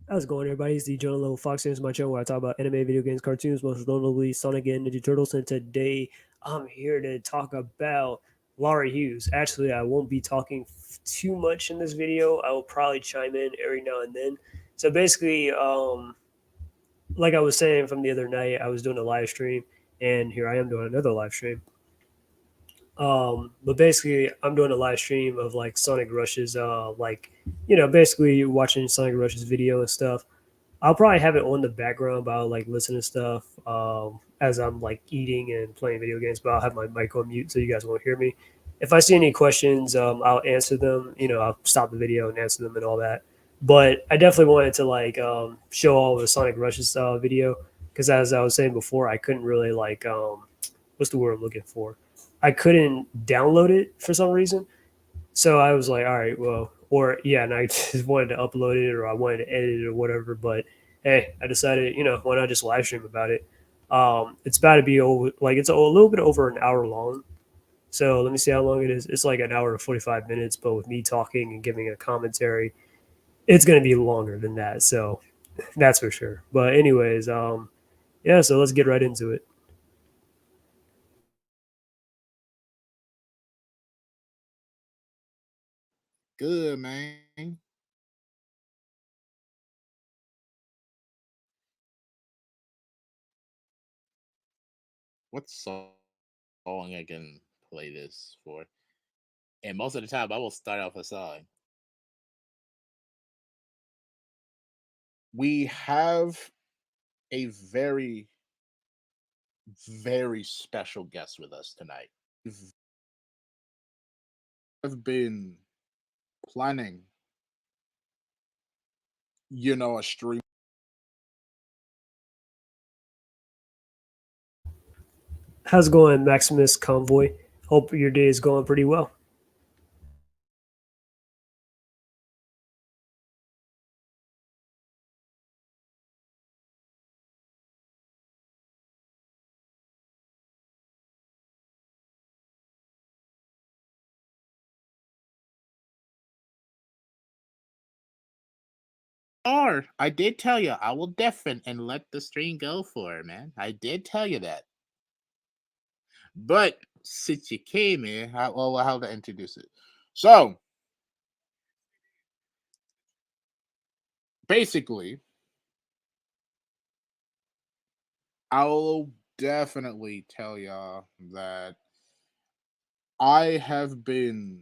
How's it going, everybody? It's Dbzonic Little Fox. Here's my channel where I talk about anime, video games, cartoons, most notably Sonic and Ninja Turtles. And today I'm here to talk about Laurie Hughes. Actually, I won't be talking too much in this video. I will probably chime in every now and then. So basically, like I was saying from the other night, I was doing a live stream, and here I am doing another live stream. But basically, I'm doing a live stream of like Sonic Rush's, basically watching Sonic Rush's video and stuff. I'll probably have it on the background, but I'll like listen to stuff as I'm like eating and playing video games. But I'll have my mic on mute so you guys won't hear me. If I see any questions, I'll answer them. I'll stop the video and answer them and all that. But I definitely wanted to like show all the Sonic Rushes video because as I was saying before, I couldn't really like what's the word I'm looking for? I couldn't download it for some reason. So I was like, all right, well, or yeah, and I just wanted to upload it or I wanted to edit it or whatever. But hey, I decided, why not just live stream about it? It's about to be over, like it's a little bit over an hour long. So let me see how long it is. It's like an hour and 45 minutes, but with me talking and giving a commentary, it's going to be longer than that. So that's for sure. But anyways, yeah, so let's get right into it. Good, man. What song I can play this for? And most of the time, I will start off a song. We have a very, very special guest with us tonight. I've been planning, a stream. How's it going, Maximus Convoy? Hope your day is going pretty well. I did tell you I will deafen and let the stream go for it, man. I did tell you that. But since you came in, how to introduce it? So basically, I'll definitely tell y'all that I have been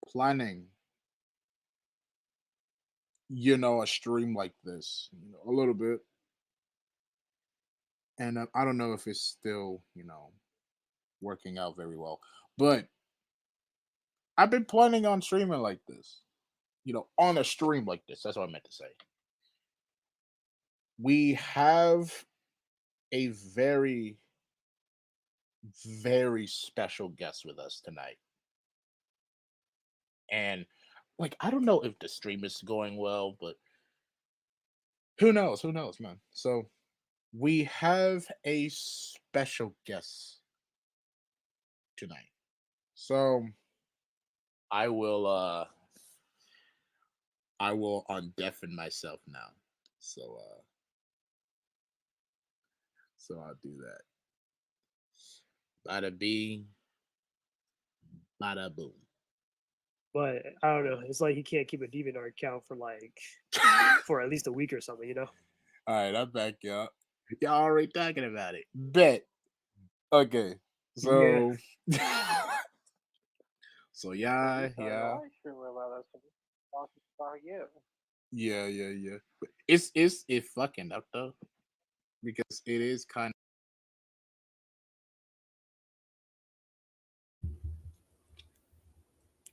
planning, a stream like this, a little bit, and I don't know if it's still, working out very well, but I've been planning on streaming like this, on a stream like this. That's what I meant to say. We have a very, very special guest with us tonight. And like I don't know if the stream is going well, but who knows? Who knows, man? So we have a special guest tonight. So I will undeafen myself now. So I'll do that. Bada bing, bada boom. But I don't know. It's like he can't keep a DeviantArt account for like for at least a week or something. All right, I'm back, y'all. Y'all already talking about it. Bet. Okay. Yeah. So so yeah, yeah. Yeah. It's it fucking up though. Because it is kind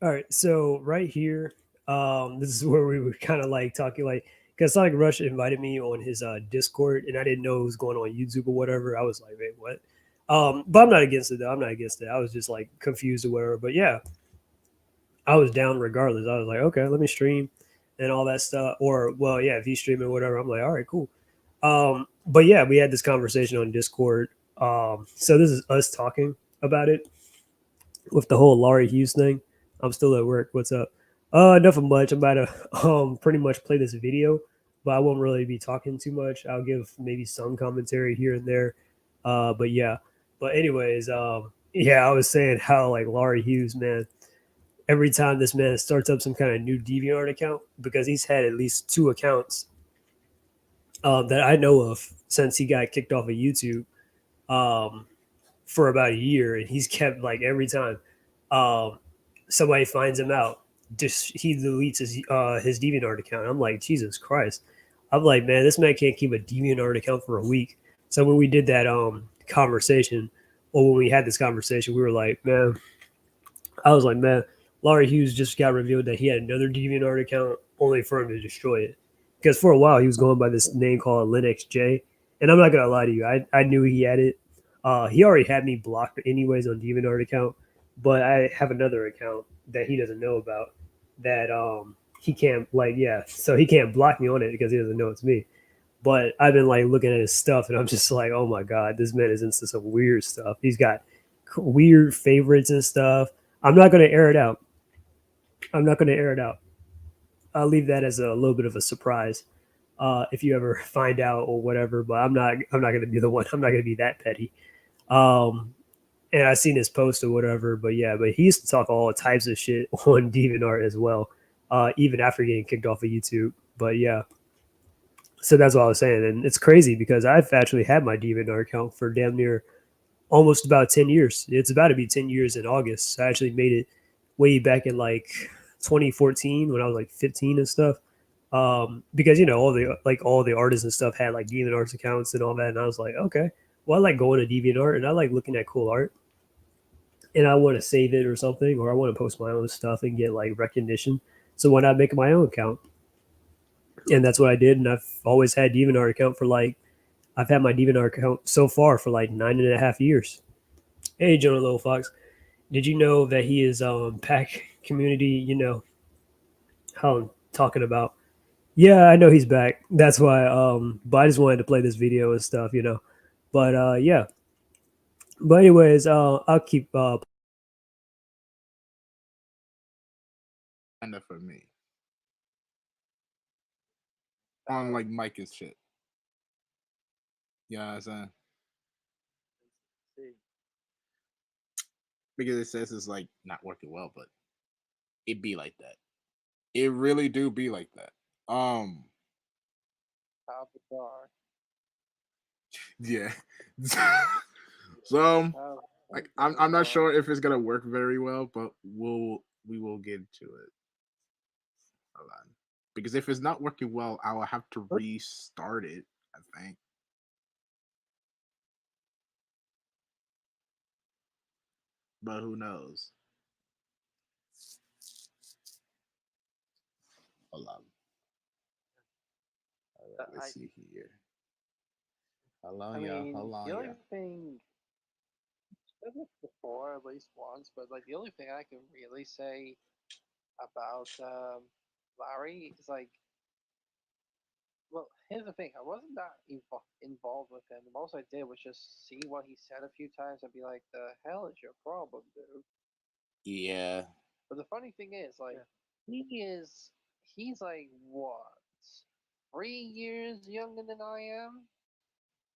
All right. So right here, this is where we were kind of like talking like because Sonic Rush invited me on his Discord and I didn't know it was going on YouTube or whatever. I was like, wait, what? But I'm not against it though. I'm not against it. I was just like confused or whatever. But yeah, I was down regardless. I was like, okay, let me stream and all that stuff. Or well, yeah, if he's streaming whatever, I'm like, all right, cool. But yeah, we had this conversation on Discord. So this is us talking about it with the whole Laurie Hughes thing. I'm still at work. What's up? Nothing much. I'm about to pretty much play this video but I won't really be talking too much. I'll give maybe some commentary here and there. But yeah. But anyways, yeah, I was saying how like Laurie Hughes, man, every time this man starts up some kind of new DeviantArt account, because he's had at least two accounts that I know of since he got kicked off of YouTube. Um, for about a year, and he's kept like every time um, somebody finds him out, just he deletes his DeviantArt account. I'm like, Jesus Christ! I'm like, man, this man can't keep a DeviantArt account for a week. So when we did that conversation, or when we had this conversation, we were like, man, I was like, man, Laurie Hughes just got revealed that he had another DeviantArt account only for him to destroy it. Because for a while he was going by this name called LinuxJ, and I'm not gonna lie to you, I knew he had it. He already had me blocked anyways on DeviantArt account, but I have another account that he doesn't know about that he can't like yeah, so he can't block me on it because he doesn't know it's me. But I've been like looking at his stuff and I'm just like, oh my god, this man is into some weird stuff. He's got weird favorites and stuff. I'm not going to air it out. I'm not going to air it out. I'll leave that as a little bit of a surprise if you ever find out or whatever. But I'm not. I'm not going to be the one. I'm not going to be that petty. Um, and I seen his post or whatever. But yeah, but he used to talk all types of shit on DeviantArt as well, even after getting kicked off of YouTube. But yeah, so that's what I was saying, and it's crazy because I've actually had my DeviantArt account for damn near almost about 10 years. It's about to be 10 years in August. I actually made it way back in like 2014 when I was like 15 and stuff. Because you know all the artists and stuff had like DeviantArt accounts and all that, and I was like, okay, well I like going to DeviantArt and I like looking at cool art, and I want to save it or something, or I want to post my own stuff and get like recognition. So why not make my own account? And that's what I did, and I've always had DeviantArt account for like I've had my DeviantArt account so far for like 9.5 years. Hey, Jonah Little Fox. Did you know that he is pack community? You know how I'm talking about. Yeah, I know he's back. That's why. But I just wanted to play this video and stuff. You know. But yeah. But anyways, I'll keep. And that for me on like Mike and shit. You know what I'm saying? Because it says it's like not working well, but it be like that. It really do be like that. How bizarre. Yeah. So How like I'm not sure if it's gonna work very well, but we will get to it. Hold on. Because if it's not working well, I will have to restart it, I think. But who knows? Hold on. All right, let's see here. Hold I on, y'all. mean, Hold the on, only y'all. thing I've said this before at least once, but like the only thing I can really say about Larry is like, well, here's the thing: I wasn't that involved with him. The most I did was just see what he said a few times and be like, "The hell is your problem, dude?" Yeah. But the funny thing is, like, he is, he's like what, 3 years younger than I am.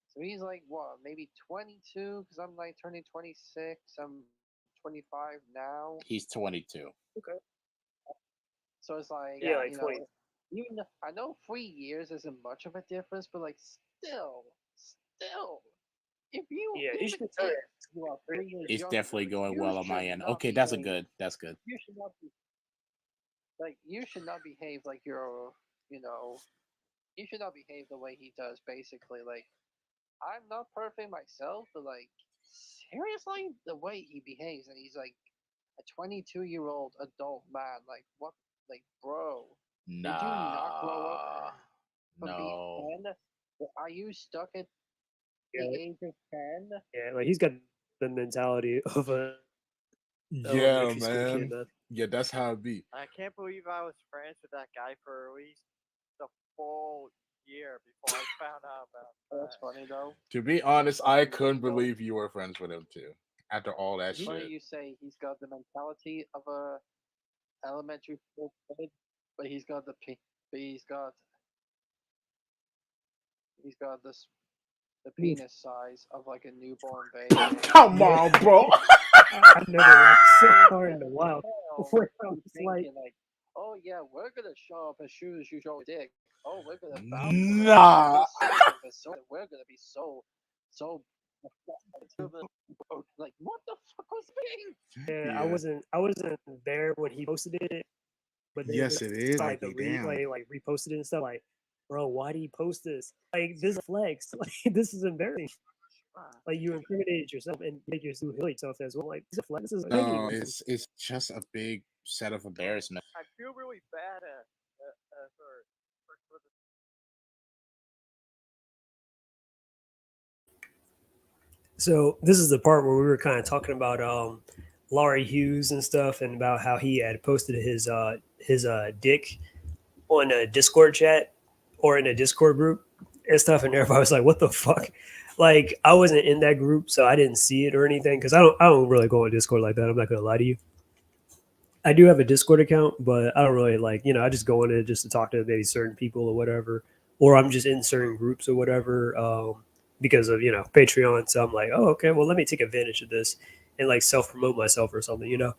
So he's like what, maybe 22? Because I'm like turning 26. I'm 25 now. He's 22. Okay. So it's like, Yeah, like 20. even I know 3 years isn't much of a difference, but like still, if you Yeah, you even should tell if that. you are 3 years It's younger than definitely me, going you well on my should end. not Okay, that's a behave. good. That's good. You should not be like you should not behave like you're, you know, you should not behave the way he does. Basically, like I'm not perfect myself, but like seriously, the way he behaves, and he's like a 22-year-old adult man. Like what? Like bro, did you not grow up Nah. from being No. 10? Are you stuck at Yeah, the age of 10? yeah, like he's got the mentality of a elementary Yeah, school kid, man. man. Yeah, that's how it be. I can't believe I was friends with that guy for at least the full year before I found out about That's that. funny though. To be honest, I couldn't believe you were friends with him too. After all that It's funny shit. you say he's got the mentality of a elementary school kid, but he's got He's got this the penis size of like a newborn baby. Come Yeah. on, bro. I've never laughed so hard in a while. Hell, Where I I'm was like, thinking like, oh yeah, we're gonna show up as soon as you show a dick. Oh, we're gonna bounce Nah. we're gonna be so like what the fuck was being? yeah, Yeah. I wasn't there when he posted it, but then Yes, it is. like the Damn. replay, like reposted it and stuff. Like, bro, why do you post this? Like, this is a flex. Like, this is embarrassing. Like, you incriminated yourself and make yourself as well. Like, this is a flex. This is No, begging. it's just a big set of embarrassment. I feel really bad for the So this is the part where we were kind of talking about Laurie Hughes and stuff, and about how he had posted his dick on a Discord chat or in a Discord group and stuff, and everybody was like, "What the fuck?" Like, I wasn't in that group, so I didn't see it or anything because I don't really go on Discord like that. I'm not gonna lie to you. I do have a Discord account, but I don't really like, I just go in it just to talk to maybe certain people or whatever, or I'm just in certain groups or whatever, because of, Patreon. So I'm like, oh, okay, well, let me take advantage of this and like self promote myself or something.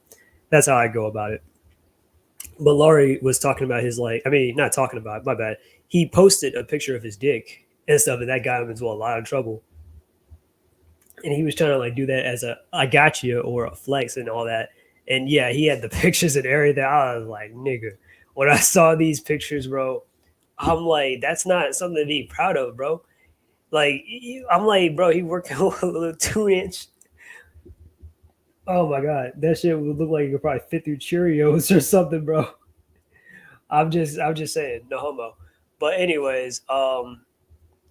That's how I go about it. But Laurie was talking about his, like, I mean, not talking about it, my bad. He posted a picture of his dick and stuff, and that got him into a lot of trouble. And he was trying to like do that as a I got you or a flex and all that. And yeah, he had the pictures and everything. I was like, nigga, when I saw these pictures, bro, I'm like, that's not something to be proud of, bro. Like, I'm like, bro, he working on a little 2 inch. Oh my god, that shit would look like it could probably fit through Cheerios or something, bro. I'm just saying, no homo. But anyways,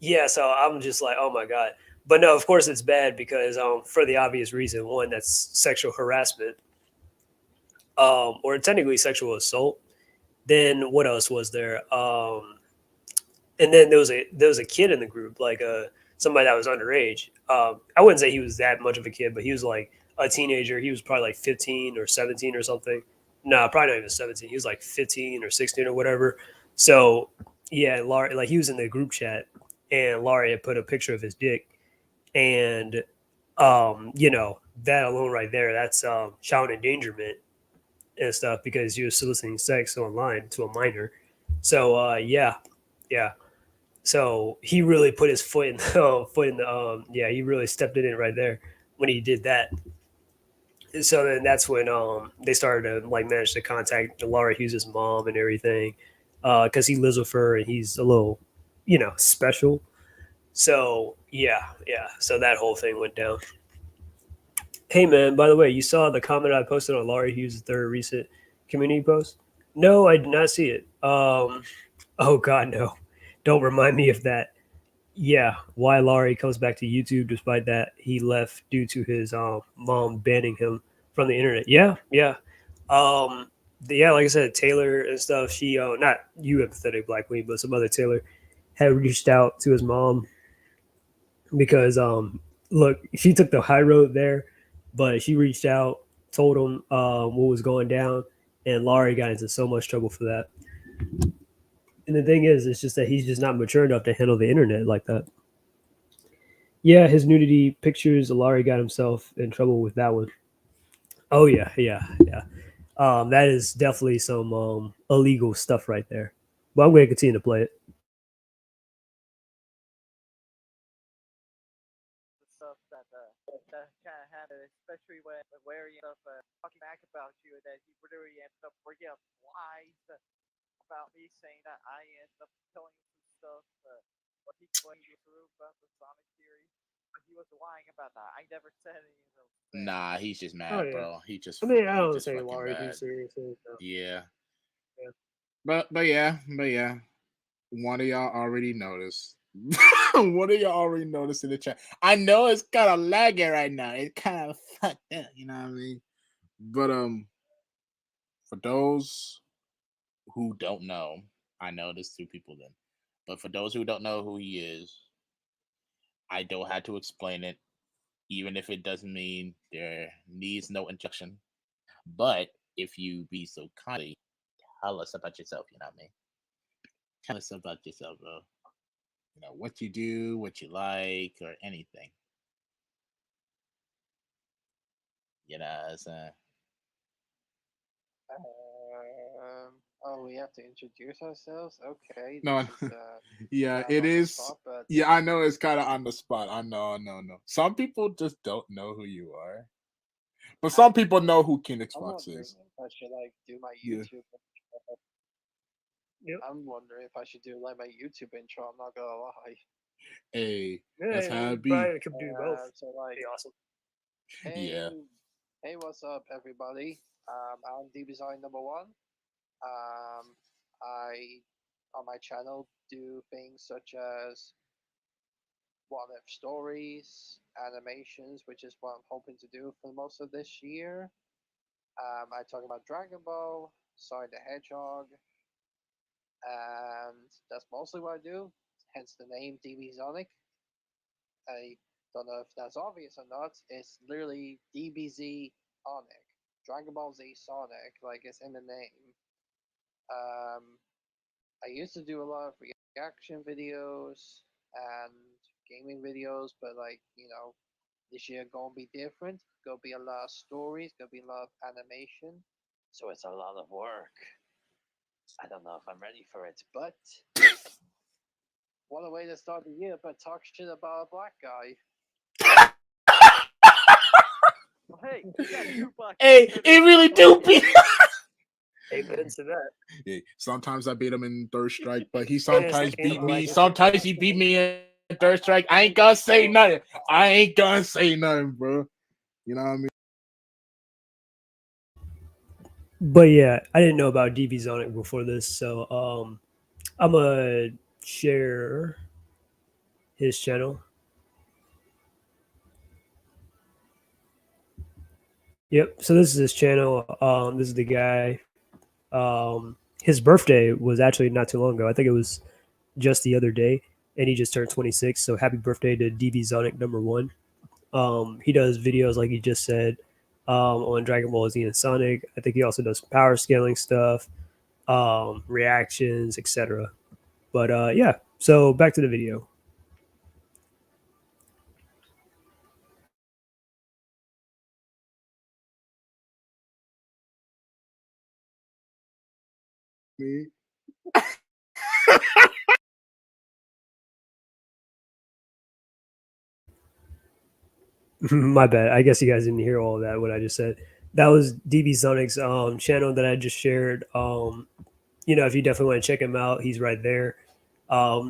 yeah, so I'm just like, oh my god. But no, of course it's bad because for the obvious reason, one, that's sexual harassment, or technically sexual assault. Then what else was there? And then there was a kid in the group, like somebody that was underage. I wouldn't say he was that much of a kid, but he was like a teenager. He was probably like 15 or 17 or something. No, probably not even 17. He was like 15 or 16 or whatever. So yeah, Laurie, like he was in the group chat, and Laurie had put a picture of his dick, and that alone right there, that's child endangerment and stuff because he was soliciting sex online to a minor. So yeah, yeah. So he really put his foot in the yeah, he really stepped it in right there when he did that. So then that's when they started to like manage to contact Laura Hughes' mom and everything, because he lives with her and he's a little, special. So yeah, yeah. So that whole thing went down. Hey man, by the way, you saw the comment I posted on Laurie Hughes' third recent community post? No, I did not see it. Oh god, no. Don't remind me of that. Yeah, why Laurie comes back to YouTube despite that he left due to his mom banning him from the internet. Yeah, yeah. Yeah, like I said, Taylor and stuff, she not you empathetic Black Queen, but some other Taylor had reached out to his mom because look, she took the high road there, but she reached out, told him what was going down, and Laurie got into so much trouble for that. And the thing is, it's just that he's just not mature enough to handle the internet like that. Yeah, his nudity pictures, Laurie got himself in trouble with that one. Oh yeah, yeah, yeah. That is definitely some illegal stuff right there. But I'm going to continue to play it. stuff that kind of happened, especially when Larry ended up talking back about you, and then he literally ended up bringing up lies about me, saying that I ended up telling him some stuff. What he claimed was true about the Sonic theory, but he was lying about that. I never said any of those things. Nah, he's just Oh mad, yeah. bro. I mean, I He don't just say fucking Laurie mad. Hughes seriously. So. Yeah. Yeah. But yeah. One of y'all already noticed. One of y'all already noticed in the chat. I know it's kind of laggy right now. It's kind of fucked up, you know what I mean? But for those who don't know, I know there's two people then. But for those who don't know who he is, I don't have to explain it, even if it doesn't mean there needs no introduction. But if you be so kindly, tell us about yourself, you know what I mean? Tell us about yourself, bro. what you do, what you like, or anything. So Oh, we have to introduce ourselves. Okay, no, this is yeah, kind of it on the is. spot, but Yeah, I know it's kind of on the spot. I know, no. Some people just don't know who you are, but some I'm people know who King I'm Xbox wondering is. if I should like do my Yeah. YouTube. Yep. I'm wondering if I should do like my YouTube intro. I'm not gonna lie. Hey, that's Yeah, how we it be. probably could do both. So like, Be awesome. hey, Yeah. hey, what's up, everybody? I'm Dbzonic1. Um, I on my channel do things such as what if stories, animations, which is what I'm hoping to do for most of this year. I talk about Dragon Ball, Sonic the Hedgehog, and that's mostly what I do. Hence the name Dbzonic. I don't know if that's obvious or not. It's literally DBZ Onic, Dragon Ball Z Sonic, like it's in the name. Um, I used to do a lot of reaction videos and gaming videos, but like this year gonna be different. Gonna be a lot of stories. Gonna be a lot of animation. So it's a lot of work. I don't know if I'm ready for it, but what a way to start the year! But talk shit about a black guy. Well, hey, you got two black Hey, guys. it really do be. Amen to that. Yeah, sometimes I beat him in third strike, but he And it's sometimes the beat me. black. Sometimes he beat me in third strike. I ain't gonna say nothing. I ain't gonna say nothing, bro. You know what I mean? But yeah, I didn't know about Dbzonic before this, so I'm gonna share his channel. Yep. So this is his channel. This is the guy. His birthday was actually not too long ago. I think it was just the other day, and he just turned 26. So happy birthday to Dbzonic number one. He does videos like he just said on Dragon Ball Z and Sonic. I think he also does power scaling stuff, reactions, etc. But yeah, so back to the video. Me. My bad. I guess you guys didn't hear all of that. What I just said. That was Dbzonic's channel that I just shared. If you definitely want to check him out, he's right there.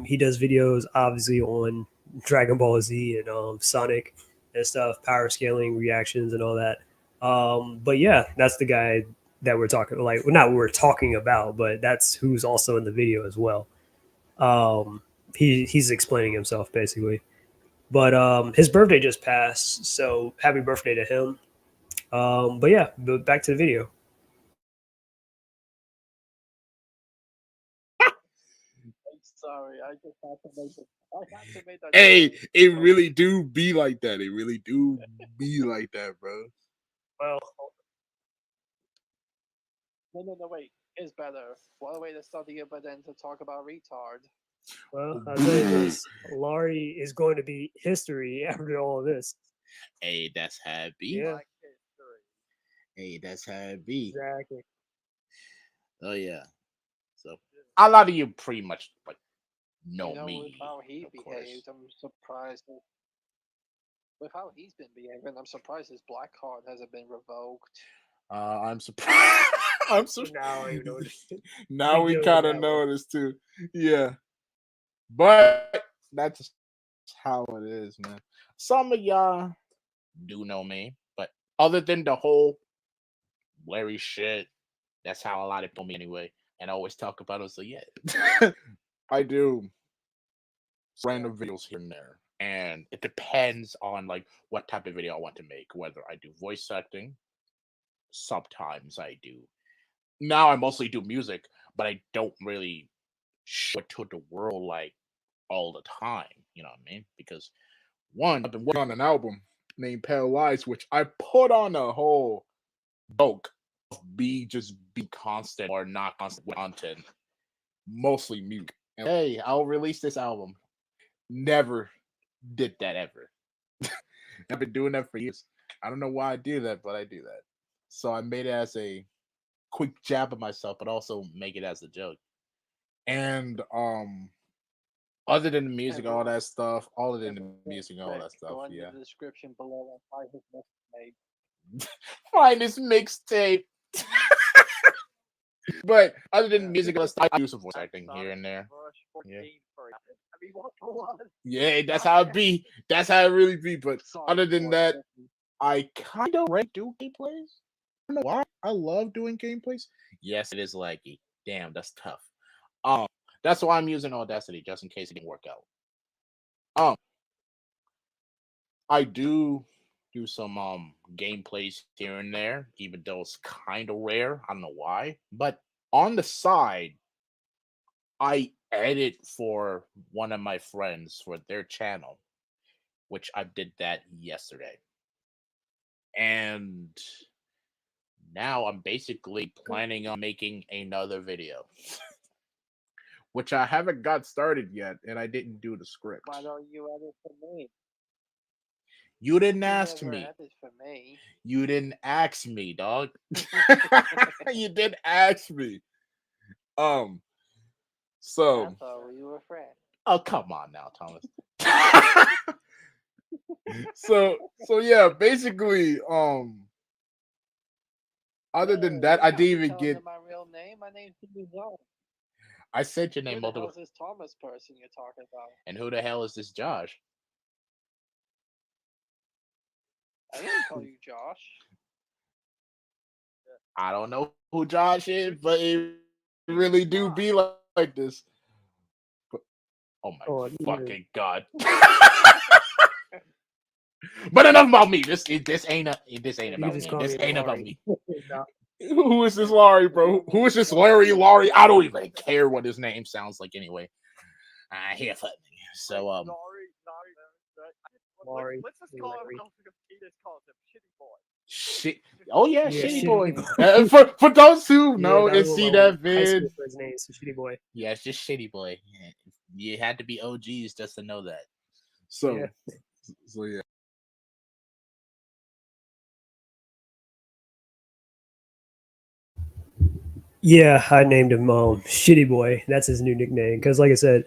He does videos obviously on Dragon Ball Z and Sonic and stuff, power scaling, reactions, and all that. But yeah, that's the guy that we're talking like well, not what we're talking about, but that's who's also in the video as well. Um, he's explaining himself basically. But his birthday just passed, so happy birthday to him. But yeah, but back to the video. I'm sorry, I just had to make it. I had to make that. Hey, Joke. it really do be like that. It really do be like that, bro. Well, No, wait. It's better. What a way to start the year, but then to talk about retard. I'll tell you this: Laurie is going to be history after all of this. Hey, that's how it be. Yeah, Black history. Hey, that's how it be. exactly. Oh yeah. So a lot of you pretty much like know With me, how he of course. behaved, I'm surprised. With how he's been behaving, I'm surprised his black card hasn't been revoked. I'm surprised. I'm surprised. Now I noticed. Now we dealing with kind of that one. noticed too. Yeah, but that's how it is, man. Some of y'all do know me, but other than the whole Larry shit, that's how a lot of people know me anyway, and I always talk about it. So yeah, I do random videos here and there, and it depends on like what type of video I want to make. Whether I do voice acting, sometimes I do. Now I mostly do music, but I don't really show it to the world like all the time. You know what I mean? Because one, I've been working on an album named Pale Lies, which I put on a whole joke of be constant or not constant with content, mostly music. And hey, I'll release this album. never did that ever. I've been doing that for years. I don't know why I do that, but I do that. So I made it as a quick jab at myself, but also make it as a joke. And other than the music, all that stuff, all of the music, all that stuff, Go in yeah. the description below and find his message. Find this mixtape. But other than music, all that stuff, I do some voice acting here and there. Yeah. I mean, what for one? Yeah, that's how it be. That's how it really be. But other than that, I kind of do gameplays. I don't know why. I love doing gameplays. Yes, it is laggy. Damn, that's tough. That's why I'm using Audacity, just in case it didn't work out. I do some gameplays here and there, even though it's kind of rare. I don't know why, but on the side, I edit for one of my friends for their channel, which I did that yesterday. And now I'm basically planning on making another video, which I haven't got started yet, and I didn't do the script. Why don't you edit for me? You didn't ask me. Edit for me. You didn't ask me, dog. You didn't ask me. So I thought we were friends. Oh, come on now, Thomas. so yeah, basically, other than that, I didn't even get my real name. My name's Dbzonic. I said your name Who the multiple. hell is this Thomas person you're talking about? And who the hell is this Josh? I didn't call you Josh. I don't know who Josh is, but it really do be like this. But, oh my fucking god! But enough about me. This ain't about me. This ain't about me. Who is this Laurie, bro? Who is this Larry? I don't even care what his name sounds like anyway. Here for me. So Laurie. Let's just call him. He just calls him Shitty Boy. Shit. Oh yeah, Shitty Boy. Boy. For those who know and see that vid, his name is Shitty Boy. Yeah, it's just Shitty Boy. You had to be OGs just to know that. So yeah. Yeah, I named him Shitty Boy. That's his new nickname. Because, like I said,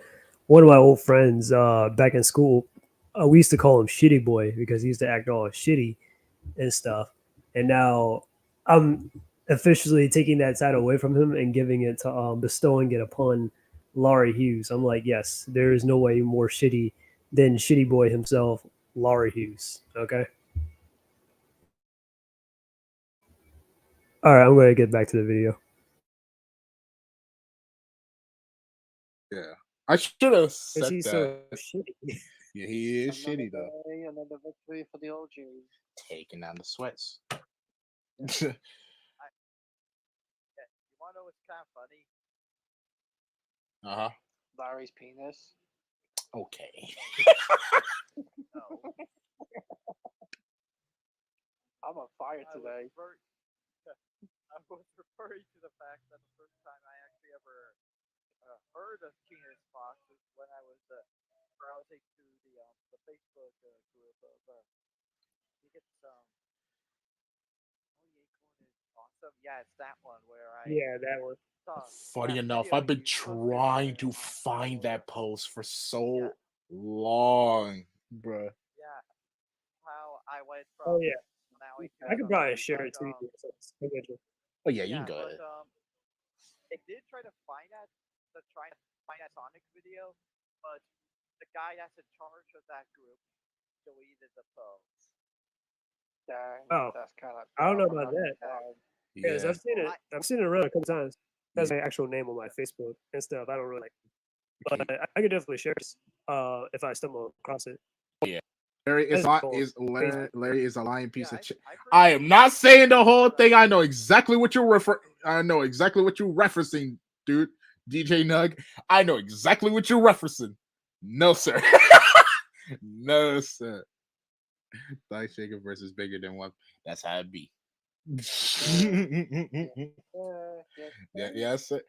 one of my old friends back in school, we used to call him Shitty Boy because he used to act all shitty and stuff. And now I'm officially taking that title away from him and giving it to bestowing it upon Laurie Hughes. I'm like, yes, there is no way more shitty than Shitty Boy himself, Laurie Hughes. Okay. All right, I'm going to get back to the video. Yeah, I should have said He's that. so shitty. Yeah, he is shitty though. Another victory for the OGs. Taking down the sweats. You want to know what's kind of funny? Larry's penis. Okay. No. I'm on fire today. I was referring to the fact that the first time I actually ever heard of penis box is when I was browsing through the Facebook group of I think it's awesome. Yeah, it's that one where I that one. Funny enough, I've been trying to find that post for so long, bruh. Yeah, how I went from Maui to I could probably share it to you. Oh yeah, you can go ahead. I did try to find that Sonic video, but the guy that's in charge of that group deleted the post. Dang, that's kind of. I don't know about that. Yeah, I've seen it. I've seen it around a couple times. That's my actual name on my Facebook and stuff. I don't really like, but I could definitely share this if I stumble across it. Oh yeah, Larry is a lying piece of shit. I am not saying the whole thing. I know exactly what you're referencing, dude. DJ Nug. I know exactly what you're referencing. No, sir. No, sir. Thigh shaker versus bigger than one. That's how it be. Yes, sir.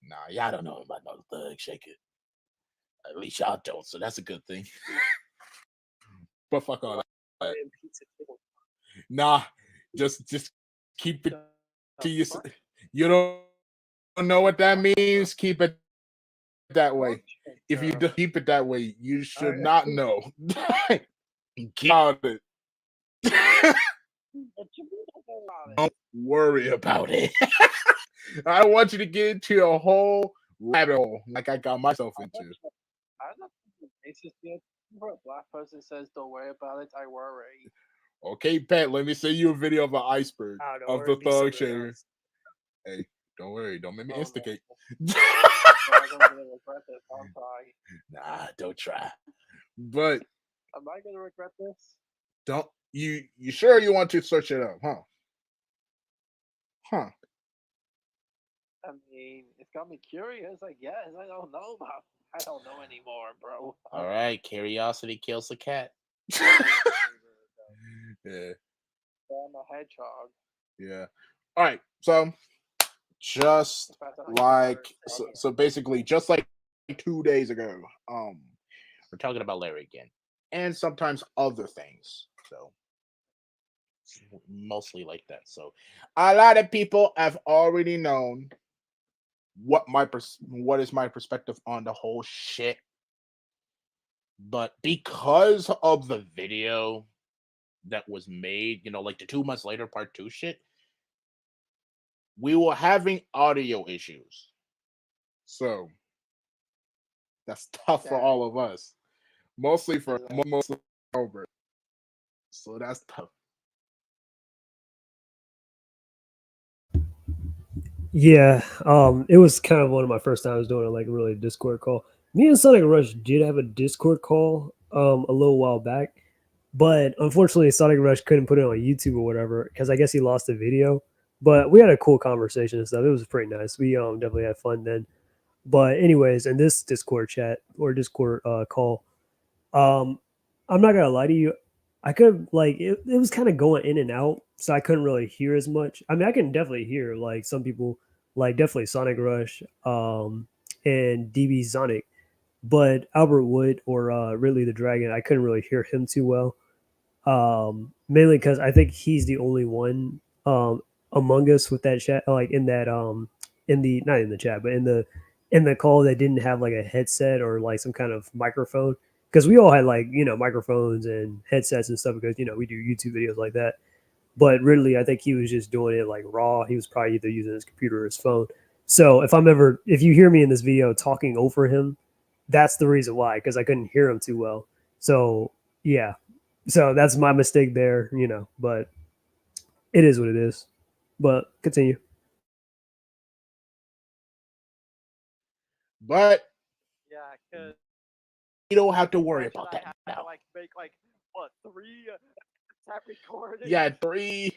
Nah, y'all don't know about no thug shaker. At least y'all don't, so that's a good thing. But fuck all that. And pizza too. Nah, just keep it to yourself. You don't know what that means. Keep it that way. If you don't keep it that way, you should not know. Keep out it. Don't worry about it. I want you to get into a whole rabbit hole like I got myself into. I'm not racist yet. Whenever a black person says don't worry about it, I worry. Okay, Pat, let me send you a video of an iceberg I don't know, of or the it'd be thug something shaver. else. Hey, don't worry, don't make me Oh, no. instigate. So I'm gonna regret this, aren't I? Nah, don't try. But Am I gonna regret this? don't you sure you want to search it up, huh? Huh. I mean, it's got me curious. I guess I don't know about. I don't know anymore, bro. All right, curiosity kills the cat. Yeah, I'm a hedgehog. yeah. All right, so just like so basically just like 2 days ago, we're talking about Larry again, and sometimes other things. So mostly like that. So a lot of people have already known what is my perspective on the whole shit. But because of the video that was made, like the 2 months later part 2 shit, we were having audio issues. So that's tough for all of us. Mostly for Albert. So that's tough. Yeah, it was kind of one of my first times doing like a really Discord call. Me and Sonic Rush did have a Discord call a little while back, but unfortunately Sonic Rush couldn't put it on YouTube or whatever because I guess he lost the video. But we had a cool conversation and stuff. It was pretty nice. We definitely had fun then. But anyways, in this Discord chat or Discord call, um, I'm not gonna lie to you. I could like it was kind of going in and out, so I couldn't really hear as much. I mean, I can definitely hear like some people, like definitely Sonic Rush, and Dbzonic, but Albert Wood or Ridley the Dragon, I couldn't really hear him too well. Mainly because I think he's the only one among us with that chat, like in that in the not in the chat, but in the call that didn't have like a headset or like some kind of microphone because we all had like microphones and headsets and stuff because we do YouTube videos like that. But Ridley, I think he was just doing it like raw. He was probably either using his computer or his phone. So if you hear me in this video talking over him, that's the reason why because I couldn't hear him too well. So yeah, so that's my mistake there, but it is what it is. But continue. But Yeah, because you don't have to worry imagine about I that had now. to like make like what 3 tap recording. Yeah, three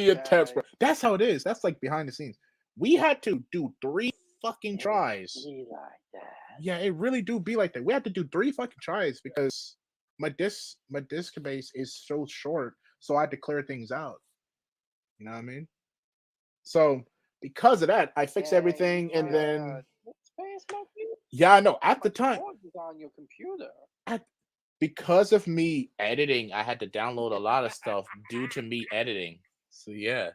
attempts, bro. That's how it is. That's like behind the scenes. We had to do 3 fucking tries. Be like that. Yeah, it really do be like that. We had to do 3 fucking tries because my disc base is so short, so I had to clear things out. You know what I mean? So because of that, I fixed everything, and then yeah, I know. At the time, on your computer. because of me editing, I had to download a lot of stuff due to me editing. So yeah.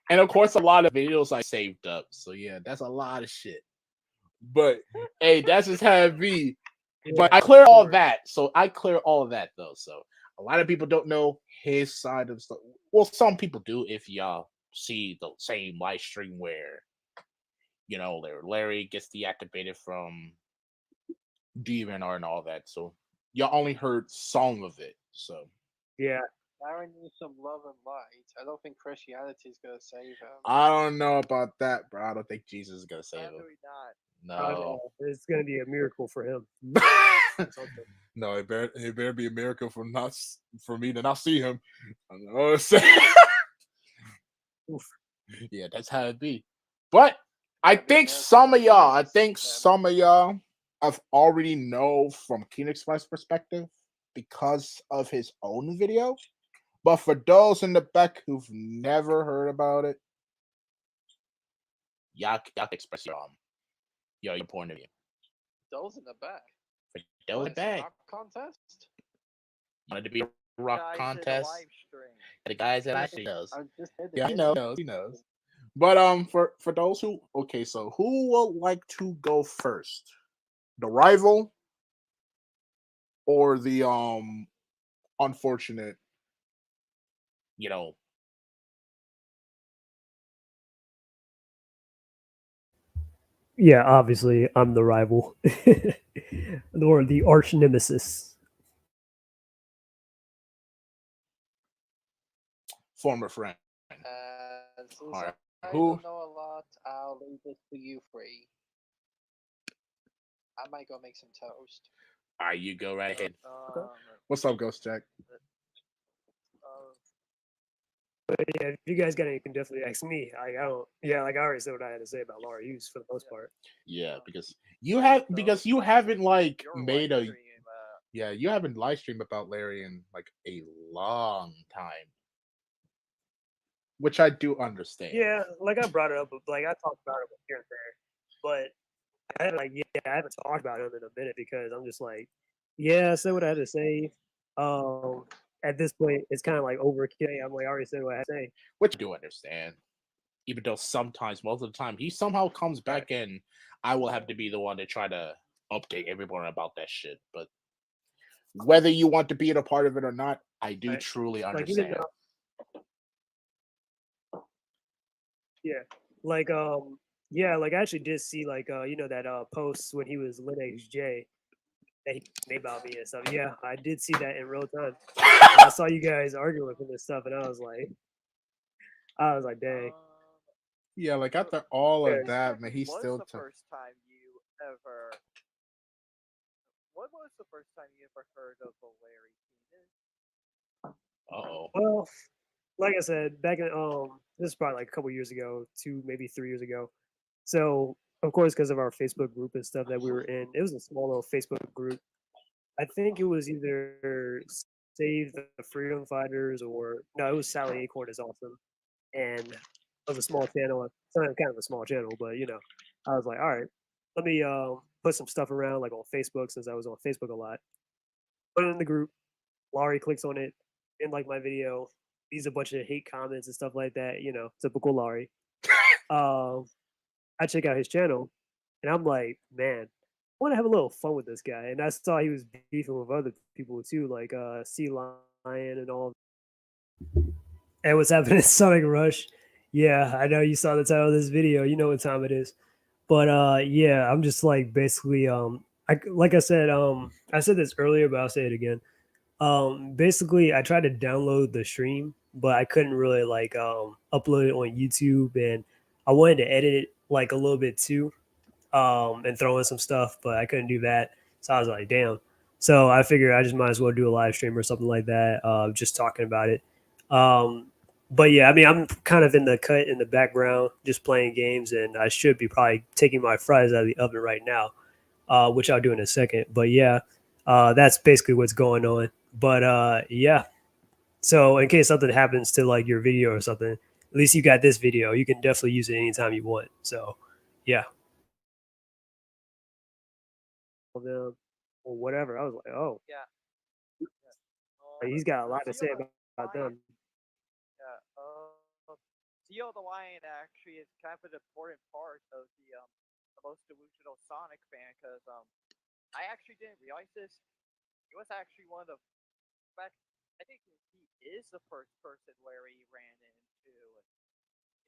And of course a lot of videos I saved up. So yeah, that's a lot of shit. But hey, that's just how it be. But I clear all that. So I clear all of that though. So a lot of people don't know his side of the story. Well, some people do if y'all see the same live stream where Larry gets deactivated from DNR and all that. So y'all only heard some of it. So Yeah. Aaron needs some love and light. I don't think Christianity is gonna save him. I don't know about that, bro. I don't think Jesus is gonna save him. Probably not. No. It's gonna be a miracle for him. No, it better be a miracle for me to not see him. I know what I'm saying. Yeah, that's how it be. But I think some of y'all have already know from Keen Express perspective because of his own video. But for those in the back who've never heard about it, y'all express your point of view. Those in the back. For those What? back, Rock contest? wanted to be a rock Guys in the contest. live stream. The guys that actually knows. I just did Yeah, it. he knows. He knows. But for those who okay, so who would like to go first? The rival or the unfortunate, you know, Yeah, obviously I'm the rival, or the arch nemesis. former friend. Since All right, I who? don't know a lot, I'll leave this to you three. I might go make some toast. All right, you go right ahead. Um, What's up, Ghost Jack? uh, But yeah, if you guys got any, you can definitely ask me. I don't. Yeah, like I already said what I had to say about Laura Hughes for the most part. Yeah, Um, because you haven't like your made live a stream, yeah, you haven't live streamed about Larry in like a long time, which I do understand. Yeah, like I brought it up, but like I talked about it here and there, but I haven't like I haven't talked about him in a minute because I'm just like, yeah, I said what I had to say. At this point, it's kind of like overkill. I'm like, I already said what I had to say. Which I do understand. Even though sometimes, most of the time, he somehow comes back and I will have to be the one to try to update everyone about that shit. But whether you want to be a part of it or not, I do Right. truly Like even understand. yeah, like yeah, like I actually did see like you know that post when he was Linux J that he made about me and stuff. Yeah, I did see that in real time. And I saw you guys arguing with him and stuff, and I was like, dang. Yeah, like after all of Because that, man, when he's was still. the first time you ever? When was the first time you ever heard of a Larry penis? Uh-oh. well, like I said, back in this is probably like a couple years ago, 2 maybe 3 years ago. So of course, because of our Facebook group and stuff that we were in, it was a small little Facebook group. I think it was either Save the Freedom Fighters or no, it was Sally Acorn is awesome, and it was a small channel. It's not kind of a small channel, but you know, I was like, all right, let me put some stuff around like on Facebook since I was on Facebook a lot. Put it in the group. Laurie clicks on it in like my video. Leaves a bunch of hate comments and stuff like that. You know, typical Laurie. Um, I check out his channel, and I'm like, man, I want to have a little fun with this guy. And I saw he was beefing with other people too, like Sea Lion and all. And what's happening in Sonic Rush? Yeah, I know you saw the title of this video. You know what time it is. But yeah, I'm just like basically like I said this earlier, but I'll say it again. Basically I tried to download the stream, but I couldn't really like upload it on YouTube, and I wanted to edit it like a little bit too, and throw in some stuff, but I couldn't do that. So I was like, damn. So I figured I just might as well do a live stream or something like that, just talking about it. Um, but yeah, I mean, I'm kind of in the cut in the background, just playing games, and I should be probably taking my fries out of the oven right now, which I'll do in a second. But yeah, that's basically what's going on. But yeah, so in case something happens to like your video or something, at least you got this video. You can definitely use it anytime you want. So yeah. Them or whatever. I was like, oh, Yeah. he's got a lot to Zio say the about Lion. them. Yeah. Zio the Lion actually is kind of an important part of the most delusional Sonic fan because I actually didn't realize this. He was actually one of the fact. I think he is the first person Larry ran into.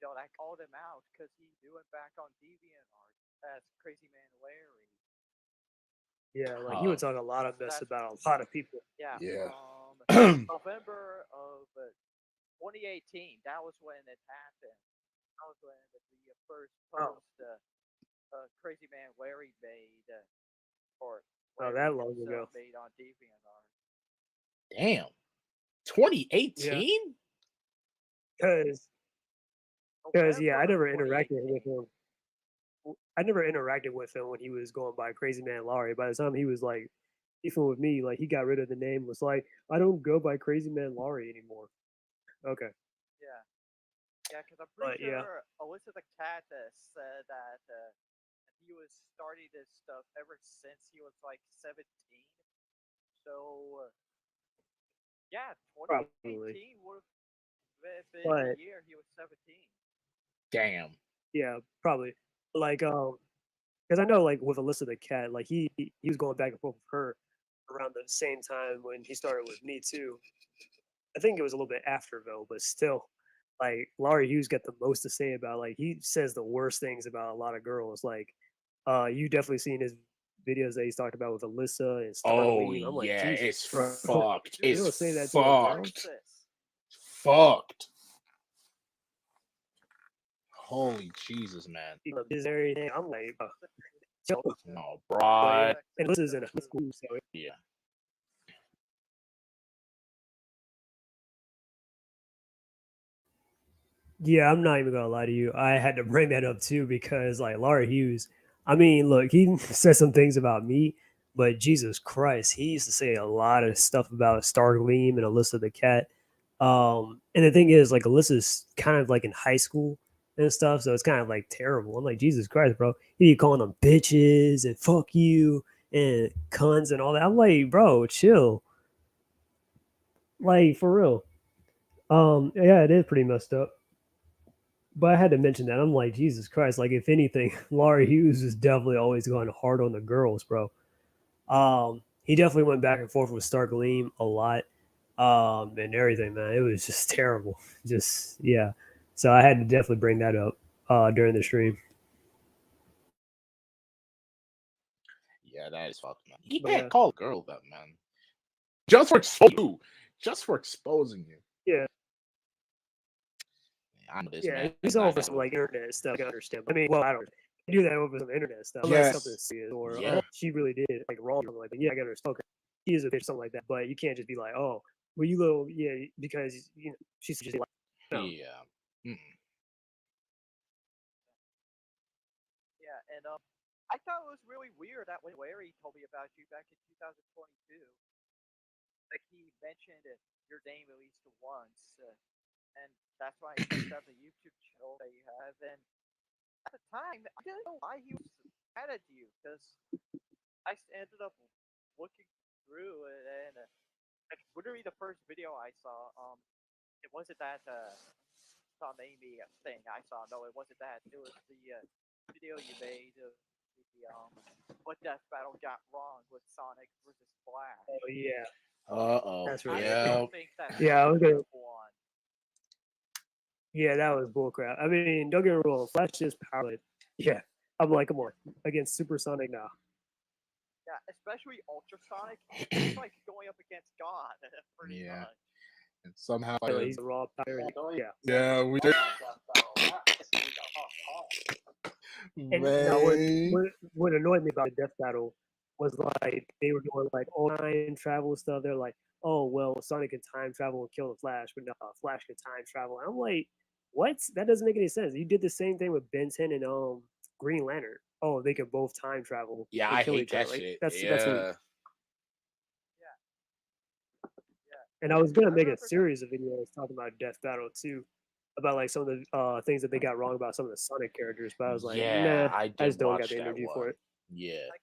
That called him out because he knew him back on DeviantArt as Crazy Man Larry. Yeah, like he Uh, would talk a lot of mess That's about a lot of people. yeah. yeah. November of 2018. That was when it happened. That was when the first Oh, post Crazy Man Larry made, or not Larry that long himself ago. made on DeviantArt. Damn. Yeah, 2018? because yeah, I November never interacted 2018. with him. I never interacted with him when he was going by Crazy Man Laurie. By the time he was like beefing with me, like he got rid of the name. Was like, I don't go by Crazy Man Laurie anymore. Okay, Yeah, because I'm pretty but yeah, sure Alyssa the Cat said that he was starting this stuff ever since he was like 17. So yeah, Probably. 2018 would have been the But year he was 17. Damn. yeah, probably. Like because I know like with Alyssa the cat, like he was going back and forth with her around the same time when he started with me too. I think it was a little bit after though, but still, like Laurie Hughes got the most to say about like he says the worst things about a lot of girls. Like, you definitely seen his videos that he's talked about with Alyssa and Oh Starlene. I'm like, yeah, Jesus, it's bro, fucked. you It's don't say that to a girl. fucked. Alexis. Fucked. Holy Jesus, man. Is everything? I'm like, yo, No, but bro. and this is in high school, so Yeah. yeah, I'm not even gonna lie to you. I had to bring that up too because like Laura Hughes, I mean, look, he said some things about me, but Jesus Christ, he used to say a lot of stuff about Stargleam and Alyssa the cat. And the thing is, like Alyssa's kind of like in high school and stuff, so it's kind of like terrible. I'm like, Jesus Christ, bro, he be calling them bitches and fuck you and cunts and all that. I'm like, bro, chill, like for real. Yeah, it is pretty messed up. But I had to mention that. I'm like, Jesus Christ. Like, if anything, Laurie Hughes is definitely always going hard on the girls, bro. He definitely went back and forth with Stargleam a lot, and everything, man. It was just terrible. Just, yeah. So I had to definitely bring that up during the stream. Yeah, that is fucked, man. You But can't yeah, call a girl that, man. Just for exposing you. Just for exposing you. yeah, I know this yeah. man. It's all for some like internet stuff. I can understand. I mean, well, I don't do that over some internet stuff. Unless something Yes. serious or Yeah. oh, she really did it like wrong or something like that. Yeah, I got her stalker. She is a bitch, something like that. But you can't just be like, oh, well, you little yeah, because you know she's just like no. Yeah. Mm. Yeah, and I thought it was really weird that when Larry told me about you back in 2022, like he mentioned your name at least once, and that's why I checked out the YouTube channel that you have. And at the time, I didn't know why he was mad at you because ended up looking through it, and like literally the first video I saw, it wasn't that Tom Amy thing I saw. No, it wasn't that. It was the video you made of the what Death Battle got wrong with Sonic versus Flash. Oh yeah, Uh-oh. that's I right. Yeah. still think that Yeah, I was gonna. won. Yeah, that was bullcrap. I mean, don't get me wrong, Flash is powerful. Yeah, I'm like, come on, against Supersonic now. Yeah, especially Ultrasonic. He's like going up against God, pretty Yeah. much. And somehow He's a raw power. Yeah. yeah, we did. And now what, Man. what annoyed me about the death battle was like they were doing like all time travel stuff. They're like, oh well, Sonic can time travel and kill the Flash, but no, Flash can time travel. And I'm like, what? That doesn't make any sense. You did the same thing with Ben 10 and Green Lantern. Oh, they can both time travel Yeah, and I kill hate each other. that Like shit. that's weird. Yeah. Yeah, yeah. And I was gonna I make a remember that. series of videos talking about Death Battle too, about like some of the things that they got wrong about some of the Sonic characters. But I was like, Yeah, nah, I I did just don't got watch the that energy for one. it. Yeah. Like,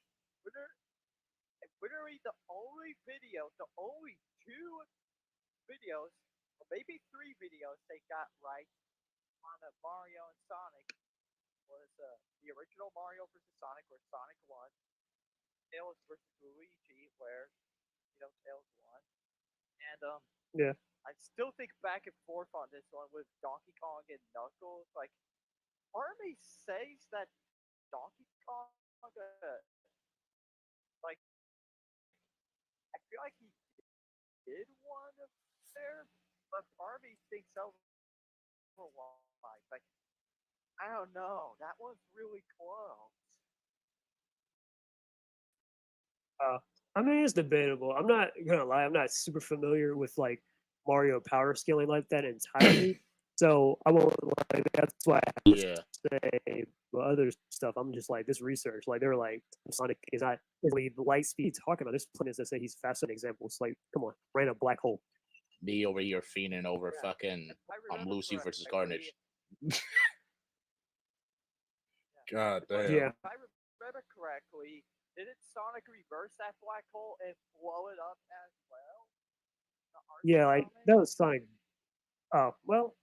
literally the only video, the only two videos, or maybe three videos they got right on Mario and Sonic was the original Mario versus Sonic, or Sonic 1, Tails versus Luigi, where, Tails won. And Yeah. I still think back and forth on this one with Donkey Kong and Knuckles. Like, part of me says that Donkey Kong, like, I feel like he did one there, but part of me thinks otherwise. Like, I don't know. That one's really close. Uh, I mean, it's debatable. I'm not gonna lie. I'm not super familiar with like Mario power scaling like that entirely. So I won't like. That's why I have Yeah. to say the other stuff. I'm just like this research. Like they were like Sonic is not really the light speed talking about. There's planets that say he's faster than examples. Like come on, ran a black hole. Me over here fiending over Yeah. fucking I remember Lucy correct- versus I Carnage. really- God If I- damn. Yeah. If I remember correctly, didn't Sonic reverse that black hole and blow it up as well? The Yeah, Arctic like comment? that was Sonic. Oh well,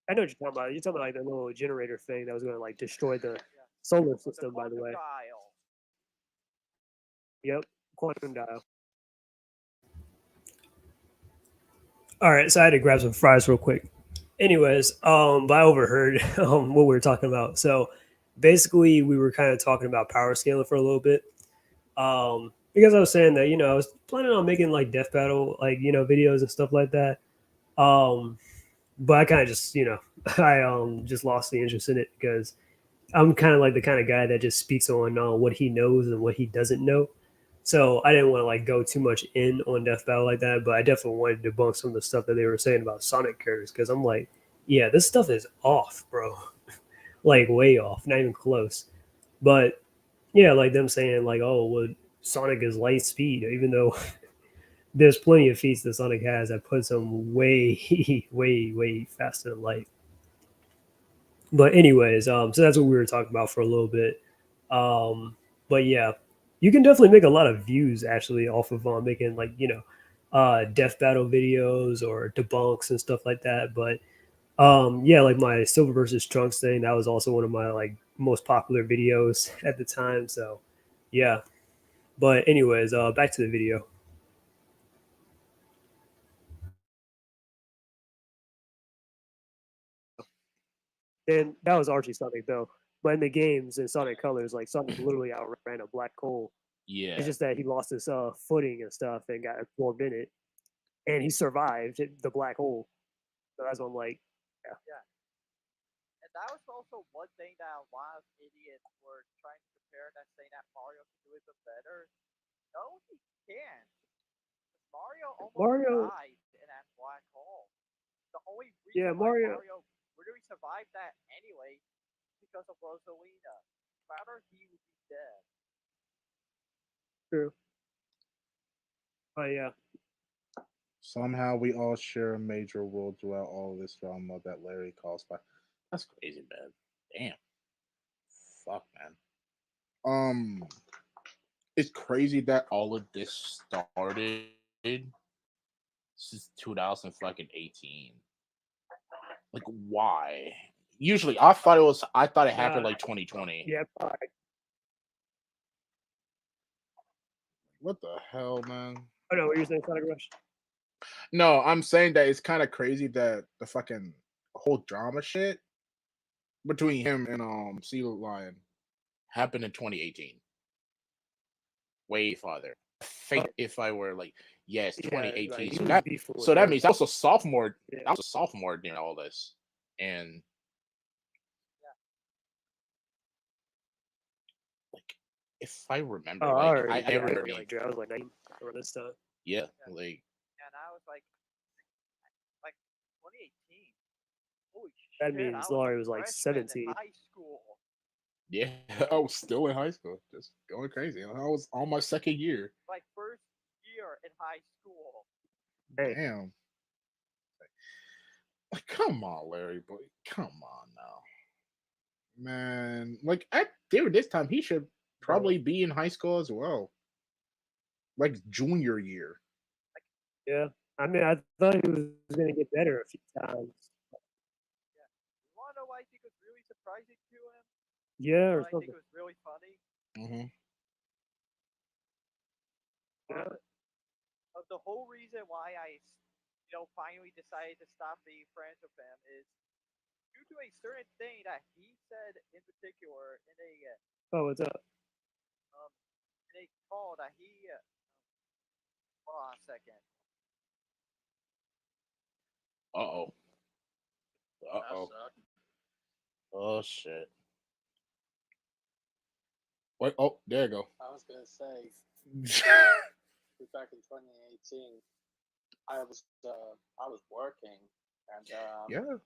I know what you're talking about. You're talking about like the little generator thing that was going to like destroy the Yeah. solar Or the system. By the quantum way, dial. yep, quantum dial. All right, so I had to grab some fries real quick. Anyways, but I overheard what we were talking about. So basically, we were kind of talking about power scaling for a little bit. Because I was saying that I was planning on making like death battle like videos and stuff like that. Um, but I kind of just I just lost the interest in it because I'm kind of like the kind of guy that just speaks on what he knows and what he doesn't know. So I didn't want to like go too much in on Death Battle like that, but I definitely wanted to debunk some of the stuff that they were saying about Sonic characters because I'm like, yeah, this stuff is off, bro. Like way off, not even close. But yeah, like them saying like, oh, well, Sonic is light speed, even though there's plenty of feats that Sonic has that puts him way, way, way faster than light. But anyways, so that's what we were talking about for a little bit. But yeah, you can definitely make a lot of views actually off of making like death battle videos or debunks and stuff like that. But yeah, like my Silver versus Trunks thing, that was also one of my like most popular videos at the time. So yeah. But anyways, back to the video. And that was Archie Sonic though. But in the games in Sonic Colors, like Sonic literally outran a black hole. It's Yeah. just that he lost his footing and stuff and got absorbed in it, and he survived the black hole. So that's what I'm like, yeah, Yeah. And that was also one thing that a lot of idiots were trying to compare that saying that Mario can do it better. No, he can't. Mario almost Mario. died in that black hole. The only Yeah, reason why Mario. Mario literally survived that anyway is because of Rosalina. Without her, he would be dead. True. But yeah, Somehow we all share a major role throughout all of this drama that Larry calls by. That's crazy, man. Damn. Fuck, man. It's crazy that all of this started since 2018. Like, why? Usually, I thought it happened like 2020. yeah, probably. What the hell, man? Oh no, what you're saying, Sonic Rush? No, I'm saying that it's kind of crazy that the fucking whole drama shit between him and Sea Lion happened in 2018. Way farther. I think if I were like, yes, Yeah, 2018. like he So was that beefing with so that her. means I was a sophomore. Yeah. I was a sophomore during all this, and Yeah. like if I remember, Oh, like already, I yeah, remember like, I was like 9 around this time. yeah, Yeah. like And I was like 2018. Holy That shit! I means was a Laurie was like freshman in 17. high school. yeah, I was still in high school, just going crazy. I was on my second year. Like first year in high school. Hey, Damn. Like, come on, Larry boy. Come on now. Man. Like at dude, this time he should probably be in high school as well. Like junior year. yeah. I mean, I thought he was gonna get better a few times. Yeah. You wanna know what I think was really surprising to him? Yeah, or What I think something. was really funny? Mm-hmm. Yeah. Of the whole reason why finally decided to stop being friends with him is due to a certain thing that he said in particular Oh, what's up? um in a call that he hold on a second. Uh-oh. That Uh-oh. sucked. Oh shit. Wait, oh, there you go. I was gonna say back in 2018, I was working and Yeah.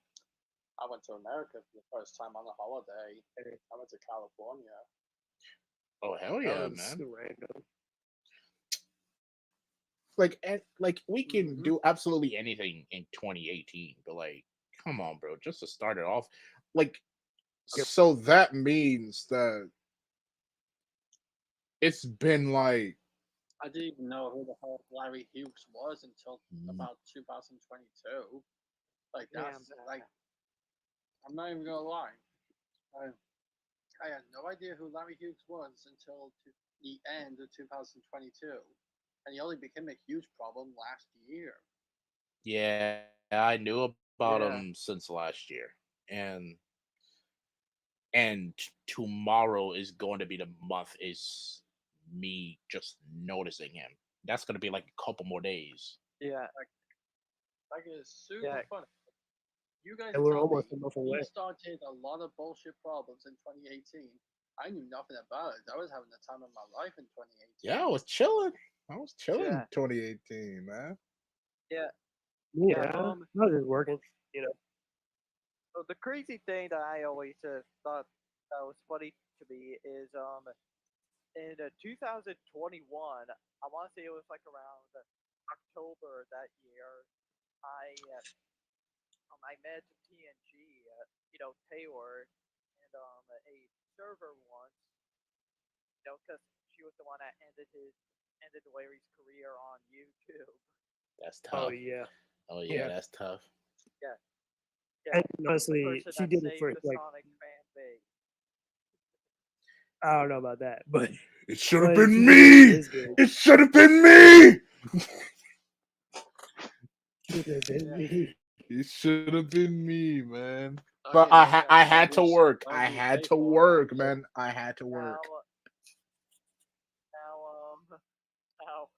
I went to America for the first time on a holiday. I went to California. Oh hell That yeah, was man. random. Like we can do absolutely anything in 2018, but like, come on, bro, just to start it off, like, Yep. so that means that it's been like I didn't even know who the hell Larry Hughes was until about 2022. Like that's like I'm not even gonna lie. I, I had no idea who Larry Hughes was until the end of 2022, and he only became a huge problem last year. yeah, I knew about Yeah. him since last year, and tomorrow is going to be the month is me just noticing him. That's going to be like a couple more days. Yeah. Like it's super Yeah. funny. You guys And we're tell me almost a month away. he started a lot of bullshit problems in 2018. I knew nothing about it. I was having the time of my life in 2018. Yeah, I was chilling. I was chilling Yeah. 2018, man. Yeah. Yeah, Um, not just working. You know, So the crazy thing that I always thought that was funny to me is in 2021, I want to say it was like around October that year. I I met TNG, Taylor, and a server once, because she was the one that ended Larry's career on YouTube. That's oh tough. yeah, Oh yeah, yeah. that's tough. Yeah, And yeah, the honestly, person she that did it saved for the like Sonic fan base. I don't know about that, but It should have she been did it for me. his good. It should have been me. Should have been Yeah, me. It should have been me, man. But Okay, that I that had to was work. that I was had to April, work, right? man. I had to work. now now now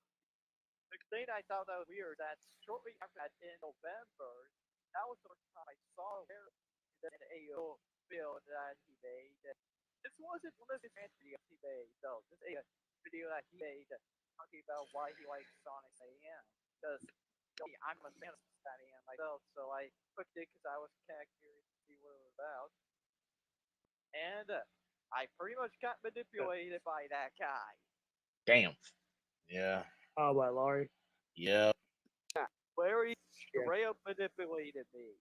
the thing I thought that was weird that shortly after that in November, that was the first time I saw Larry in a film that he made. This wasn't one of his fan videos he made, though. This is a video that he made talking about why he likes Sonic AM. Because I'm a fan of Sonic AM myself, so I clicked it because I was kind of curious to see what it was about. And I pretty much got manipulated by that guy. Damn. Yeah. Oh, by Laurie. Yeah. Larry Yeah. straight up manipulated me.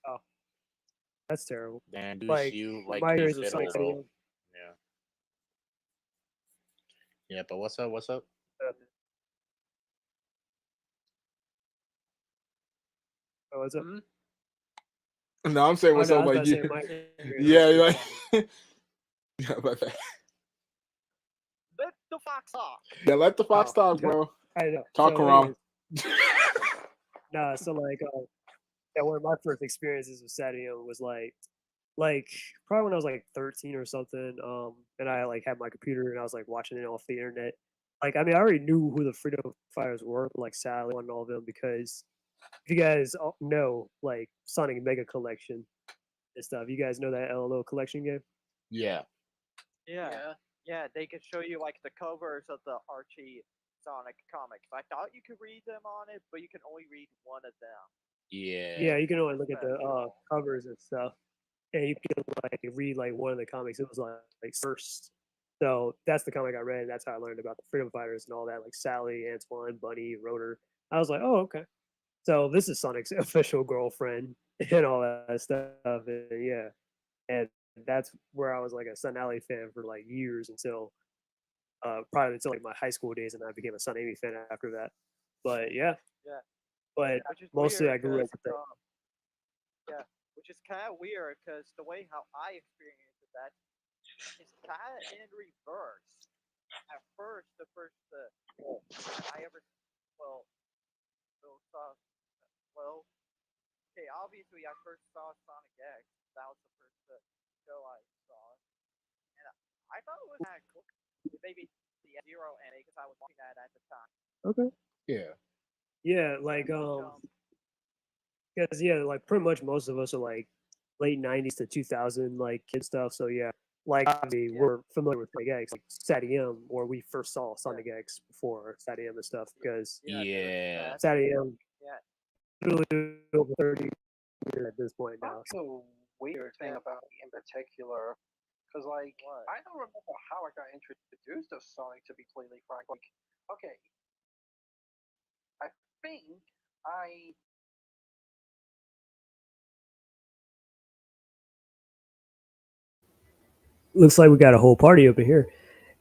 Oh, that's terrible. And do Like you like my he years of fit Sonic overall? Stadium. Yeah. Yeah, but what's up? What's up? Oh, what's up? No, I'm saying Oh what's no, I up was about like to say you. my Yeah, years of like Sonic. yeah, about that. Let the fox talk. Yeah, let the fox Oh, talk, okay. bro. I know. Talk So, around. anyways, nah. So like, yeah, one of my first experiences with Stadium was like probably when I was like 13 or something. And I like had my computer and I was like watching it off the internet. Like, I mean, I already knew who the Freedom Fighters were, like Sally and all of them, because if you guys know, like Sonic Mega Collection and stuff, you guys know that LLO collection game. Yeah. Yeah. Yeah. Yeah, they could show you like the covers of the Archie Sonic comics. I thought you could read them on it, but you can only read one of them. Yeah. Yeah, you can only look at the Special. covers and stuff, and you can like read like one of the comics. It was like first. So that's the comic I read. And that's how I learned about the Freedom Fighters and all that, like Sally, Antoine, Bunny, Rotor. I was like, oh, okay. So this is Sonic's official girlfriend and all that stuff. And yeah, and that's where I was like a Sun Alley fan for like years until probably until like my high school days, and I became a Sun Amy fan after that. But yeah, Yeah, but which is mostly weird I grew because up with that. yeah, which is kind of weird because the way how I experienced that is kind of in reverse. At first, the first I ever well, saw well, okay, obviously I first saw Sonic X. That was the first show I saw, and I thought it was kind of cool. Maybe the Zero anime because I was watching that at the time. Okay. Yeah. Yeah, like because yeah, like pretty much most of us are like late '90s to 2000 like kid stuff. So yeah, like obviously we're familiar with Sonic X, like Sat M, or we first saw Sonic X before Sat M and stuff because Yeah. Sat M Yeah, literally over 30 years at this point now. That's a weird thing about me in particular, because like what? I don't remember how I got introduced to Sonic. To be completely frank, like okay, I think I Looks like we got a whole party up in here.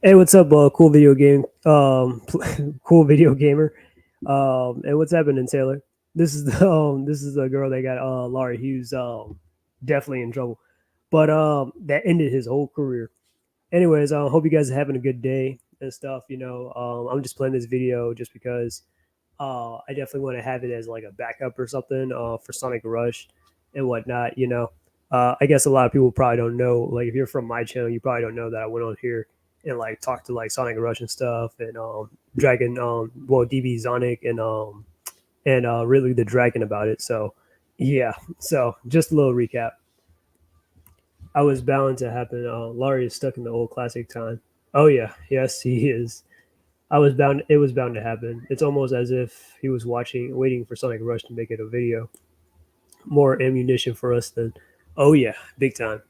Hey, what's up, cool video game, cool video gamer, and what's happening, Taylor? This is this is the girl that got Laurie Hughes definitely in trouble, but that ended his whole career. Anyways, I hope you guys are having a good day and stuff. I'm just playing this video just because I definitely want to have it as like a backup or something for Sonic Rush and whatnot. I guess a lot of people probably don't know. Like, if you're from my channel, you probably don't know that I went on here and like talked to like Sonic Rush and stuff, and Dragon, Dbzonic and Ridley the Dragon about it. So yeah, so just a little recap. I was bound to happen. Laurie is stuck in the old classic time. Oh yeah, yes he is. I was bound. It was bound to happen. It's almost as if he was waiting for Sonic Rush to make it a video. More ammunition for us than. Oh yeah, big time.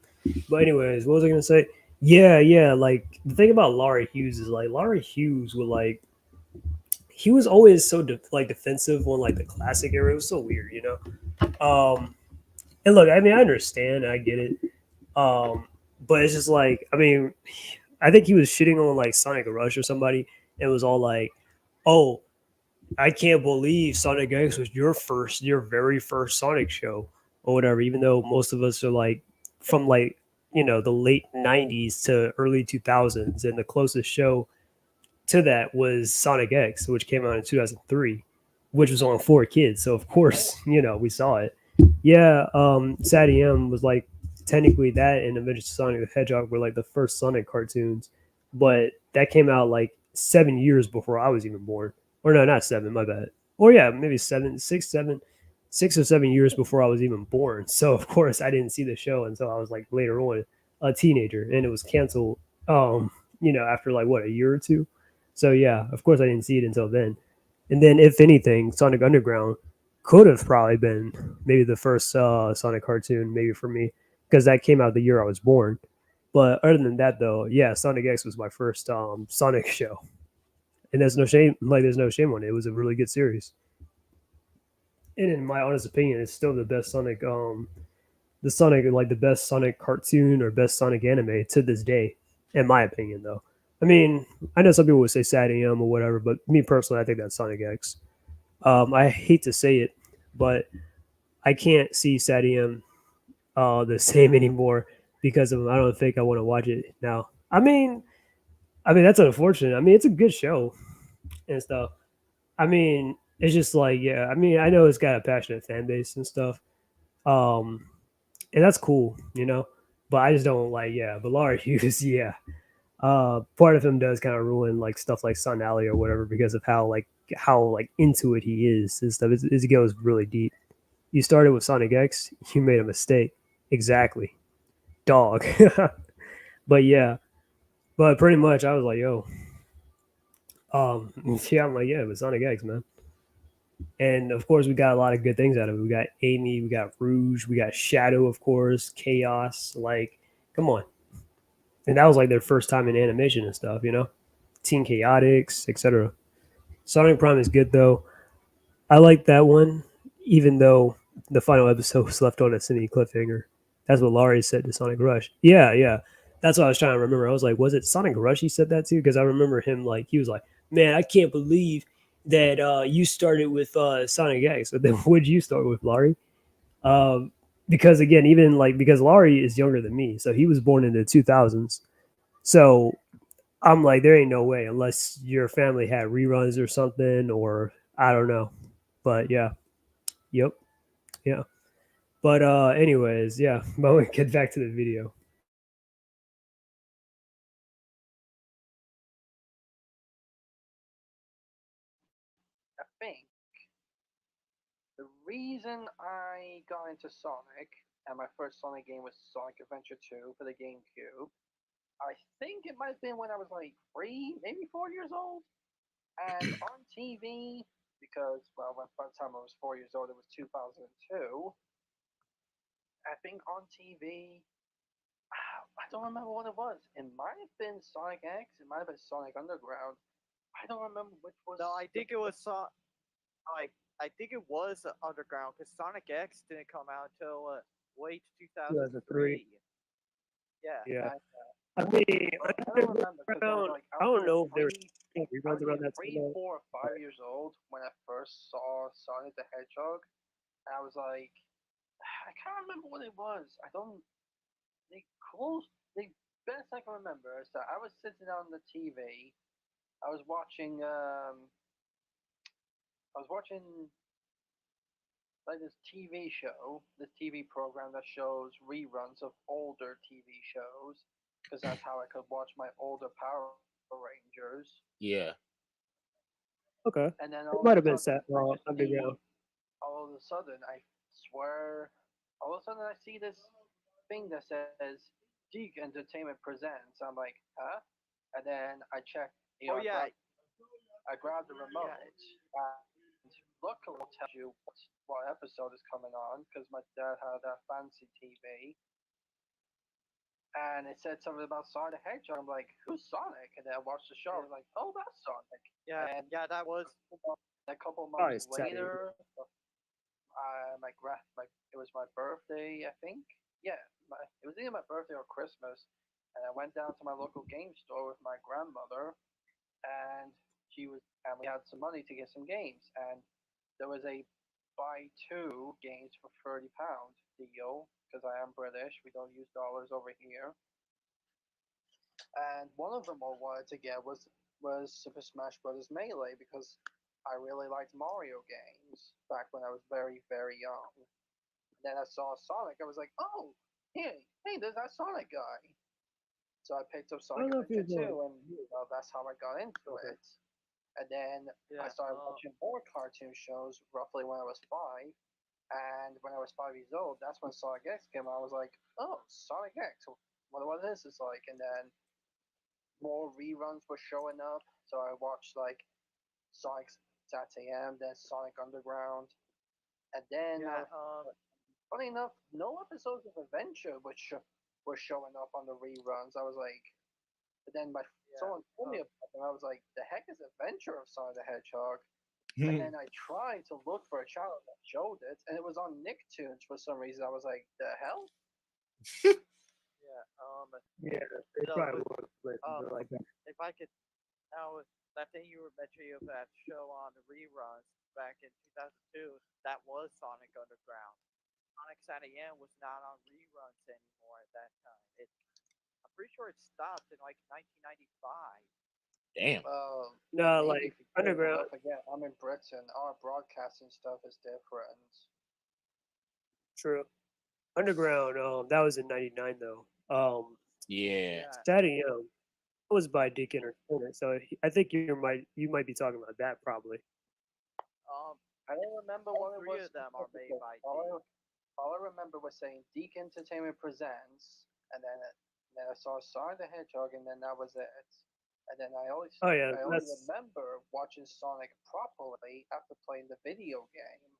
But anyways, what was I gonna say? Yeah, yeah. Like, the thing about Laurie Hughes is like Laurie Hughes would like he was always so defensive on like the classic era. It was so weird. And look, I mean, I understand, I get it. Um, but it's just like, I mean, I think he was shitting on like Sonic Rush or somebody, and was all like, "Oh, I can't believe Sonic X was your very first Sonic show or whatever." Even though most of us are like from like the late '90s to early 2000s, and the closest show to that was Sonic X, which came out in 2003, which was on 4Kids. So of course, we saw it. Yeah, Sadie M was like technically that and Adventures of Sonic the Hedgehog were like the first Sonic cartoons, but that came out like 7 years before I was even born. Or no, not seven, my bad. Or yeah, maybe 6 or 7 years before I was even born. So of course I didn't see the show until I was like later on a teenager, and it was canceled. After like what, a year or two. So yeah, of course I didn't see it until then. And then, if anything, Sonic Underground could have probably been maybe the first Sonic cartoon, maybe for me, because that came out the year I was born. But other than that, though, yeah, Sonic X was my first Sonic show, and there's no shame. Like, there's no shame on it. It was a really good series, and in my honest opinion, it's still the best Sonic. The Sonic, like the best Sonic cartoon or best Sonic anime to this day, in my opinion, though. I mean, I know some people would say Sad AM or whatever, but me personally, I think that's Sonic X. I hate to say it, but I can't see Sadium the same anymore because of him. I don't think I want to watch it now. I mean that's unfortunate. I mean, it's a good show and stuff. I mean, it's just like, yeah. I mean, I know it's got a passionate fan base and stuff, um, and that's cool. But I just don't like, yeah. But Laura Hughes, yeah. Part of him does kind of ruin like stuff like Sun Alley or whatever because of how into it he is and stuff. It goes really deep. You started with Sonic X, you made a mistake. Exactly. Dog. But yeah. But pretty much I was like, yo. Yeah, I'm like, yeah, but Sonic X, man. And of course we got a lot of good things out of it. We got Amy, we got Rouge, we got Shadow, of course, Chaos. Like, come on. And that was like their first time in animation and stuff. Teen Chaotix, etc. Sonic Prime is good though. I like that one, even though the final episode was left on a semi cliffhanger. That's what Laurie said to Sonic Rush. Yeah, yeah. That's what I was trying to remember. I was like, was it Sonic Rush he said that to? Because I remember him, like, he was like, man, I can't believe that you started with Sonic X. But then would you start with, Laurie? Because again, even like, because Laurie is younger than me, so he was born in the 2000s. So I'm like, there ain't no way unless your family had reruns or something, or I don't know. But yeah, yep, yeah. But anyways, yeah. But we get back to the video. I think the reason I got into Sonic and my first Sonic game was Sonic Adventure 2 for the GameCube. I think it might have been when I was like 3, maybe 4 years old. And on TV, because, well, by the time I was 4 years old, it was 2002. I think on TV, I don't remember what it was. It might have been Sonic X, it might have been Sonic Underground. I don't remember which was. No, I think it was like I think it was Underground because Sonic X didn't come out until late 2003. 2003. Yeah. Yeah. I mean, Like, I don't remember because I was Underground. like, I don't know if there were I reruns was around either that three, time. 4, or 5 years old when I first saw Sonic the Hedgehog. And I was like, I can't remember what it was. I don't. They closed. The best I can remember is that I was sitting on the TV. I was watching. I was watching like this TV show, this TV program that shows reruns of older TV shows, because that's how I could watch my older Power Rangers. Yeah. Okay, And then it all might of have a been sudden, set Underground. all of a sudden, I swear, all of a sudden I see this thing that says Geek Entertainment Presents. I'm like, huh? And then I check, Oh yeah, I grabbed the remote, yeah. and luckily it tells you what episode is coming on because my dad had a fancy TV, and it said something about Sonic the Hedgehog. I'm like, who's Sonic? And then I watched the show. I was like, oh, that's Sonic. Yeah, And yeah, that was. a couple Probably months setting. later, it was my birthday, I think. Yeah, it was either my birthday or Christmas, and I went down to my local game store with my grandmother, and and we had some money to get some games, and there was a buy two games for £30 deal because I am British. We don't use dollars over here. And one of them I wanted to get was Super Smash Bros. Melee because I really liked Mario games back when I was very young. Then I saw Sonic. I was like, oh, hey, there's that Sonic guy. So I picked up I don't Sonic know if Adventure you're 2, and that's how I got into Okay. it. And then I Yeah, started watching more cartoon shows roughly when I was 5. And when I was 5 years old, that's when Sonic X came out. I was like, oh, Sonic X, wonder what this is like. And then more reruns were showing up. So I watched like Sonic SATM, then Sonic Underground. And then, yeah. funny enough, no episodes of Adventure were showing up on the reruns. I was like, but then Yeah. someone told me about them. I was like, the heck is Adventure of Sonic the Hedgehog? And then I tried to look for a channel that showed it, and it was on Nicktoons for some reason. I was like, the hell? Yeah. Yeah, it So, probably was um, like that. if I could now, that thing you were mentioning of that show on the reruns back in 2002, that was Sonic Underground. Sonic SATM was not on reruns anymore at that time. I'm pretty sure it stopped in like 1995. Damn. No, Maybe like if you could, but Underground. don't forget, I'm in Britain. Our broadcasting stuff is different. True. Underground. That was in '99 though. Yeah. Yeah. Daddy was by Dick Entertainment, so I think you might be talking about that probably. Um, I don't remember all what it three was. of them are made specifically. by All I remember was saying Deke Entertainment Presents, and then I saw Sonic the Hedgehog, and then that was it. And then Oh yeah, I only that's remember watching Sonic properly after playing the video game.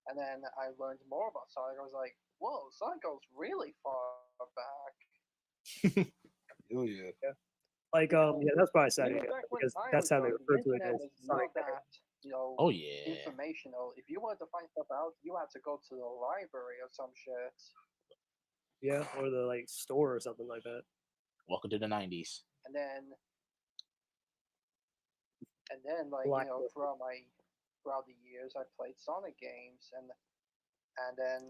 And then I learned more about Sonic. I was like, whoa, Sonic goes really far back. Oh yeah. like yeah, that's probably Saturday Even back when because I that's was how they young, the refer to it internet as was Sonic. not that, Oh yeah. informational. If you wanted to find stuff out, you had to go to the library or some shit. Yeah, or the like store or something like that. Welcome to the '90s. And then like Black throughout the years I played Sonic games, and then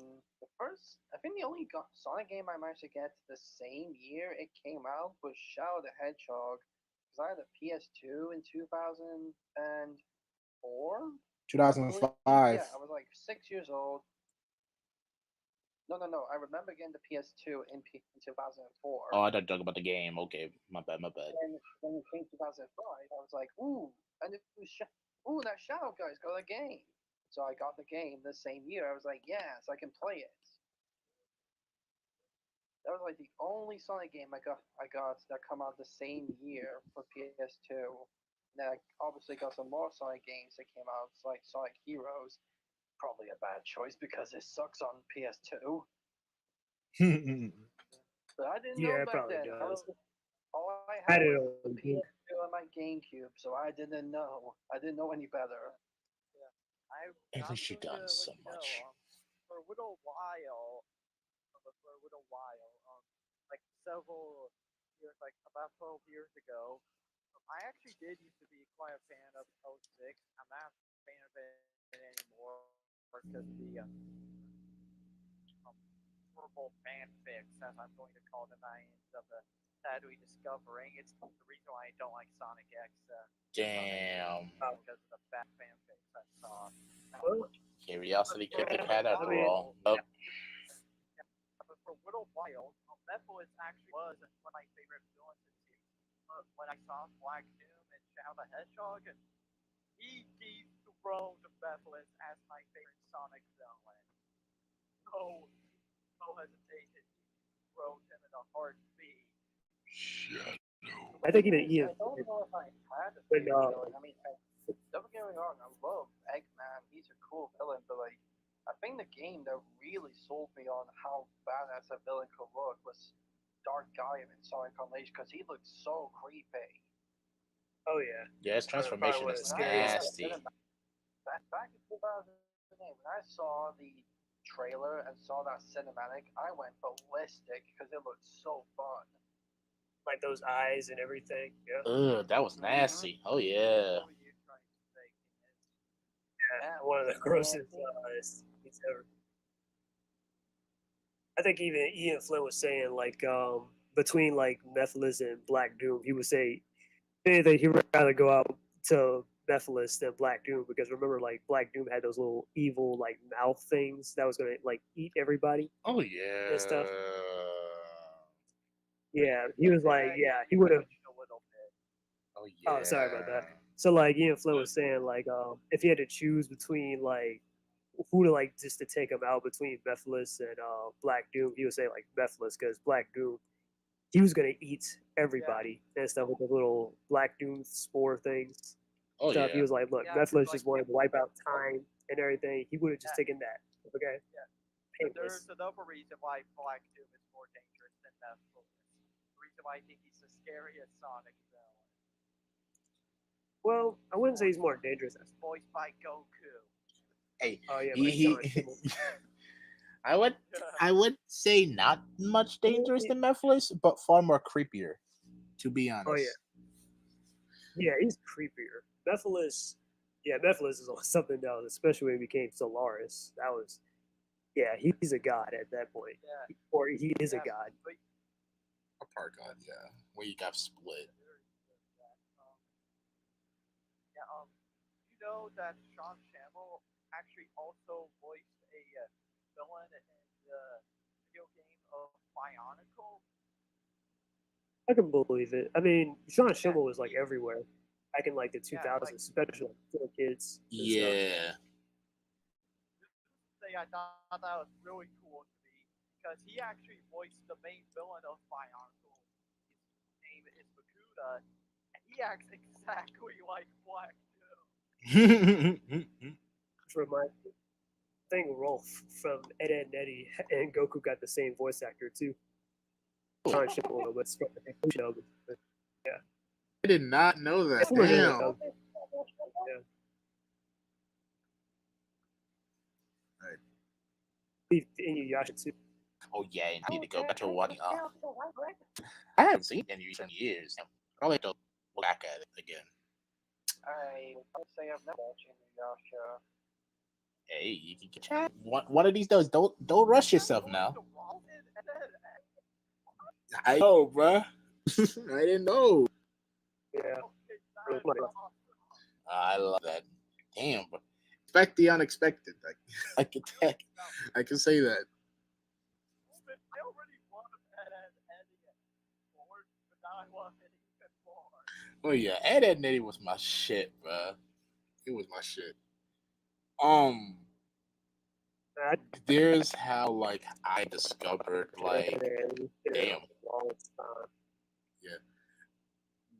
I think the only Sonic game I managed to get the same year it came out was Shadow the Hedgehog because I had a PS2 in 2004. I believe. 2005. Yeah, I was like 6 years old. No. I remember getting the PS2 in 2004. Oh, I thought you were talking about the game. Okay, my bad. And when it came 2005, I was like, ooh, and that Shadow guy's got a game. So I got the game the same year. I was like, yes, I can play it. That was like the only Sonic game I got that come out the same year for PS2. And then I obviously got some more Sonic games that came out, like Sonic Heroes. Probably a bad choice because it sucks on PS2. But I didn't know Yeah, it back probably then. does. All I I had did was it the on PS2 and my GameCube, so I didn't know. I didn't know any better. At I'm least you going done to so let you know, much. for a little while, like several years, like about 12 years ago, I actually did used to be quite a fan of '06. I'm not a fan of it anymore because of the horrible fanfics, as I'm going to call them, I ended up sadly discovering. It's the reason why I don't like Sonic X. Damn. Because of the bad fanfics I saw. Well, Curiosity But killed the for a cat after all. while, Nope. but for a little while, Mephilus actually was one of my favorite villains in the series. When I saw Black Doom and Shadow the Hedgehog, he dethroned Mephilus as my favorite Sonic villain. No, no hesitation. He thrown him in a heartbeat. I think even Ian. I don't know if I had a When, favorite villain. I mean, don't get me wrong, I love Eggman. He's a cool villain, but like, I think the game that really sold me on how badass a villain could look was Dark Gaia in Sonic Unleashed because he looked so creepy. Oh yeah, Yeah, his transformation Probably is one of the scariest. nasty. Back in 2008, when I saw the trailer and saw that cinematic, I went ballistic because it looked so fun. Like those eyes and everything. Yeah. Ugh, that was nasty. Oh yeah. What were you trying to say, Keenan? Yeah, one of the grossest he's ever. I think even Ian Flynn was saying like between like Mephiles and Black Doom, he would say anything he'd rather go out to Mephiles than Black Doom because remember like Black Doom had those little evil like mouth things that was gonna like eat everybody Oh and stuff. yeah. Yeah, he was like, yeah, he would have. A little bit. Oh Oh, yeah. sorry about that. So like Ian Flynn was saying like if he had to choose between like who to like just to take him out between Mephiles and Black Doom, he would say like Mephiles because Black Doom he was gonna eat everybody and stuff with the little Black Doom spore things Oh stuff. He yeah. was like, look, Yeah, Mephiles like just wanted to wipe out time and everything. He would have just Yeah. taken that. Okay. Yeah. Painless. There's another reason why Black Doom is more dangerous than Mephilus. The reason why I think he's the scariest Sonic villain. Well, I wouldn't say he's more dangerous. He's voiced by Goku. Hey, Oh yeah, he, but he, Sean Schimmel. I would say not much dangerous than Mephiles, but far more creepier, to be honest. Oh yeah. Yeah, he's creepier. Mephiles, yeah, Mephiles is on something else, especially when he became Solaris. That was, yeah, he's a god at that point, Yeah. or he is a Yeah, god. but A part god, yeah. Where you got split. yeah, you know that Sean Schimmel actually also voiced a villain in the video game of Bionicle. I can believe it. I mean, Sean Yeah, Schimmel was like everywhere, back in like the yeah, 2000s, like especially like, for kids and stuff. Yeah. say I thought that was really cool to me because he actually voiced the main villain of Bionicle. His name is Makuta, and he acts exactly like Black Doom. Which reminds me, I think Rolf from Ed, Ed and Eddie and Goku got the same voice actor too. Sean Schimmel, but it's from the conclusion of it. But, yeah, I did not know that. it's really good. Damn. Yeah. Right. Inuyasha too. Oh yeah, I need to go back to watching. I haven't seen any in years. Probably have to look back at it again. I would say I've never watched Inuyasha. Hey, you can get one of these days. Don't rush yourself now. I know, bruh. I didn't know. Yeah. I love that. Damn, bro. Expect the unexpected. I can say that. I already want Ed Eddie more, but now I want it even more. Oh yeah, Ed and Eddie was my shit, bruh. It was my shit. There's how like I discovered like damn. Yeah.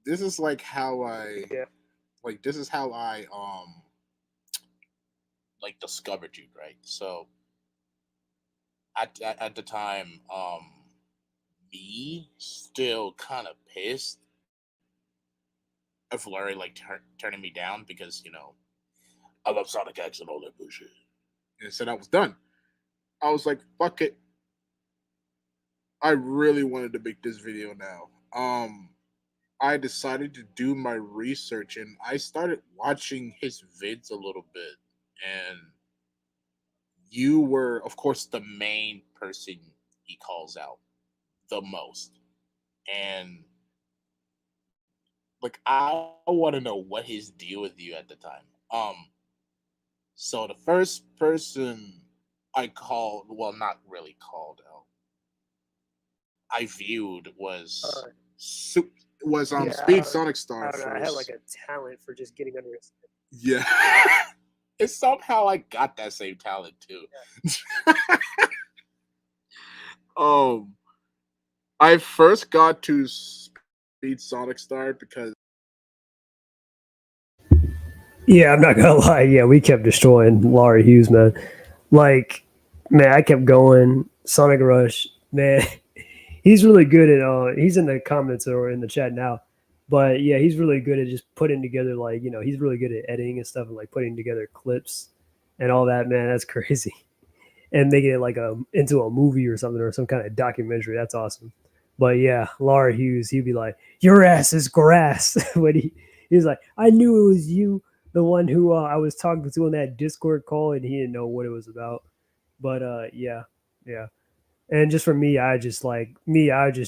This is like how I like this is how I like discovered you, right? So at the time, me still kind of pissed of Larry like turning me down because I love Sonic X and all that bullshit. And so that was done. I was like, fuck it. I really wanted to make this video now. I decided to do my research and I started watching his vids a little bit. And you were, of course, the main person he calls out the most. And like, I want to know what his deal with you at the time. So the first person I called, well, not really called out, I viewed was Uh, Su- was yeah, Speed Sonic Star I don't know. I had like first. a talent for just getting under his skin. Yeah. And somehow I got that same talent too. um I first got to Speed Sonic Star because Yeah, I'm not gonna lie. Yeah, we kept destroying Laurie Hughes, man. Like, man, I kept going. Sonic Rush, man. He's really good at. He's in the comments or in the chat now, but yeah, he's really good at just putting together like he's really good at editing and stuff and like putting together clips and all that. Man, that's crazy. And making it like into a movie or something or some kind of documentary. That's awesome. But yeah, Laura Hughes, he'd be like, "Your ass is grass." When he's like, "I knew it was you, the one who I was talking to on that Discord call, and he didn't know what it was about." But yeah, yeah. And just for me, I just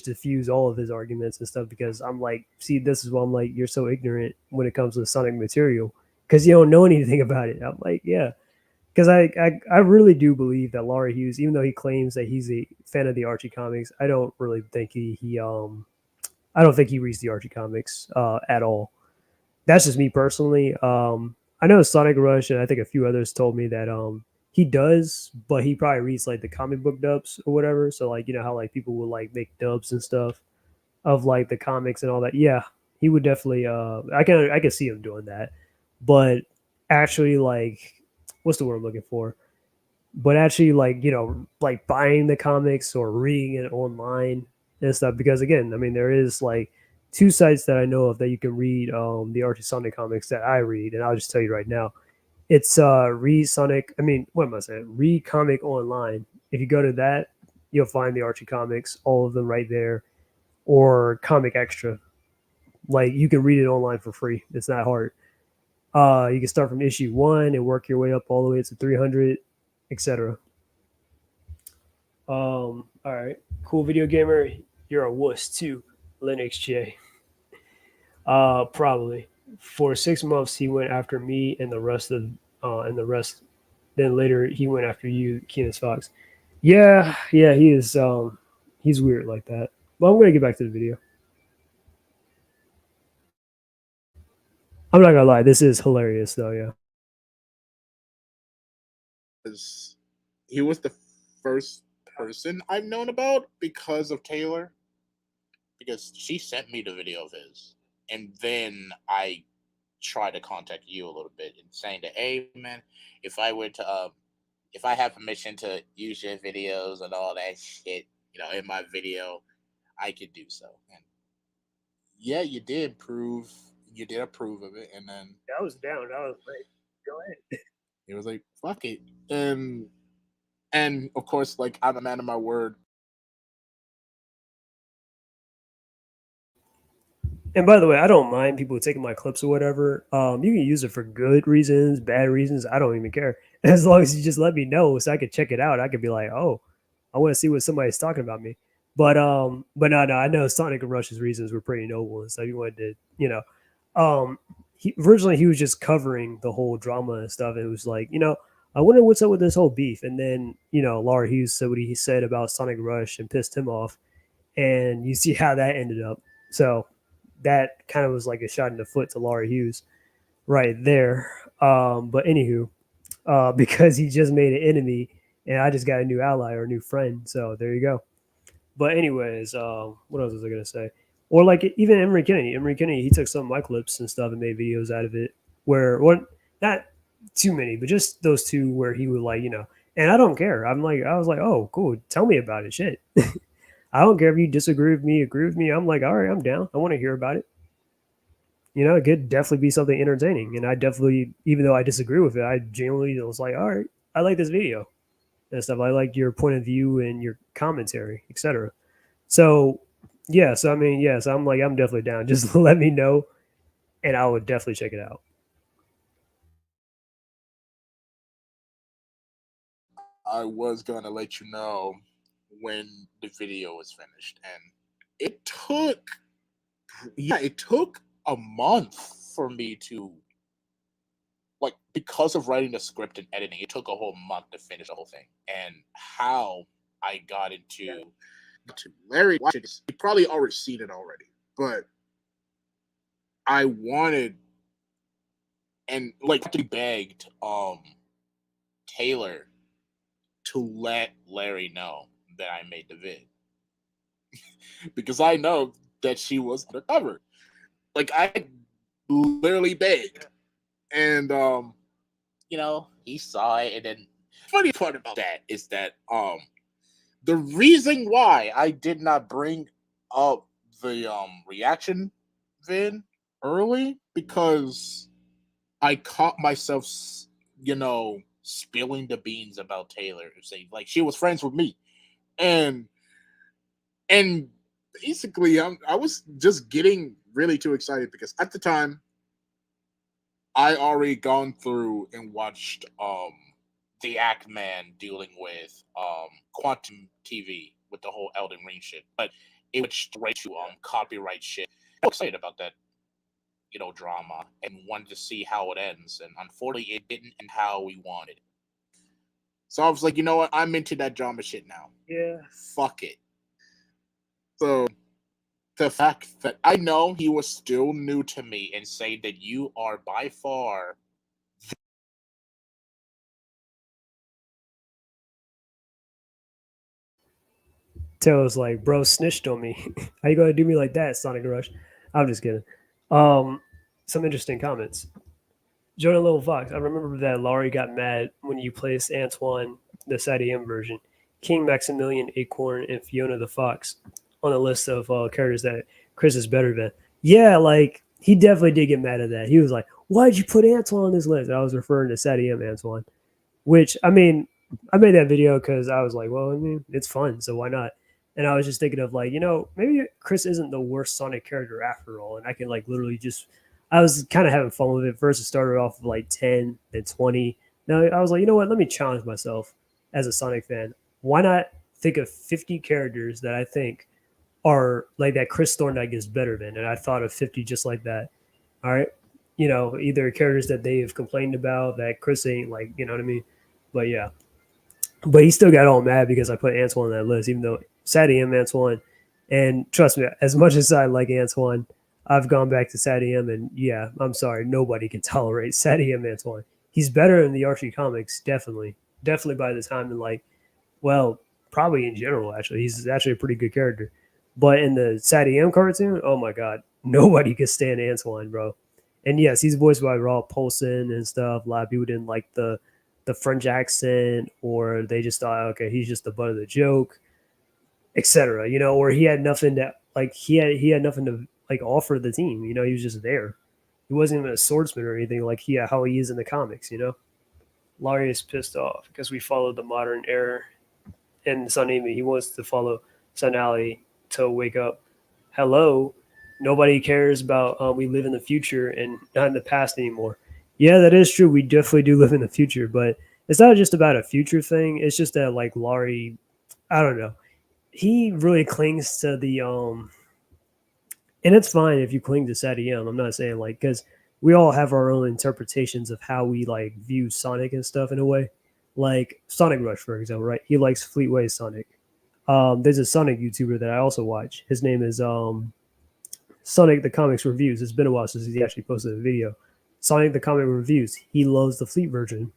diffuse all of his arguments and stuff because I'm like, see, this is why I'm like, you're so ignorant when it comes to Sonic material because you don't know anything about it. I'm like, yeah, because I really do believe that Laurie Hughes, even though he claims that he's a fan of the Archie comics, I don't really think he I don't think he reads the Archie comics at all. That's just me personally. I know Sonic Rush and I think a few others told me that he does, but he probably reads like the comic book dubs or whatever. So like how like people will like make dubs and stuff of like the comics and all that. Yeah, he would definitely. I can see him doing that, but actually like what's the word I'm looking for? But actually like like buying the comics or reading it online and stuff because again I mean there is like two sites that I know of that you can read the Archie Sonic comics that I read and I'll just tell you right now it's read Sonic I mean what am I saying read comic online if you go to that you'll find the Archie comics all of them right there or comic extra like you can read it online for free it's not hard you can start from issue 1 and work your way up all the way to 300 etc. All right. Cool video gamer. You're a wuss too, Linux J. Probably. For 6 months, he went after me and the rest of, and the rest. Then later, he went after you, Keenus Fox. Yeah, yeah, he is. He's weird like that. But I'm gonna get back to the video. I'm not gonna lie. This is hilarious, though. Yeah. he was the first person I've known about because of Taylor. Because she sent me the video of his. And then I tried to contact you a little bit and saying that, hey man, if I were to if I have permission to use your videos and all that shit, in my video, I could do so. And yeah, you did approve of it, and then I was down. I was like, go ahead. it was like, fuck it. And of course, like, I'm a man of my word. And by the way, I don't mind people taking my clips or whatever. You can use it for good reasons, bad reasons. I don't even care. As long as you just let me know so I could check it out. I could be like, oh, I want to see what somebody's talking about me. But no, I know Sonic and Rush's reasons were pretty noble and stuff. He wanted to, originally he was just covering the whole drama and stuff. It was like, I wonder what's up with this whole beef. And then, Laura Hughes said what he said about Sonic Rush and pissed him off. And you see how that ended up. So that kind of was like a shot in the foot to Laurie Hughes right there. But anywho, because he just made an enemy and I just got a new ally or a new friend. So there you go. But anyways, what else was I gonna say? Or like even Emery Kennedy. Emery Kennedy, he took some of my clips and stuff and made videos out of it. Where one, not too many, but just those two where he would like, and I don't care. I was like, oh, cool. Tell me about it. Shit. I don't care if you disagree with me, agree with me. I'm like, all right, I'm down. I want to hear about it. It could definitely be something entertaining. And I definitely, even though I disagree with it, I genuinely was like, all right, I like this video and stuff. I like your point of view and your commentary, etc. So Yeah, so I mean, yeah, so I'm like, I'm definitely down. Just let me know, and I would definitely check it out. I was gonna let you know when the video was finished, and it took it took a month for me to like because of writing the script and editing. It took a whole month to finish the whole thing, and how I got into to Larry watching this, he probably already seen it already, but I wanted and like begged Taylor to let Larry know that I made the vid because I know that she was the cover. Like I literally begged, and he saw it. And then funny part about that is that the reason why I did not bring up the reaction vid early because I caught myself, spilling the beans about Taylor, saying like she was friends with me, and and basically I was just getting really too excited because at the time I already gone through and watched the Act Man dealing with Quantum TV with the whole Elden Ring shit, but it went straight to copyright shit. I'm excited about that drama and wanted to see how it ends, and unfortunately it didn't end how we wanted. So I was like, you know what, I'm into that drama shit now. Yeah. Fuck it. So the fact that I know he was still new to me and say that you are by far Taylor's like, bro, snitched on me. How you gonna do me like that, Sonic Rush? I'm just kidding. Um, some interesting comments. Jordan Little Fox, I remember that Laurie got mad when you placed Antoine, the SADM version, King Maximilian Acorn, and Fiona the Fox on the list of characters that Chris is better than. Yeah, like he definitely did get mad at that. He was like, "Why'd you put Antoine on this list?" I was referring to SADM Antoine, which I mean, I made that video because I was like, well, I mean, it's fun, so why not? And I was just thinking of like, maybe Chris isn't the worst Sonic character after all, and I can like literally just. I was kind of having fun with it. First, it started off with like 10, then 20. Now I was like, you know what? Let me challenge myself as a Sonic fan. Why not think of 50 characters that I think are like that Chris Thorndike is better than? And I thought of 50 just like that. All right. Either characters that they've complained about that Chris ain't like, you know what I mean? But yeah, but he still got all mad because I put Antoine on that list, even though Sadie M Antoine. And trust me, as much as I like Antoine, I've gone back to Sadie M, and yeah, I'm sorry, nobody can tolerate Sadie M Antoine. He's better in the Archie comics, definitely, definitely by the time in like, well, probably in general, actually, he's actually a pretty good character. But in the Sadie M cartoon, oh my god, nobody could stand Antoine, bro. And yes, he's voiced by Raw Paulson and stuff. A lot of people didn't like the French accent, or they just thought, okay, he's just the butt of the joke, etc. Or he had nothing to like he had nothing to like offer the team. He was just there. He wasn't even a swordsman or anything like how he is in the comics. Laurie is pissed off because we followed the modern era, and Sunimi, he wants to follow Sunali to wake up. Hello, nobody cares about we live in the future and not in the past anymore. Yeah, that is true. We definitely do live in the future, but it's not just about a future thing. It's just that like Laurie, I don't know. He really clings to the and it's fine if you cling to Satyam. I'm not saying like because we all have our own interpretations of how we like view Sonic and stuff in a way. Like Sonic Rush, for example, right? He likes Fleetway Sonic. There's a Sonic YouTuber that I also watch. His name is Sonic the Comics Reviews. It's been a while since he actually posted a video. Sonic the Comic Reviews. He loves the Fleet version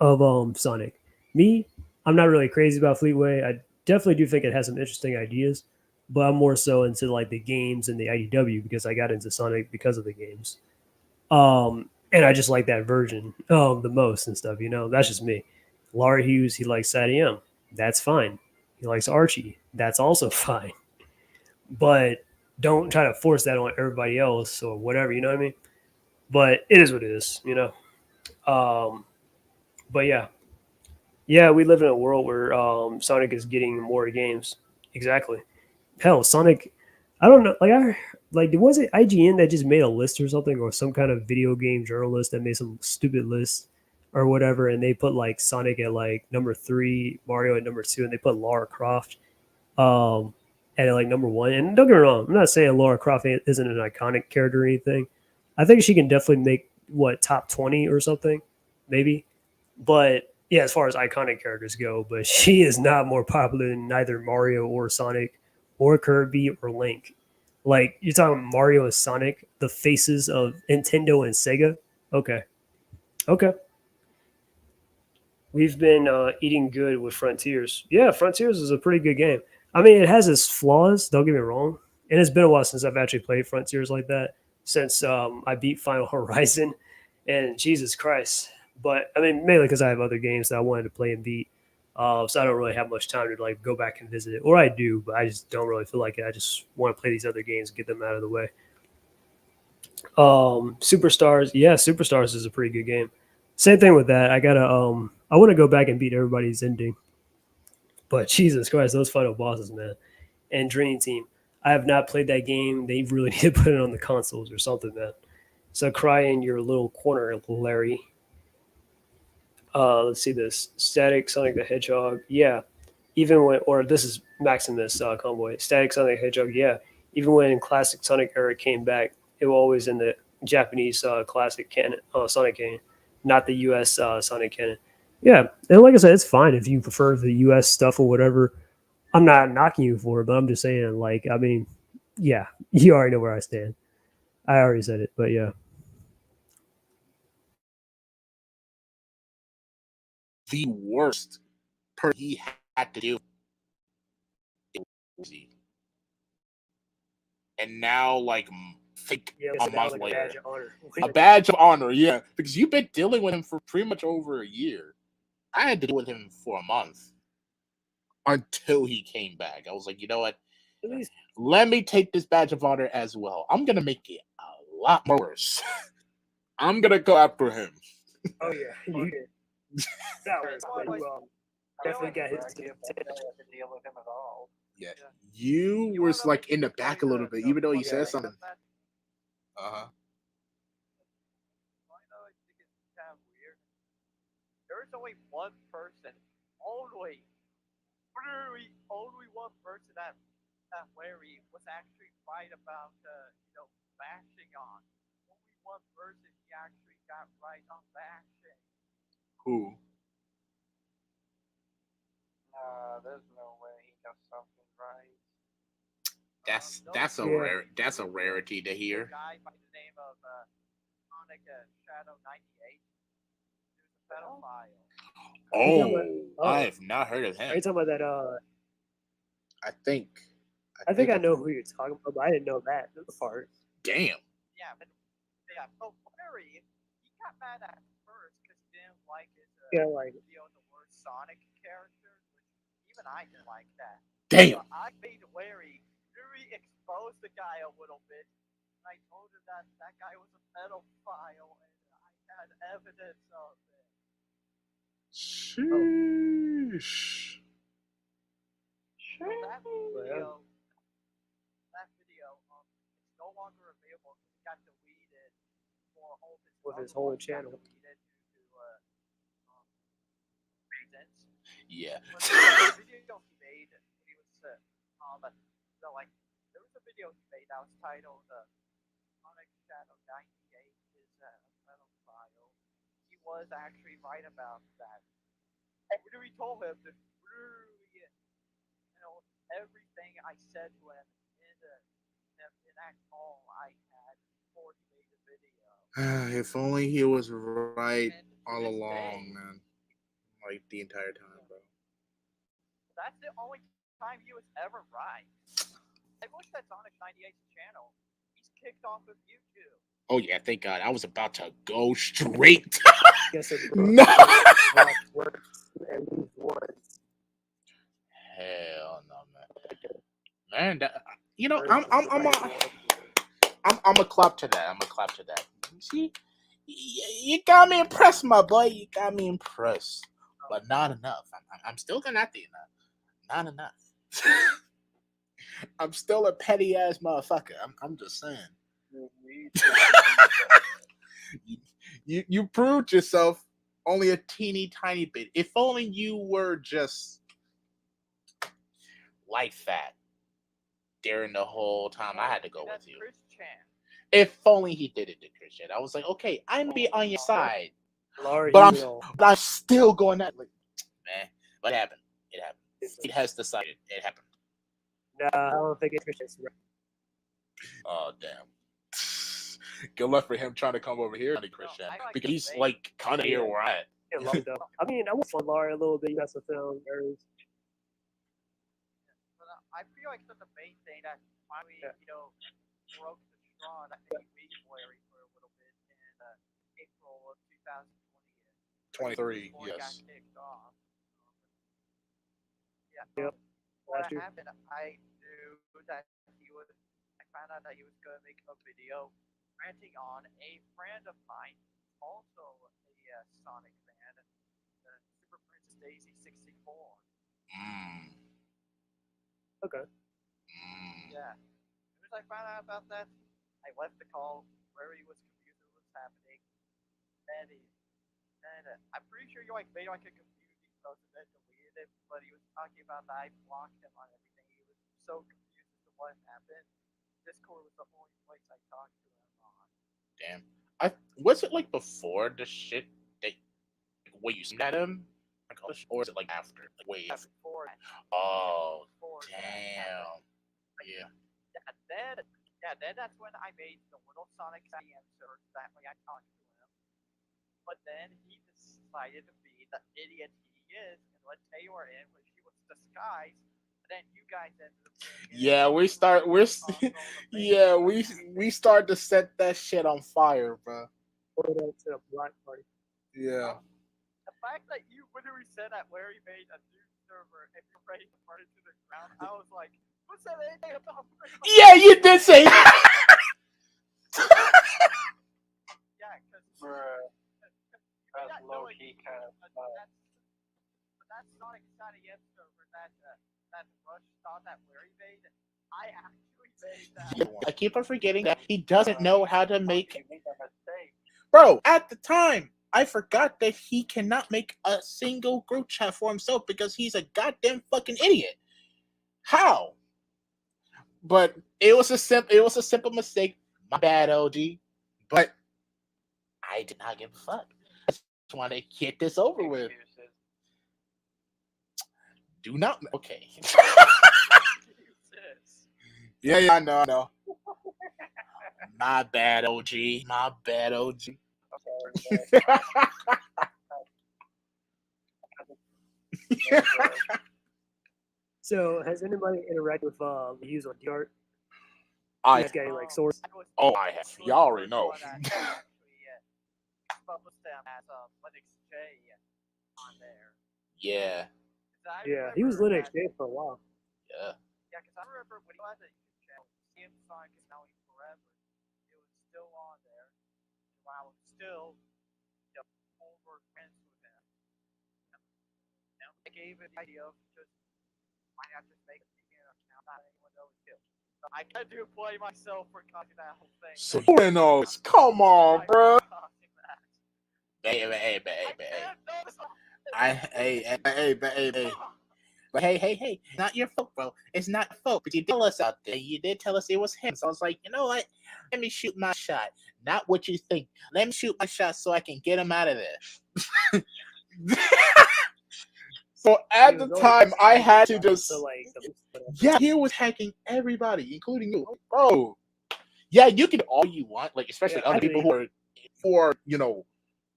of Sonic. Me, I'm not really crazy about Fleetway. I definitely do think it has some interesting ideas, but I'm more so into like the games and the IDW because I got into Sonic because of the games. And I just like that version the most and stuff. That's just me. Laurie Hughes, he likes Sadie M. That's fine. He likes Archie. That's also fine. But don't try to force that on everybody else or whatever. You know what I mean? But it is what it is. Um, but yeah, yeah, we live in a world where Sonic is getting more games. Exactly. hell, Sonic. I don't know. Was it IGN that just made a list or something, or some kind of video game journalist that made some stupid list or whatever, and they put like Sonic at like number three, Mario at number two, and they put Lara Croft um, at like number one. And don't get me wrong, I'm not saying Lara Croft isn't an iconic character or anything. I think she can definitely make what top 20 or something, maybe. But yeah, as far as iconic characters go, but she is not more popular than neither Mario or Sonic or Kirby or Link. Like you're talking Mario and Sonic, the faces of Nintendo and Sega. Okay, okay. We've been eating good with Frontiers. Yeah, Frontiers is a pretty good game. I mean, it has its flaws. Don't get me wrong, and it's been a while since I've actually played Frontiers like that. Since I beat Final Horizon, and Jesus Christ. But I mean, mainly because I have other games that I wanted to play and beat. So I don't really have much time to like go back and visit it, or I do, but I just don't really feel like it. I just want to play these other games and get them out of the way. Superstars, yeah, Superstars is a pretty good game. Same thing with that. I want to go back and beat everybody's ending, but Jesus Christ, those final bosses, man, and Dream Team. I have not played that game. They really need to put it on the consoles or something, man. So cry in your little corner, Larry. Let's see this. Static Sonic the Hedgehog. Yeah. Even when, or this is Maximus Convoy. Static Sonic the Hedgehog. Yeah. Even when classic Sonic era came back, it was always in the Japanese classic canon, Sonic canon, not the US Sonic canon. Yeah. And like I said, it's fine if you prefer the US stuff or whatever. I'm not knocking you for it, but I'm just saying, like, I mean, yeah, you already know where I stand. I already said it, but yeah. The worst person he had to do it, and now like think Yeah, a so now month like later, a badge of honor. a badge of honor, yeah, because you've been dealing with him for pretty much over a year. I had to deal with him for a month until he came back. I was like, you know what? At least, Let me take this badge of honor as well. I'm gonna make it a lot more worse. I'm gonna go after him. oh yeah, you did. That was, but you definitely got his. I don't have to deal with him at all. Yeah, Yeah. you was like in the back a little bit, even though he Yeah. said something. Uh huh. I know I think it's kind of weird. There's only one person, only, literally only one person that Larry was actually right about, bashing on. Only one person he actually got right on bashing. Who? There's no way he does something right. That's a Yeah. that's a rarity to A hear. guy by the name of Sonic Shadow 98. He was a pedophile. Oh, I have not heard of Are you him. talking about that? I think. I think I know who you're talking about, but I didn't know that part. Damn. Yeah, but Larry, he got mad at first because he didn't like his Yeah, like the worst Sonic character, which even I didn't like that. Damn. So I made Larry really expose the guy a little bit. And I told him that that guy was a pedophile, and I had evidence of it. Sheesh. So that video, it's no longer available because it got deleted for all his With his other whole ones got channel. deleted due to reasons. Yeah. But the video he made, he was so like there was a video he made that was titled Sonic Shadow 98 is a pedophile. He was actually right about that. I literally told him to literally, everything I said to him in that call I had before he made the video. If only he was right And to all this along, day, man. Like the entire time, bro. that's the only time he was ever right. I looked at Sonic 98's channel. He's kicked off of YouTube. Oh yeah, thank God. I was about to go straight. guess it No. works at least once. Hell no, man. Man, I'm a clap to that. I'm a clap to that. See, you got me impressed, my boy. You got me impressed, but not enough. I'm still gonna have to, not enough. I'm still a petty ass motherfucker. I'm just saying. You need to believe You proved yourself only a teeny tiny bit. If only you were just like that during the whole time I had to go with That's you. Chris Chan. If only he did it to Christian. I was like, okay, I'm be on your side, Laura, but he will. I'm still going that. Like, man, what happened? It happened. It has decided. It happened. Nah, I don't think it's Christian's right. Oh damn. Good luck for him trying to come over here, Christian, I like because he's Bane. like kind of here where I'm at. Yeah, love though. I mean, I went for Laura a little bit. You got some film errors. But I feel like that's the main thing that finally, Yeah. broke the straw that made me Larry for a little bit in April of 2020. 23, Before he got yes. kicked off. Yeah. Yep. What Last year. happened? I knew that he was. I found out that he was going to make a video ranting on a friend of mine, also a Sonic fan, Super Princess Daisy 64. Mm. Okay. Yeah. As soon as I found out about that, I left the call. Larry was confused with what was happening, and I'm pretty sure made like a community post and then deleted it. But he was talking about that I blocked him on everything. He was so confused as to what happened. Discord was the only place I talked to him on. Damn. Was it like before the shit that where you seen at him, or is it like after? Like way after? Before that. Oh Before damn. Yeah. Then that's when I made the little Sonic CM server. That way I talked to him. But then he decided to be the idiot he is and let Taylor in, which he was disguised. And then you guys ended up doing it. Yeah, we start to set that shit on fire, bro. Go to the black party. Yeah. The fact that you literally said that Larry made a new server and you're ready to burn it to the ground, I was like, what's that anything about? Yeah, you did say that. Yeah, because that's low key kind of. That's not exciting server that Rush thought that Larry made. I actually made that. I keep on forgetting that he doesn't know how to make. You made that mistake. Bro, at the time, I forgot that he cannot make a single group chat for himself because he's a goddamn fucking idiot. How? But it was a simple mistake. My bad, OG. But I did not give a fuck. I just want to get this over with. Excuses. Do not. Okay. Jesus. Yeah, I know. My bad, OG. My bad, OG. So, has anybody interacted with the user on DART? I He's getting like source. I have. Y'all already know. Published them as Linux J on there. Yeah. Yeah, he was Linux J for a while. Yeah. Yeah, because I remember when he had the YouTube channel, CM Sonic is now forever. It was still on there. While it's still over friends with him. And I gave it the idea of just why not just make a Steam account, not anyone knows too. So I kind of do play myself for causing that whole thing. So you know, come on, bro. Hey. But hey, not your fault, bro. It's not your fault. But you did tell us out there. You did tell us it was him. So I was like, you know what? Let me shoot my shot. Not what you think. Let me shoot my shot so I can get him out of there. So at the time, I had to just. Yeah, he was hacking everybody, including you, bro. Yeah, you can all you want, like especially other people who are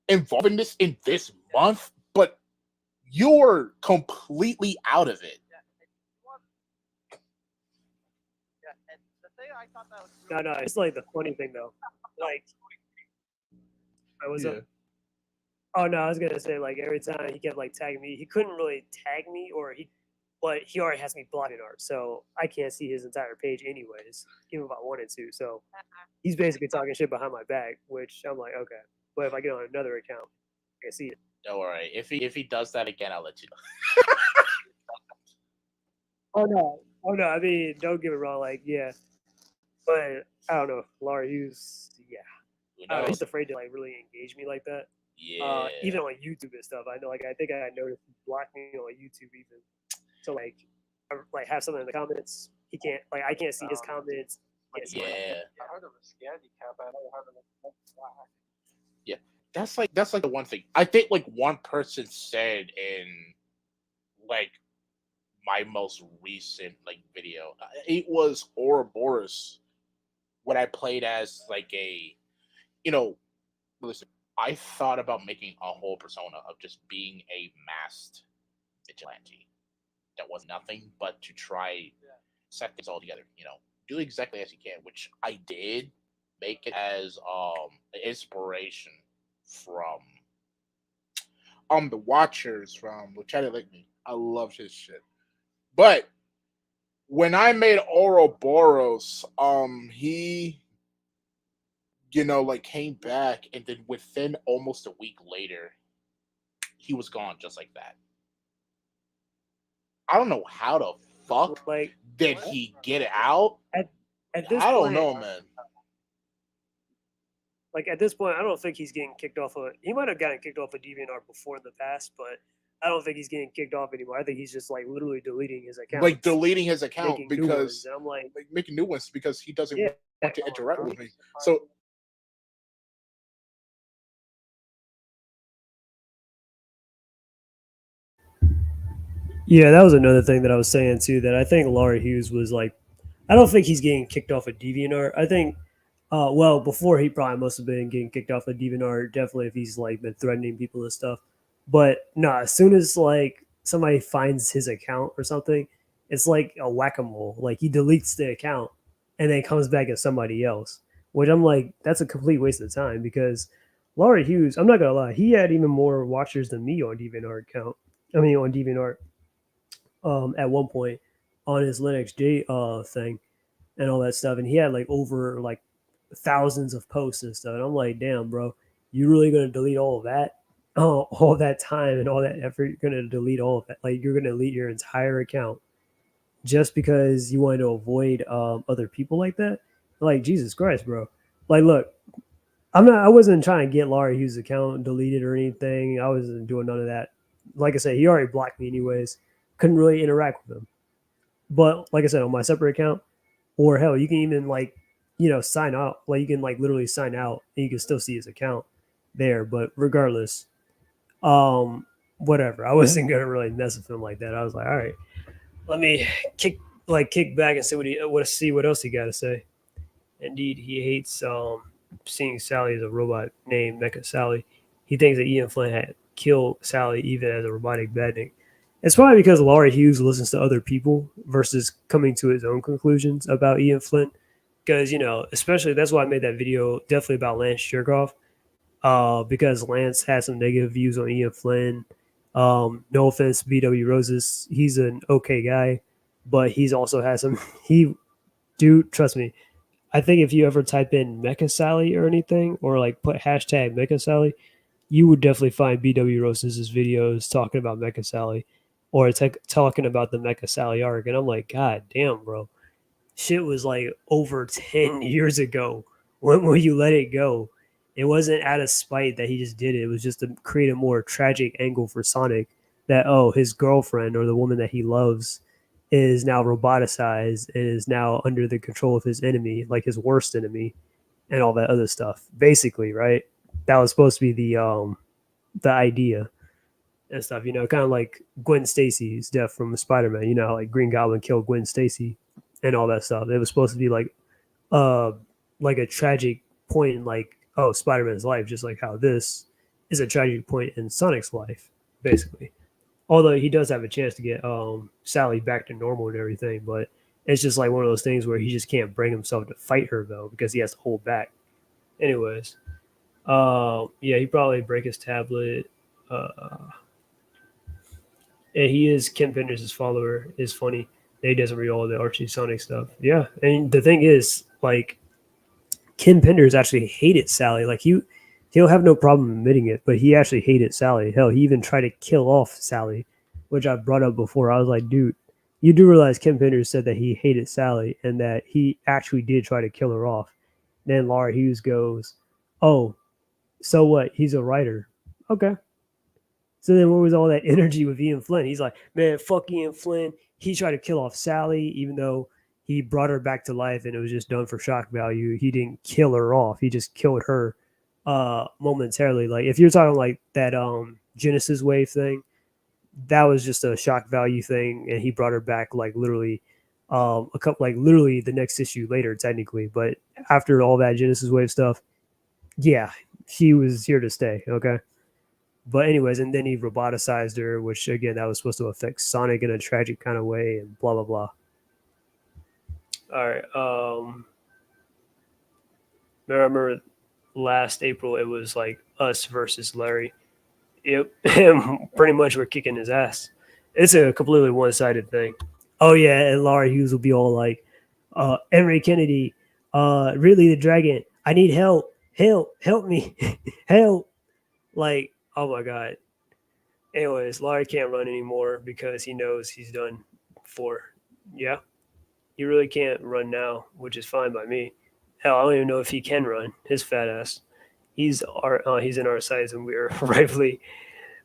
involved in this month, but you're completely out of it. Yeah, and the thing I thought that was No, it's like the funny thing though. Like, up? Oh no, I was gonna say like every time he kept like tagging me, he couldn't really tag me, but he already has me blocked in art, so I can't see his entire page anyways, even if I wanted to. So he's basically talking shit behind my back, which I'm like, okay. But if I get on another account, I can see it. Don't worry. If he does that again, I'll let you know. Oh no, Oh no, I mean, don't get me wrong, like yeah, but I don't know, Laura Hughes, yeah, Who I don't know, knows? he's afraid to like really engage me like that. Yeah, Even on YouTube and stuff, I know, like I think I noticed he blocked me on YouTube even. So like have something in the comments, he can't like I can't see his comments. Can't see like yeah, I heard of a scandy cap. I don't have an black. yeah. That's like the one thing. I think like one person said in like my most recent like video, it was Ouroboros when I played as like a, you know, listen, I thought about making a whole persona of just being a masked vigilante that was nothing but to try set things all together, do exactly as you can, which I did make it as an inspiration from the Watchers from Lieutenant Lightning. I loved his shit. But when I made Ouroboros, he like came back, and then within almost a week later, he was gone just like that. I don't know how the fuck like did he get it out. at at this I don't point, know, man. like at this point, I don't think he's getting kicked off of. He might have gotten kicked off of DeviantArt before in the past, but I don't think he's getting kicked off anymore. I think he's just like literally deleting his account, Like deleting his account making new ones, because and I'm like, making new ones because he doesn't yeah, want to interact with me. So yeah, that was another thing that I was saying too. That I think Laurie Hughes was like, I don't think he's getting kicked off of DeviantArt. I think, well, before he probably must have been getting kicked off of DeviantArt. Definitely if he's like been threatening people and stuff. But no, as soon as like somebody finds his account or something, it's like a whack a mole. Like he deletes the account and then comes back as somebody else. Which I'm like, that's a complete waste of time because Laurie Hughes, I'm not gonna lie, he had even more watchers than me on DeviantArt account. I mean, on DeviantArt at one point on his Linux J thing and all that stuff, and he had like over like thousands of posts and stuff. And I'm like, damn, bro, you really gonna delete all of that? Oh, all that time and all that effort, you're gonna delete all of that? Like you're gonna delete your entire account just because you wanted to avoid other people like that? Like Jesus Christ, bro. Like, look, I wasn't trying to get Laurie Hughes' account deleted or anything. I wasn't doing none of that. Like I said, he already blocked me anyways. Couldn't really interact with him. But like I said, on my separate account, or hell, you can even like, sign out. Like you can like literally sign out and you can still see his account there. But regardless, whatever. I wasn't gonna really mess with him like that. I was like, all right, let me kick back and see what else he got to say. Indeed, he hates seeing Sally as a robot named Mecha Sally. He thinks that Ian Flynn had killed Sally even as a robotic badnik. It's probably because Laurie Hughes listens to other people versus coming to his own conclusions about Ian Flint. Because, especially that's why I made that video definitely about Lance Cherkoff. Because Lance has some negative views on Ian Flynn. No offense, BW Roses. He's an okay guy, but he's also has some. Dude, trust me. I think if you ever type in Mecha Sally or anything, or like put hashtag Mecha Sally, you would definitely find BW Roses' videos talking about Mecha Sally or talking about the Mecha Sally arc. And I'm like, God damn, bro. Shit was like over 10 years ago. When will you let it go? It wasn't out of spite that he just did it. It was just to create a more tragic angle for Sonic that, oh, his girlfriend or the woman that he loves is now roboticized and is now under the control of his enemy, like his worst enemy, and all that other stuff. Basically, right? That was supposed to be the idea and stuff. Kind of like Gwen Stacy's death from Spider-Man. Like Green Goblin killed Gwen Stacy and all that stuff. It was supposed to be uh like a tragic point in like, oh, Spider-Man's life, just like how this is a tragic point in Sonic's life, basically. Although he does have a chance to get Sally back to normal and everything, but it's just like one of those things where he just can't bring himself to fight her though because he has to hold back. Anyways, yeah, he probably break his tablet. And he is Ken Penders' follower. Is funny. He doesn't read all the Archie Sonic stuff. Yeah, and the thing is, like, Ken Penders actually hated Sally. Like he'll have no problem admitting it, but he actually hated Sally. Hell, he even tried to kill off Sally, which I brought up before. I was like, dude, you do realize Kim Pender said that he hated Sally and that he actually did try to kill her off. Then Laura Hughes goes, "Oh, so what? He's a writer. Okay." So then, where was all that energy with Ian Flynn? He's like, "Man, fuck Ian Flynn. He tried to kill off Sally, even though he brought her back to life, and it was just done for shock value. He didn't kill her off. He just killed her momentarily. Like if you're talking like that Genesis wave thing, that was just a shock value thing, and he brought her back like literally a couple like literally the next issue later technically. But after all that Genesis wave stuff, yeah, she was here to stay. Okay. But anyways, and then he roboticized her, which again that was supposed to affect Sonic in a tragic kind of way, and blah blah blah. All right. I remember last April it was like us versus Larry. Yep, pretty much we're kicking his ass. It's a completely one-sided thing. Oh yeah, and Laura Hughes will be all like, "Emery Kennedy, Ridley the Dragon, I need help, help me, help!" Like, oh my god. Anyways, Larry can't run anymore because he knows he's done for. Yeah, he really can't run now, which is fine by me. Hell, I don't even know if he can run. His fat ass. He's in our size, and we're rightfully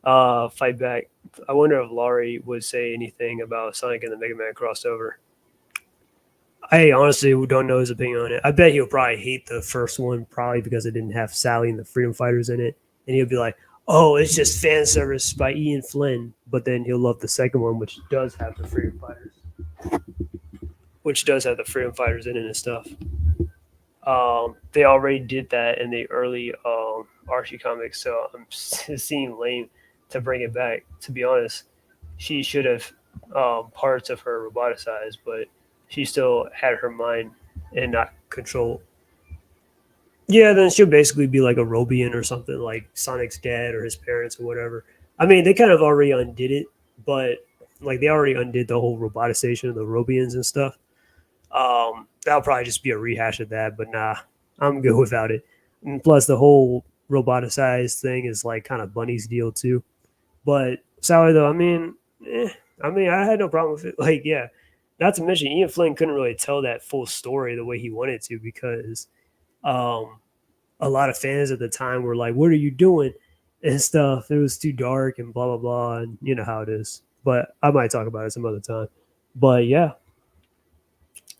fight back. I wonder if Laurie would say anything about Sonic and the Mega Man crossover. I honestly don't know his opinion on it. I bet he'll probably hate the first one, probably because it didn't have Sally and the Freedom Fighters in it, and he'll be like, "Oh, it's just fan service by Ian Flynn." But then he'll love the second one, which does have the Freedom Fighters, in it and stuff. They already did that in the early Archie comics, so it seemed lame to bring it back. To be honest, she should have parts of her roboticized, but she still had her mind and not control. Yeah, then she'll basically be like a Robian or something, like Sonic's dad or his parents or whatever. I mean, they kind of already undid it, but like they already undid the whole roboticization of the Robians and stuff. That'll probably just be a rehash of that, but nah, I'm good without it. And plus, the whole roboticized thing is like kind of Bunny's deal too. But Sally, though, I mean, I had no problem with it. Like, yeah, not to mention Ian Flynn couldn't really tell that full story the way he wanted to because um, a lot of fans at the time were like, "What are you doing?" and stuff. It was too dark and blah blah blah, and you know how it is. But I might talk about it some other time. But yeah,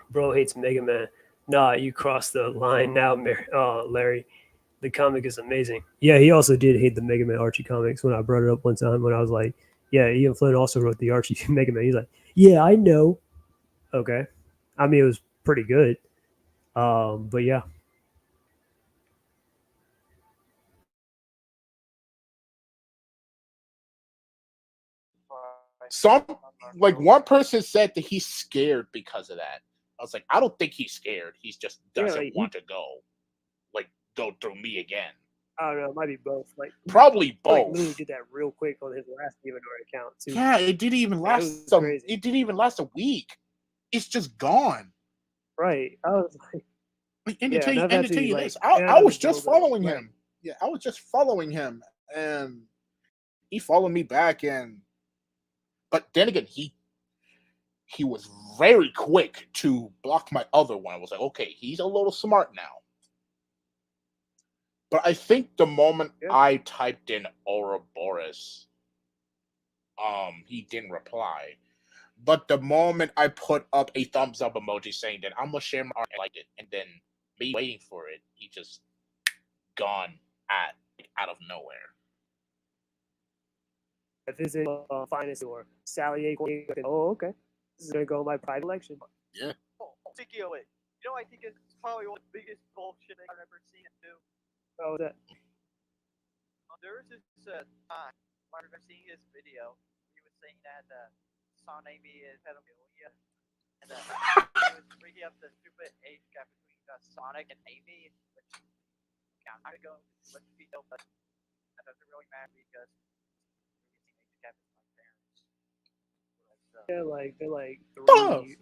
bro hates Mega Man. Nah, you crossed the line now, Larry. The comic is amazing. Yeah, he also did hate the Mega Man Archie comics when I brought it up one time when I was like, yeah, Ian Flynn also wrote the Archie Mega Man. He's like, yeah, I know. Okay. I mean, it was pretty good. But yeah. Some like one person said that he's scared because of that. I was like, I don't think he's scared. He just doesn't like, want to go through me again. I don't know. It might be both. Like, Probably both. Like, literally did that real quick on his last Demonor account too. Yeah, it didn't even last. It didn't even last a week. It's just gone. Right. I was like, and to tell you this, I was just following him. Yeah, I was just following him, and he followed me back. And but then again, he was very quick to block my other one. I was like, okay, he's a little smart now. But I think the moment I typed in Ouroboros, he didn't reply. But the moment I put up a thumbs up emoji saying that I'm gonna share my art, I liked it, and then me waiting for it, he just gone out of nowhere. If it's in finest or Sally A. Oh, okay. This is gonna go in my private collection. Yeah. Speaking of it, you know, I think it's probably one of the biggest bullshit I've ever seen it do. Oh, that. There was this time I remember seeing his video. He was saying that Sonic is pedophilia, and he was bringing up the stupid age gap between Sonic and Amy, which I'm not going to much detail, but that doesn't really matter because the age gap is my parents. Yeah, like they're like three,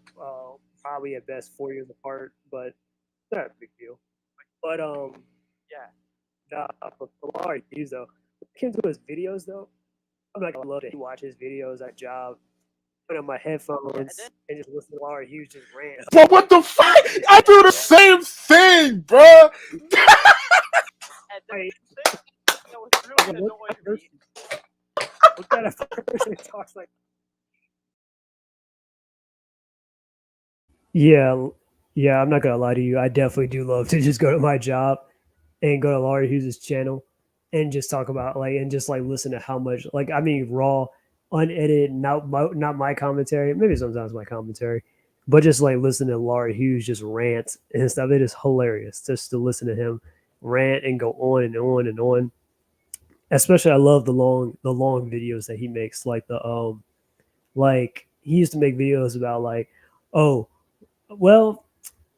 probably at best 4 years apart, but not a big deal. But yeah. For Larry Hughes though, look into his videos though. I'm not gonna love to watch his videos at job. put on my headphones and just listen to Laura Hughes just rant. But what the fuck? I do the same thing, bro. And the Wait. thing that was really annoying me. What kind of person talks like? Yeah, yeah. I'm not gonna lie to you. I definitely do love to just go to my job and go to Laura Hughes' channel and just talk about like and just like listen to how much like I mean raw, unedited, not my commentary. Maybe sometimes my commentary, but just like listen to Laura Hughes just rant and stuff. It is hilarious just to listen to him rant and go on and on and on. Especially, I love the long videos that he makes, like he used to make videos about like, oh, well,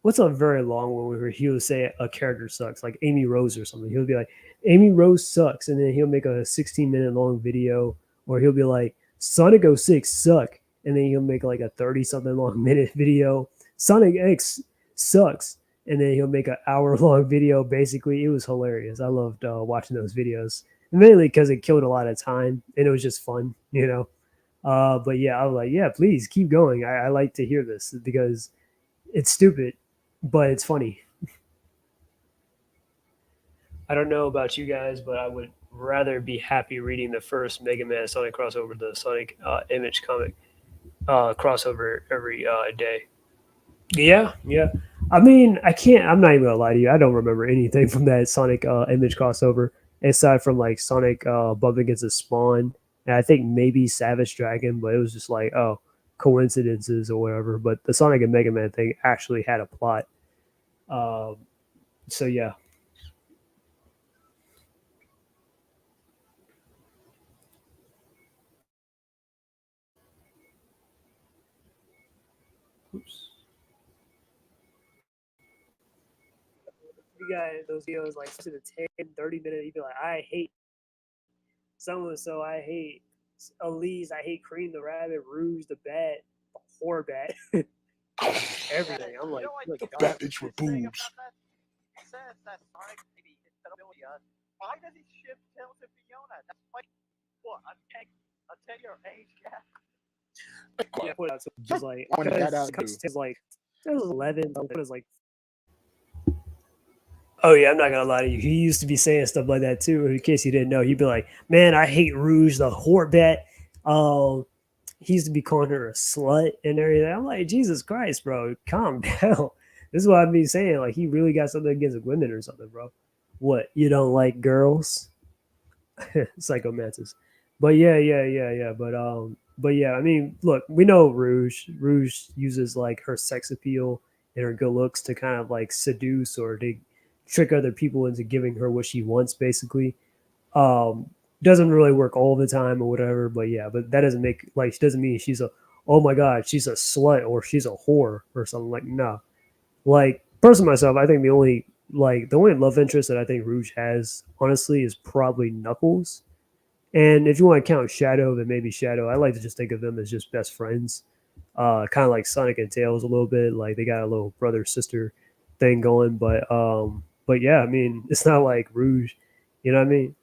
what's a very long one where he would say a character sucks, like Amy Rose or something. He'll be like, Amy Rose sucks, and then he'll make a 16-minute long video, or he'll be like, Sonic 06 suck, and then he'll make like a 30 something long minute video. Sonic X sucks, and then he'll make an hour long video. Basically, it was hilarious. I loved watching those videos, mainly because it killed a lot of time and it was just fun, you know. But yeah, I was like, yeah, please keep going. I like to hear this because it's stupid, but it's funny. I don't know about you guys, but I would rather be happy reading the first Mega Man Sonic crossover, the Sonic Image comic crossover every day. Yeah, yeah. I mean, I can't. I'm not even gonna lie to you. I don't remember anything from that Sonic Image crossover aside from like Sonic bumping against a Spawn, and I think maybe Savage Dragon, but it was just like oh coincidences or whatever. But the Sonic and Mega Man thing actually had a plot. Um, so yeah. Oops. You got those videos like to the 10, 30 minute, you'd be like, I hate someone, so I hate Elise, I hate Cream the Rabbit, Rouge the Bat, the Horbat, everything. I'm You like, know what? look, The God. bad bitch with The thing boobs. about that says that Sonic maybe instead of Billy, why does he ship Tails and Fiona? That's like what a 10-year age gap. Yeah, put out so Just it's like when it got out, because dude. it's like it was 11, it was like oh yeah, I'm not gonna lie to you. He used to be saying stuff like that too. In case you didn't know, he'd be like, "Man, I hate Rouge, the Horbat." Um, he used to be calling her a slut and everything. I'm like, Jesus Christ, bro, calm down. This is what I've been saying. Like, he really got something against women or something, bro. What? You don't like girls? Psychomantis. But yeah, yeah, yeah, yeah. But yeah. I mean, look, we know Rouge. Rouge uses like her sex appeal and her good looks to kind of like seduce or to trick other people into giving her what she wants, basically. Um, doesn't really work all the time or whatever, but yeah, but that doesn't make like she doesn't mean she's a oh my god, she's a slut or she's a whore or something like no. Like personally myself, I think the only love interest that I think Rouge has, honestly, is probably Knuckles. And if you want to count Shadow, then maybe Shadow. I like to just think of them as just best friends. Kind of like Sonic and Tails a little bit. Like they got a little brother sister thing going, but yeah, I mean, it's not like Rouge. You know what I mean?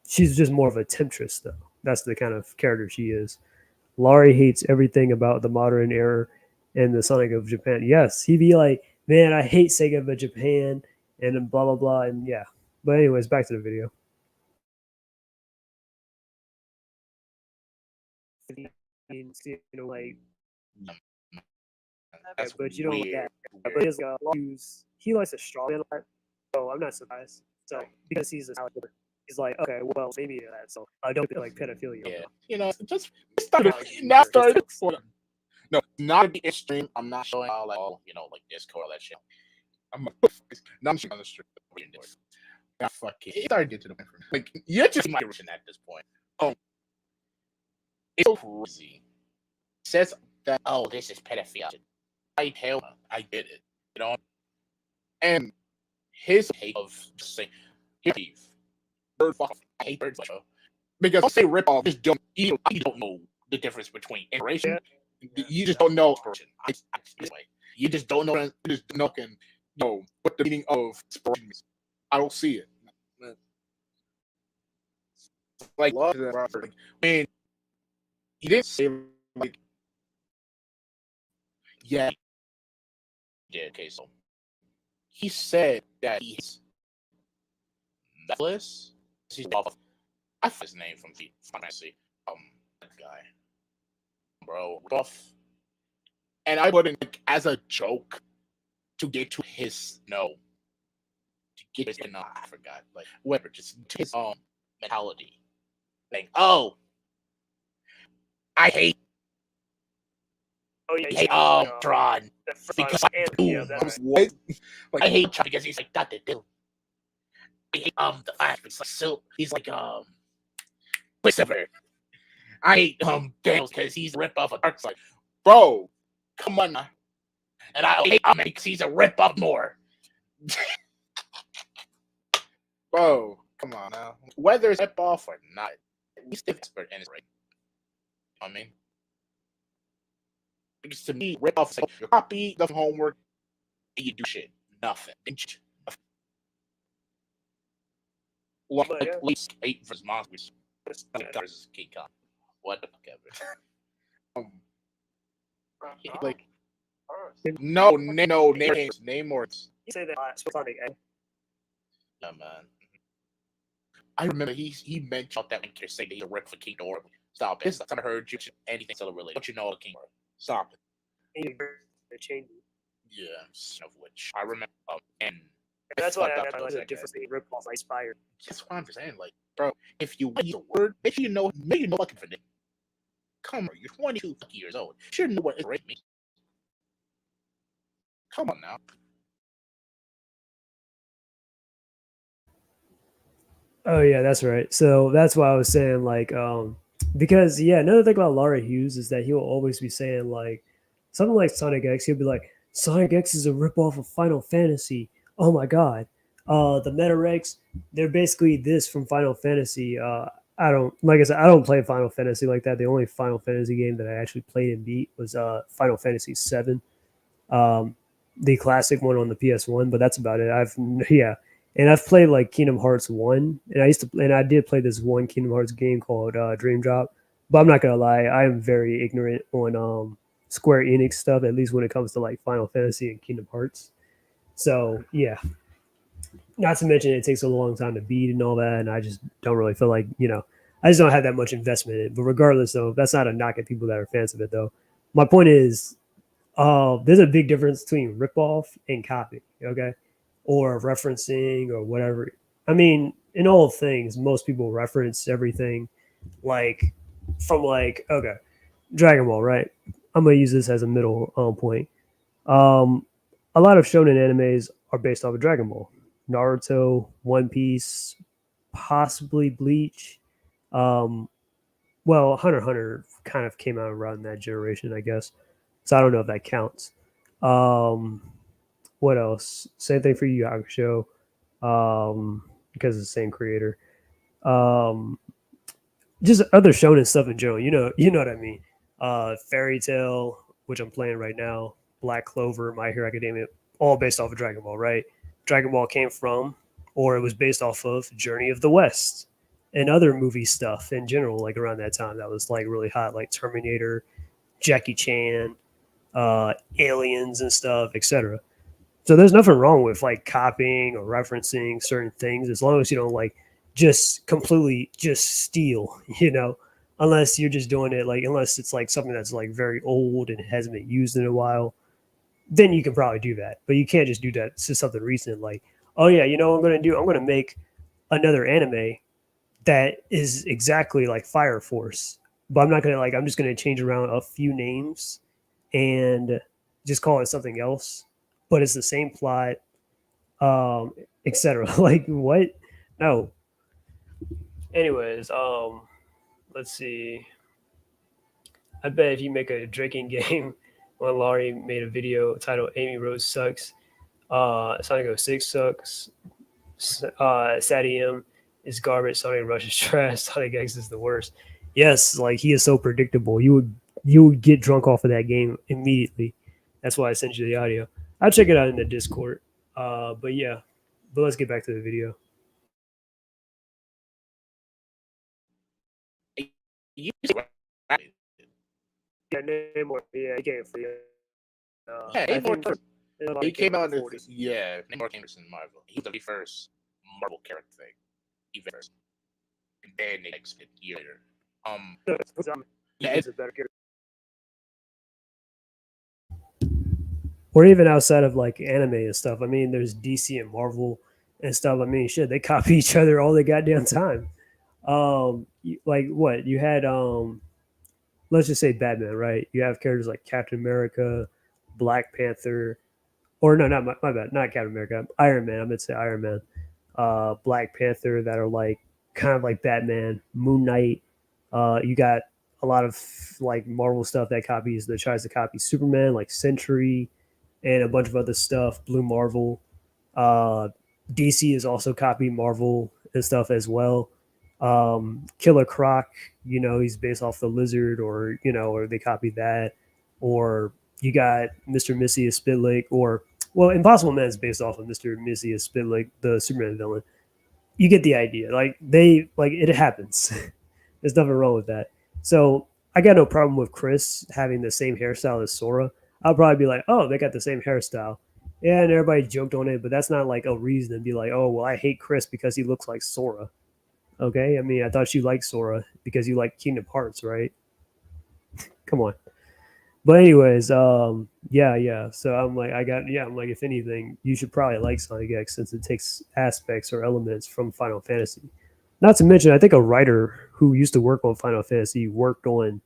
She's just more of a temptress though. That's the kind of character she is. Laurie hates everything about the modern era and the Sonic of Japan. Yes, he'd be like, "Man, I hate Sega of Japan," and then blah blah blah, and yeah. But anyways, back to the video. You know, like, That's but you don't like weird. that. But he likes a straw man a lot, so I'm not surprised. So because he's a scholar, he's like, okay, well, maybe that. So don't be like pedophilia. Yeah, Though. you know, just started Not like now his started. jokes. No, not to be extreme. I'm not showing all like all like Discord all that shit. I'm not showing on the stream. Yeah, fucking. It started getting to the point for me. Like you're just my version at this point. Oh, it's so crazy. It says that this is pedophilia. I tell him I did it, you know, and his hate of saying bird fuck, I hate birds, because I'll say rip off. You don't know the difference between inspiration. Yeah. You just don't know inspiration. You just don't know. You just don't know what the meaning of inspiration is. I don't see it. Like love, like, man, he didn't say like Yeah, he did. Okay, so he said that he's Netflix. He's off. I forgot his name from the Fantasy. That guy, bro, rough. And I put in like, as a joke to get to his to get his I forgot like whatever, just to his mentality. Like, oh, I hate Oh yeah, hate Tron because I yeah, Doom. I was what? Like I hate Tron because he's like that to do. I hate the Flash. It's like so he's like Christopher. I hate Daniels because he's a rip off of Darkseid. Bro, come on now. And I hate because he's a rip off more. Bro, come on now. Whether it's rip off or not, he's the expert in his right. You know what I mean? Because to me, rip off is like your copy, the homework, and you do shit. Nothing. Like, But, yeah. at least 8 versus monsters versus King Kong. What the fuck ever. Like, no, name words. You say that Sonic. Yeah, man. I remember he mentioned that when you say that he's a rip for King Orb. Stop it. I heard you anything still related. Don't you know King Orb? Stop it. They're changing. Yeah, of which I remember. And that's why I like the difference between rip off and inspired. That's what I'm saying. Like, bro, if you use a word, make sure you know fucking for it. Come on, you're 22 years old. You should know what it means. Come on now. Oh yeah, that's right. So that's why I was saying like because yeah, another thing about Laura Hughes is that he'll always be saying like something like Sonic X, he'll be like, Sonic X is a ripoff of Final Fantasy. Oh my god. The Meta Rex, they're basically this from Final Fantasy. I don't like I said, I don't play Final Fantasy like that. The only Final Fantasy game that I actually played and beat was Final Fantasy 7. The classic one on the PS1, but that's about it. Yeah, and I've played like Kingdom Hearts 1, and I did play this one Kingdom Hearts game called Dream Drop. But I'm not gonna lie, I am very ignorant on Square Enix stuff, at least when it comes to like Final Fantasy and Kingdom Hearts. So yeah, not to mention it takes a long time to beat and all that, and I just don't really feel like I just don't have that much investment in it. But regardless, though, that's not a knock at people that are fans of it, though. My point is, there's a big difference between ripoff and copy, okay, or referencing or whatever. I mean, in all things, most people reference everything, like from like okay, Dragon Ball, right? I'm gonna use this as a middle point. Um, a lot of shonen animes are based off of Dragon Ball, Naruto, One Piece, possibly Bleach. Um, well, Hunter x Hunter kind of came out around that generation, I guess. So I don't know if that counts. Um, what else? Same thing for Yu Yu Hakusho, because it's the same creator. Um, just other shonen stuff in general. You know what I mean. Fairy Tale, which I'm playing right now, Black Clover, My Hero Academia, all based off of Dragon Ball, right? Dragon Ball came from, or it was based off of Journey of the West and other movie stuff in general, like around that time that was like really hot, like Terminator, Jackie Chan, aliens and stuff, etc. So there's nothing wrong with like copying or referencing certain things as long as you don't like just completely just steal, unless you're just doing it like unless it's like something that's like very old and hasn't been used in a while, then you can probably do that. But you can't just do that to something recent like, oh yeah, you know what I'm gonna do? I'm gonna make another anime that is exactly like Fire Force. But I'm not gonna I'm just gonna change around a few names and just call it something else. But it's the same plot, etc. Like what? No. Anyways, let's see. I bet if you make a drinking game, when Laurie made a video titled "Amy Rose Sucks," Sonic 06 sucks, Sadie M is garbage, Sonic Rush is trash, Sonic X is the worst. Yes, like he is so predictable. You would get drunk off of that game immediately. That's why I sent you the audio. I'll check it out in the Discord. But yeah, but let's get back to the video. Yeah, name more. Yeah, you can't free. Yeah, I Namor. think He came out in the 40s. yeah. Namor came first in Marvel. He was the very first Marvel character thing. He first, and then they expanded a year later. Yeah, He's a better character. Or even outside of like anime and stuff. I mean, there's DC and Marvel and stuff. I mean, shit, they copy each other all the goddamn time. Like what you had? Let's just say Batman, right? You have characters like Captain America, Black Panther, or no, not my bad, not Captain America, Iron Man. I meant to say Iron Man, Black Panther that are like kind of like Batman, Moon Knight. You got a lot of like Marvel stuff that tries to copy Superman, like Sentry, and a bunch of other stuff. Blue Marvel. Uh, DC is also copying Marvel and stuff as well. Killer Croc, he's based off the Lizard, or they copied that. Or you got Mr. Messias Spitlick, or well, Impossible Man is based off of Mr. Messias Spitlick, the Superman villain. You get the idea. It happens. There's nothing wrong with that. So I got no problem with Chris having the same hairstyle as Sora. I'll probably be like, oh, they got the same hairstyle. Yeah, and everybody joked on it, but that's not like a reason to be like, oh, well, I hate Chris because he looks like Sora. Okay, I mean, I thought you liked Sora because you like Kingdom Hearts, right? Come on. But anyways, yeah. So I'm like, I'm like, if anything, you should probably like Sonic X since it takes aspects or elements from Final Fantasy. Not to mention, I think a writer who used to work on Final Fantasy worked on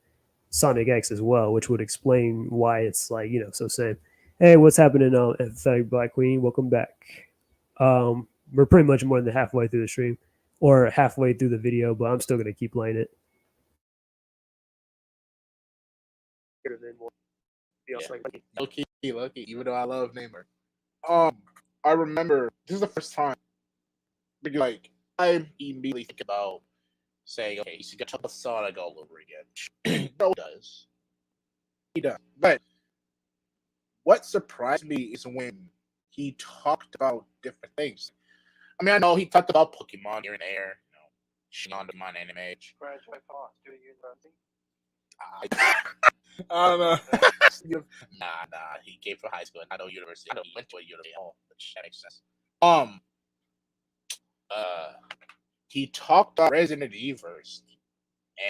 Sonic X as well, which would explain why it's like, so same. Hey, what's happening now? Emphatic Black Queen, welcome back. We're pretty much more than halfway through the stream or halfway through the video, but I'm still gonna keep playing it. Yeah. Low-key, even though I love Namor. I remember this is the first time because like I immediately think about saying, okay, he's gonna talk about Sonic all over again. No, he does. He does. But what surprised me is when he talked about different things. I mean, I know he talked about Pokemon here and there, shitting on Pokemon anime. Graduate from to university. I don't know. Nah. He came from high school. I know university. I know he went to a university. Oh, which that makes sense. He talked about Resident Evil,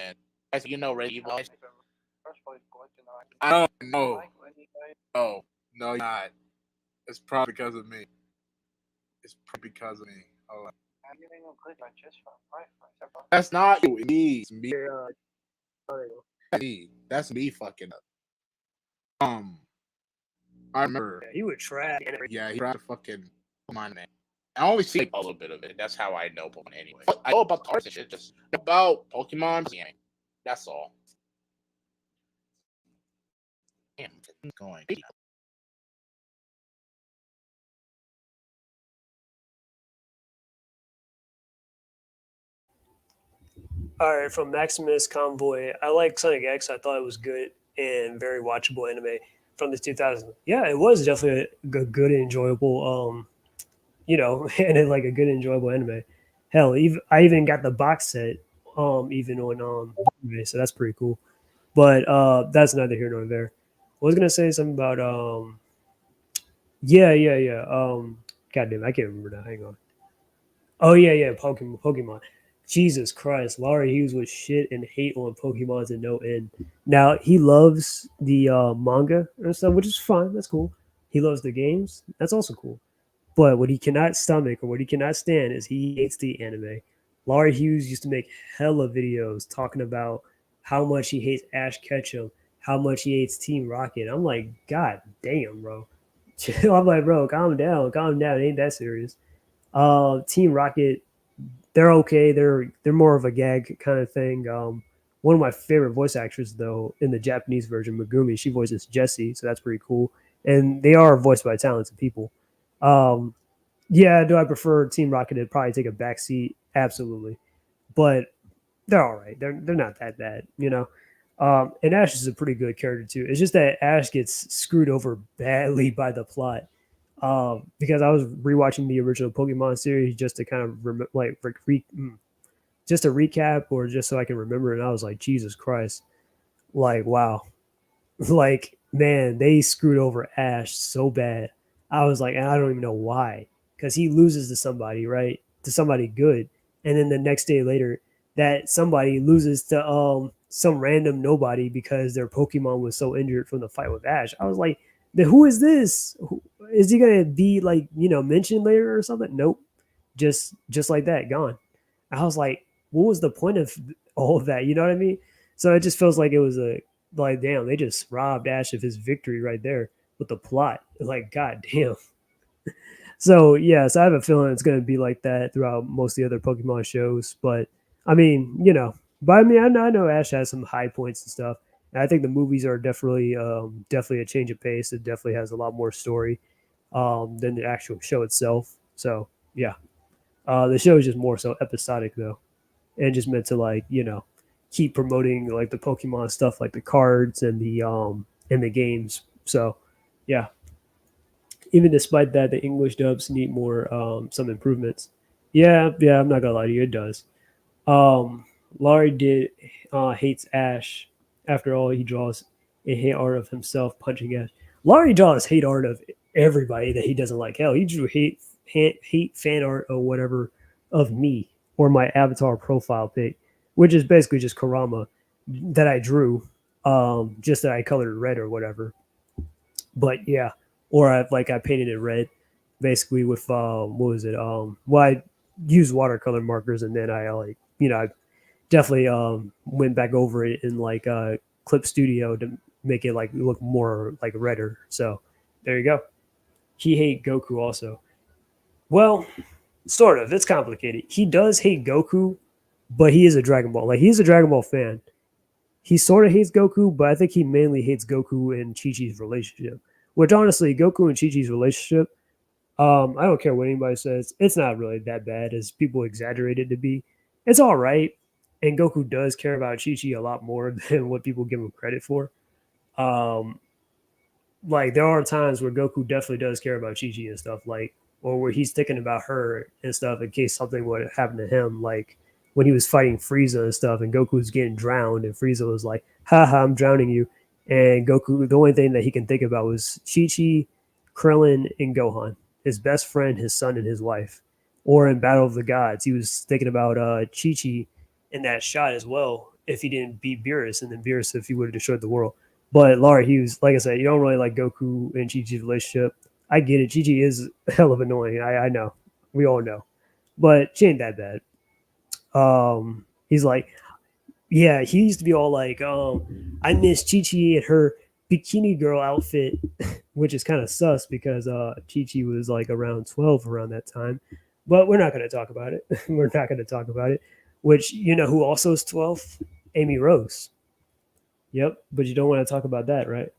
and as you know, Resident Evil. I don't know. No, you're not. It's probably because of me. It's probably because of me. Hold on. That's not you. It's me. That's me fucking up. I remember. Yeah, he would try. Yeah, he tried to fucking Pokemon man. I only see a little bit of it. That's how I know Pokemon anyway. I know about cards and shit, just about Pokemon. Yeah, that's all. Damn, it's going. All right, from Maximus Convoy, I like Sonic X. I thought it was good and very watchable anime from the 2000s. Yeah, it was definitely a good and enjoyable, and like a good enjoyable anime. Hell, I even got the box set, even on Blu-ray, so that's pretty cool. But that's neither here nor there. I was gonna say something about yeah. Goddamn, I can't remember now. Hang on. Oh yeah, Pokemon. Jesus Christ, Laurie Hughes was shit and hate on Pokemon to no end. Now he loves the manga and stuff, which is fine. That's cool. He loves the games. That's also cool. But what he cannot stomach or what he cannot stand is he hates the anime. Laurie Hughes used to make hella videos talking about how much he hates Ash Ketchum, how much he hates Team Rocket. I'm like, God damn, bro. I'm like, bro, calm down. It ain't that serious. Team Rocket, they're okay. They're more of a gag kind of thing. One of my favorite voice actors, though, in the Japanese version, Megumi, she voices Jessie, so that's pretty cool. And they are voiced by talented people. Yeah, do I prefer Team Rocket to probably take a back seat? Absolutely, but they're all right. They're not that bad, you know. And Ash is a pretty good character too. It's just that Ash gets screwed over badly by the plot. Because I was rewatching the original Pokemon series just to kind of just a recap or just so I can remember, and I was like, Jesus Christ, like wow, like man, they screwed over Ash so bad. I was like, and I don't even know why, because he loses to somebody, right? To somebody good, and then the next day later, that somebody loses to some random nobody because their Pokemon was so injured from the fight with Ash. I was like, who is this? Is he gonna be like mentioned later or something? Nope, just like that, gone. I was like, what was the point of all of that? You know what I mean? So it just feels like it was a like, damn, they just robbed Ash of his victory right there with the plot. Like, god damn. So yes, I have a feeling it's going to be like that throughout most of the other Pokemon shows. But I mean, but I mean, I know Ash has some high points and stuff. And I think the movies are definitely a change of pace. It definitely has a lot more story than the actual show itself. So yeah, the show is just more so episodic though, and just meant to like keep promoting like the Pokemon stuff, like the cards and the games. So yeah, even despite that, the English dubs need more some improvements. Yeah, I'm not gonna lie to you, it does. Laurie did hates Ash. After all, he draws a hate art of himself punching Ash. Laurie draws hate art of everybody that he doesn't like. Hell, he drew hate fan art or whatever of me or my avatar profile pic, which is basically just Kurama that I drew, just that I colored red or whatever. But yeah, or I painted it red, basically with what was it? Well, I used watercolor markers and then I I definitely went back over it in like Clip Studio to make it like look more like redder. So there you go. He hate Goku also. Well, sort of. It's complicated. He does hate Goku, but he is a Dragon Ball. Like he's a Dragon Ball fan. He sort of hates Goku, but I think he mainly hates Goku and Chi Chi's relationship. Which honestly, Goku and Chi Chi's relationship, I don't care what anybody says, it's not really that bad as people exaggerate it to be. It's all right, and Goku does care about Chi Chi a lot more than what people give him credit for. Um, like there are times where Goku definitely does care about Chi Chi and stuff, like or where he's thinking about her and stuff in case something would happen to him, like when he was fighting Frieza and stuff, and Goku was getting drowned, and Frieza was like, "Haha, I'm drowning you," and Goku, the only thing that he can think about was Chi Chi, Krillin, and Gohan, his best friend, his son, and his wife. Or in Battle of the Gods, he was thinking about Chi Chi in that shot as well. If he didn't beat Beerus, and then Beerus if he would have destroyed the world. But Laura Hughes, like I said, you don't really like Goku and Chi Chi's relationship. I get it. Chi Chi is hell of annoying. I know. We all know. But she ain't that bad. He's like, yeah, he used to be all like, I miss Chi Chi and her bikini girl outfit, which is kind of sus because Chi Chi was like around 12 around that time. But we're not going to talk about it. We're not going to talk about it. Which, who also is 12? Amy Rose. Yep, but you don't want to talk about that, right?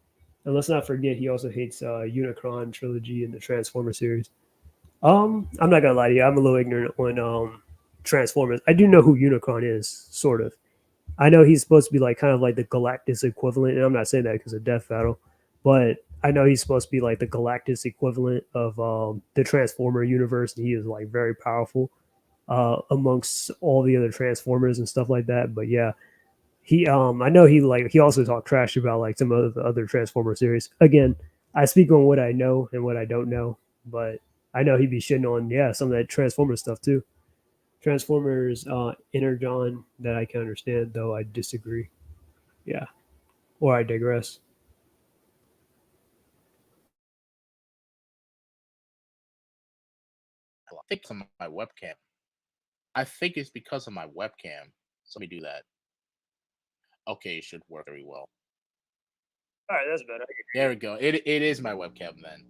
And let's not forget he also hates Unicron trilogy and the Transformer series. I'm not gonna lie to you, I'm a little ignorant on Transformers. I do know who Unicron is, sort of. I know he's supposed to be like kind of like the Galactus equivalent, and I'm not saying that because of Death Battle, but I know he's supposed to be like the Galactus equivalent of the Transformer universe, and he is like very powerful amongst all the other Transformers and stuff like that. But yeah, I know he also talked trash about like some of the other Transformer series. Again, I speak on what I know and what I don't know, but I know he'd be shitting on some of that Transformer stuff too. Transformers Energon that I can understand, though I disagree. Yeah, or I digress. I think it's on my webcam. I think it's because of my webcam. So let me do that. Okay, it should work very well. All right, that's better. There we go. It is my webcam then.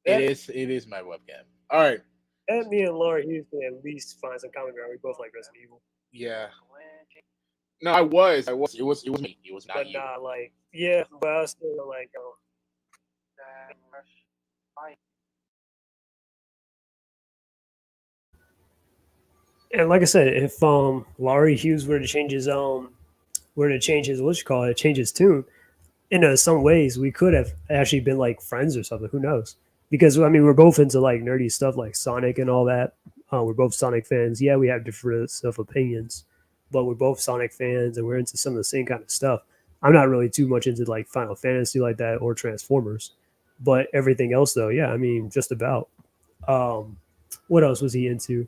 Yeah. It is my webcam. All right. And me and Laura Hughes can at least find some common ground. We both like Resident Evil. Yeah. No, I was. It was me. It was not but you. not like but I was still like and like I said, if Laurie Hughes were to change his what you call it, change his tune, in some ways we could have actually been like friends or something. Who knows? Because I mean, we're both into like nerdy stuff like Sonic and all that. We're both Sonic fans. Yeah, we have different of opinions, but we're both Sonic fans and we're into some of the same kind of stuff. I'm not really too much into like Final Fantasy like that or Transformers, but everything else though, yeah, I mean, just about. Um, what else was he into?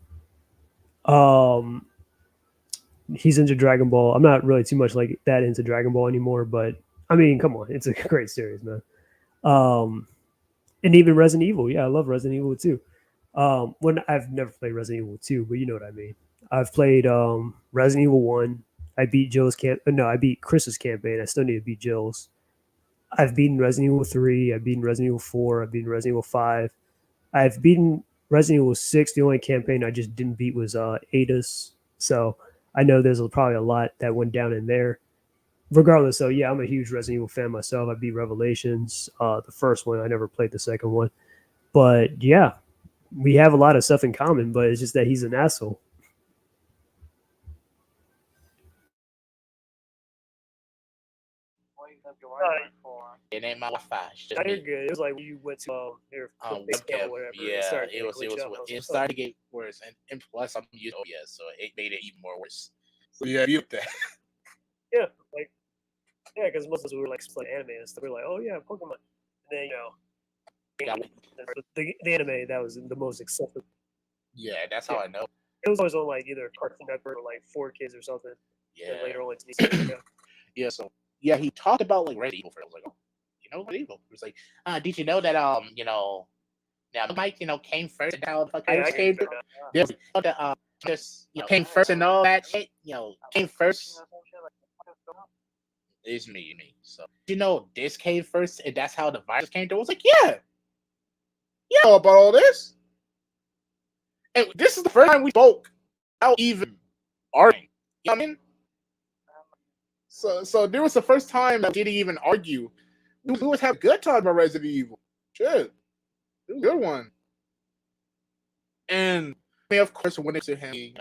Um, he's into Dragon Ball. I'm not really too much like that into Dragon Ball anymore, but I mean, come on, it's a great series, man. Um, and even Resident Evil, yeah, I love Resident Evil too. When I've never played Resident Evil 2, but you know what I mean. I've played Resident Evil 1. I beat Jill's camp. No, I beat Chris's campaign. I still need to beat Jill's. I've beaten Resident Evil 3. I've beaten Resident Evil 4. I've beaten Resident Evil 5. I've beaten Resident Evil 6. The only campaign I just didn't beat was Ada's. So I know there's probably a lot that went down in there. Regardless, so yeah, I'm a huge Resident Evil fan myself. I beat Revelations, the first one. I never played the second one. But yeah, we have a lot of stuff in common, but it's just that he's an asshole. What you left your Wi-Fi for? It ain't my Wi-Fi. It's just Now you're me. good. It was like when you went to your Webcam. or whatever. Yeah, started it was. glitch out. I was It like, started to get worse, and plus I'm using OBS, so it made it even more worse. So yeah, mute that. yeah, like yeah, because most of us we were like playing anime and stuff. We were like, oh yeah, Pokemon. And then Yeah, the anime that was the most acceptable. yeah, that's how I know. It was always on like either Cartoon Network or like 4Kids or something. Yeah, And later on, TV. yeah. So yeah, he talked about like Resident Evil. I was like, oh, you know, Resident Evil. He was like, did you know that now the mic, came first and how the fuck I came through? Yeah, that just came first and all that shit. Came first. It's me. So this came first and that's how the virus came through. I was like, yeah, know about all this. And this is the first time we spoke without even arguing. You know what I mean? So there was the first time that we didn't even argue. We was having a good time about Resident Evil. Shit. It was a good one. And I mean, of course, when it to him, Edie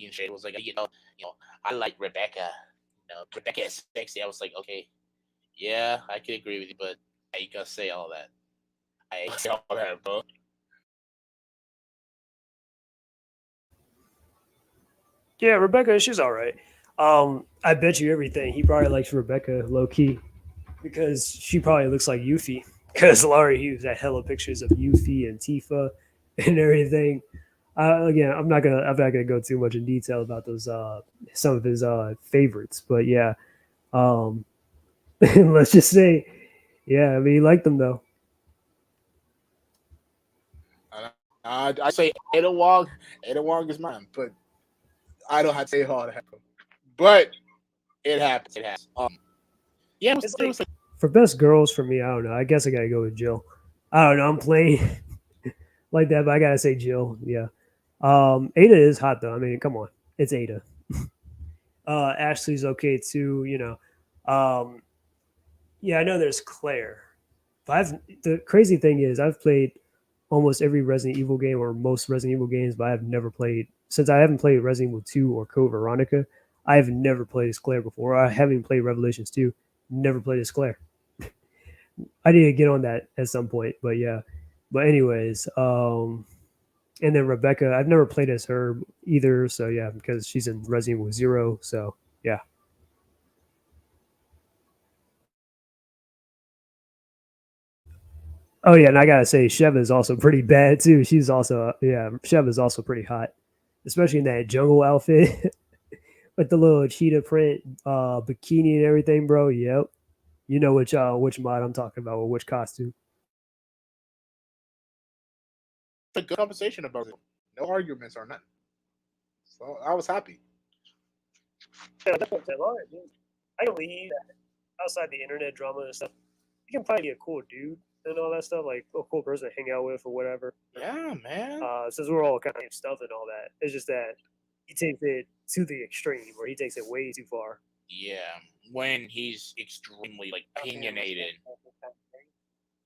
and shit was like, I like Rebecca. Rebecca is sexy. I was like, okay, yeah, I can agree with you, but I ain't gonna say all that. I ain't say all that, bro. Yeah, Rebecca, she's all right. I bet you everything. He probably likes Rebecca low key because she probably looks like Yuffie. Because Laurie Hughes had hella pictures of Yuffie and Tifa and everything. Again, I'm not gonna go too much in detail about those some of his favorites, but yeah, let's just say, yeah, I mean, he liked them though. I say Ada Wong is mine, but I don't have to say all that. But it happens. It happens. Yeah, it was like, for best girls for me, I don't know. I guess I gotta go with Jill. I don't know. I'm playing like that, but I gotta say Jill. Yeah. Ada is hot though. I mean, come on, it's Ada. Ashley's okay too. Yeah, I know there's Claire, but the crazy thing is I've played almost every Resident Evil game or most Resident Evil games, but I've never played since I haven't played Resident Evil 2 or Code Veronica. I have never played as Claire before. I haven't played Revelations 2. Never played as Claire. I need to get on that at some point, but yeah. But anyways, and then Rebecca, I've never played as her either, so yeah, because she's in Resident Evil 0, so yeah. Oh yeah, and I gotta say, Sheva is also pretty bad too. She's also Sheva is also pretty hot, especially in that jungle outfit with the little cheetah print bikini and everything, bro. Yep, you know which mod I'm talking about or which costume. a good conversation about it. No arguments or nothing. So I was happy. Yeah, definitely. I believe that outside the internet drama and stuff, you can probably be a cool dude and all that stuff, like a cool person to hang out with or whatever. Yeah, man. Since we're all kind of stuff and all that, it's just that he takes it to the extreme, where he takes it way too far. Yeah, when he's extremely like opinionated.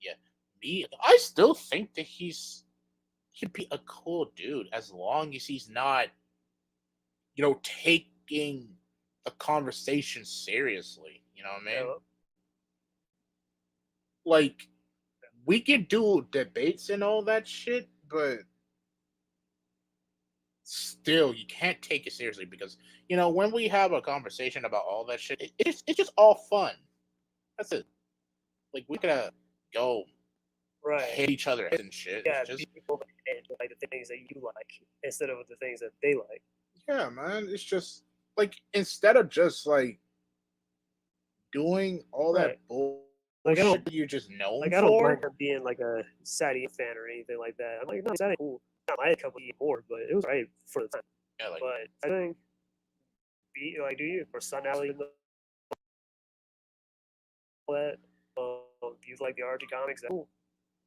Yeah, I still think that he'd be a cool dude as long as he's not, taking a conversation seriously. You know what I mean? Yeah. Like, we can do debates and all that shit, but still, you can't take it seriously because when we have a conversation about all that shit, it's just all fun. That's it. Like we could go Right. hit each other and shit. Yeah, It's just people like the things that you like instead of the things that they like. yeah, man. It's just like instead of just like doing all Right. that bullshit Like I don't that you're just known like I don't for. mind her being like a Sadie fan or anything like that. I'm like, no, Sadie cool. I had a couple of more, but it was right for the time. Yeah, like But I think like do you or Sun Alley and all that? You like the Archie comics? That's cool.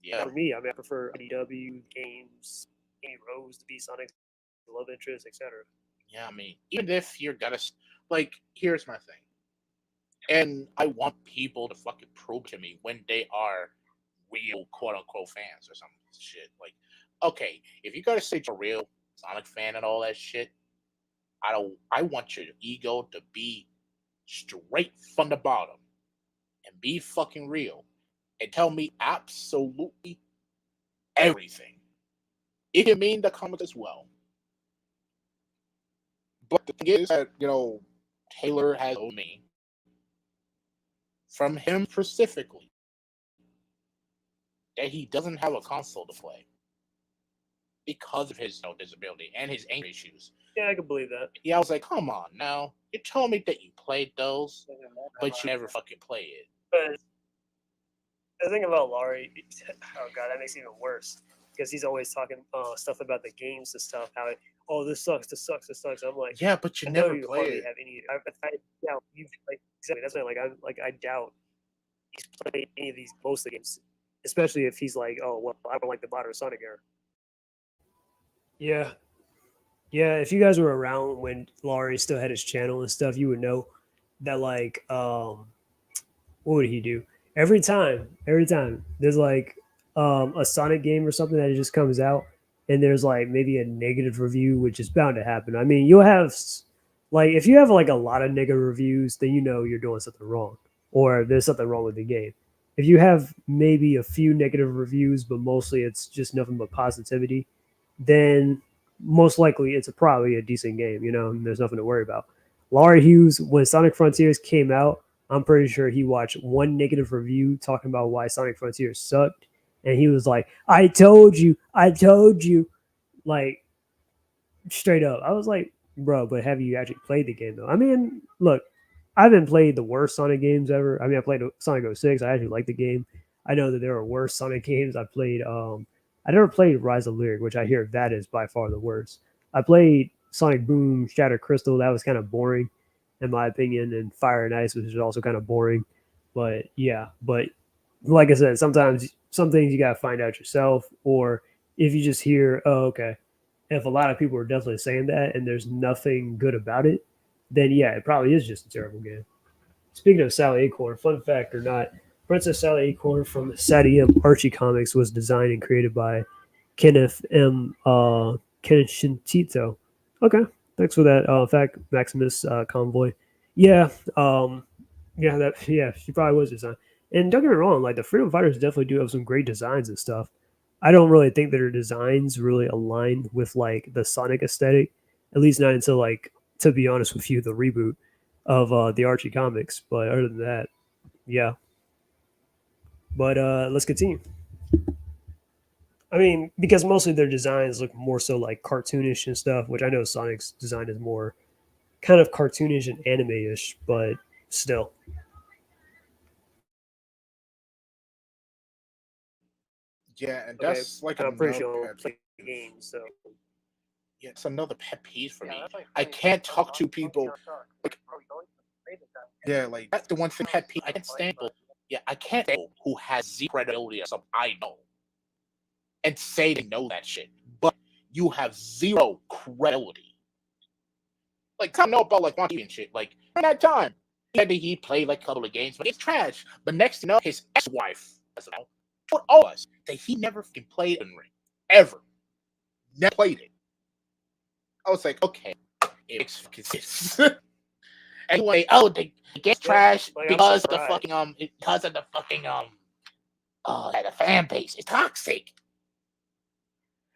yeah, For me, I mean, I prefer IDW games, Amy Rose to be Sonic's love interest, etc. yeah. I mean, even if you're gonna like, here's my thing, and I want people to fucking prove to me when they are real quote unquote fans or some shit. Like, okay, if you gotta say you're a real Sonic fan and all that shit, I want your ego to be straight from the bottom and be fucking real and tell me absolutely everything. It can mean the comments as well. But the thing is that, Taylor has told me from him specifically that he doesn't have a console to play because of his disability and his anger issues. Yeah, I can believe that. Yeah, I was like, come on now. You told me that you played those, but you never fucking play it. But the thing about Laurie, oh god, that makes it even worse because he's always talking stuff about the games and stuff. How this sucks, this sucks, this sucks. I'm like, Yeah, but you I know never you play hardly it. have any. I doubt you've like exactly. That's why I doubt he's played any of these most of the games, especially if he's like, oh well, I don't like the modern Sonic era. Yeah, yeah. If you guys were around when Laurie still had his channel and stuff, you would know that like what would he do? Every time there's like a Sonic game or something that just comes out, and there's like maybe a negative review, which is bound to happen. I mean, you'll have like if you have like a lot of negative reviews, then you know you're doing something wrong, or there's something wrong with the game. If you have maybe a few negative reviews, but mostly it's just nothing but positivity, then most likely it's probably a decent game. And there's nothing to worry about. Laurie Hughes, when Sonic Frontiers came out, I'm pretty sure he watched one negative review talking about why Sonic Frontiers sucked, and he was like, I told you," like straight up. I was like, "Bro, but have you actually played the game though?" I mean, look, I haven't played the worst Sonic games ever. I mean, I played Sonic 06. I actually like the game. I know that there are worse Sonic games. I never played Rise of Lyric, which I hear that is by far the worst. I played Sonic Boom, Shattered Crystal. That was kind of boring, in my opinion, and Fire and Ice, which is also kind of boring. But yeah, but like I said, sometimes some things you gotta find out yourself, or if you just hear, oh, okay, if a lot of people are definitely saying that and there's nothing good about it, then yeah, it probably is just a terrible game. Speaking of Sally Acorn, fun fact or not, Princess Sally Acorn from Sadie M. Archie Comics was designed and created by Kenneth M. Kenshintito. Okay, thanks for that fact, Maximus Convoy. Yeah, yeah, she probably was designed. And don't get me wrong, like the Freedom Fighters definitely do have some great designs and stuff. I don't really think that their designs really align with like the Sonic aesthetic, at least not until like, to be honest with you, the reboot of the Archie comics. But other than that, yeah. But let's continue. I mean, because mostly their designs look more so like cartoonish and stuff, which I know Sonic's design is more kind of cartoonish and anime-ish, but still. Yeah, and Okay, that's like I'm pretty another sure I'll pet play the peeve. game, so Yeah, it's another pet peeve for me. Yeah, that's like I playing can't Pokemon talk to Monkey people. or Shark. Like, Bro, you don't even play the damn game. yeah, like that's the one thing pet peeve. I can't stand people. Yeah, I can't stand people who has zero credibility or something I know and say they know that shit, but you have zero credibility. Like, I know about like Monkey and shit. Like, during that time, he said that he played like a couple of games, but it's trash. But next, his ex-wife, told all of us that he never fucking played in ring ever. Never played it. I was like, okay, it makes fucking sense. Anyway, the game's trash like, because the fucking because of the fucking the fan base is toxic.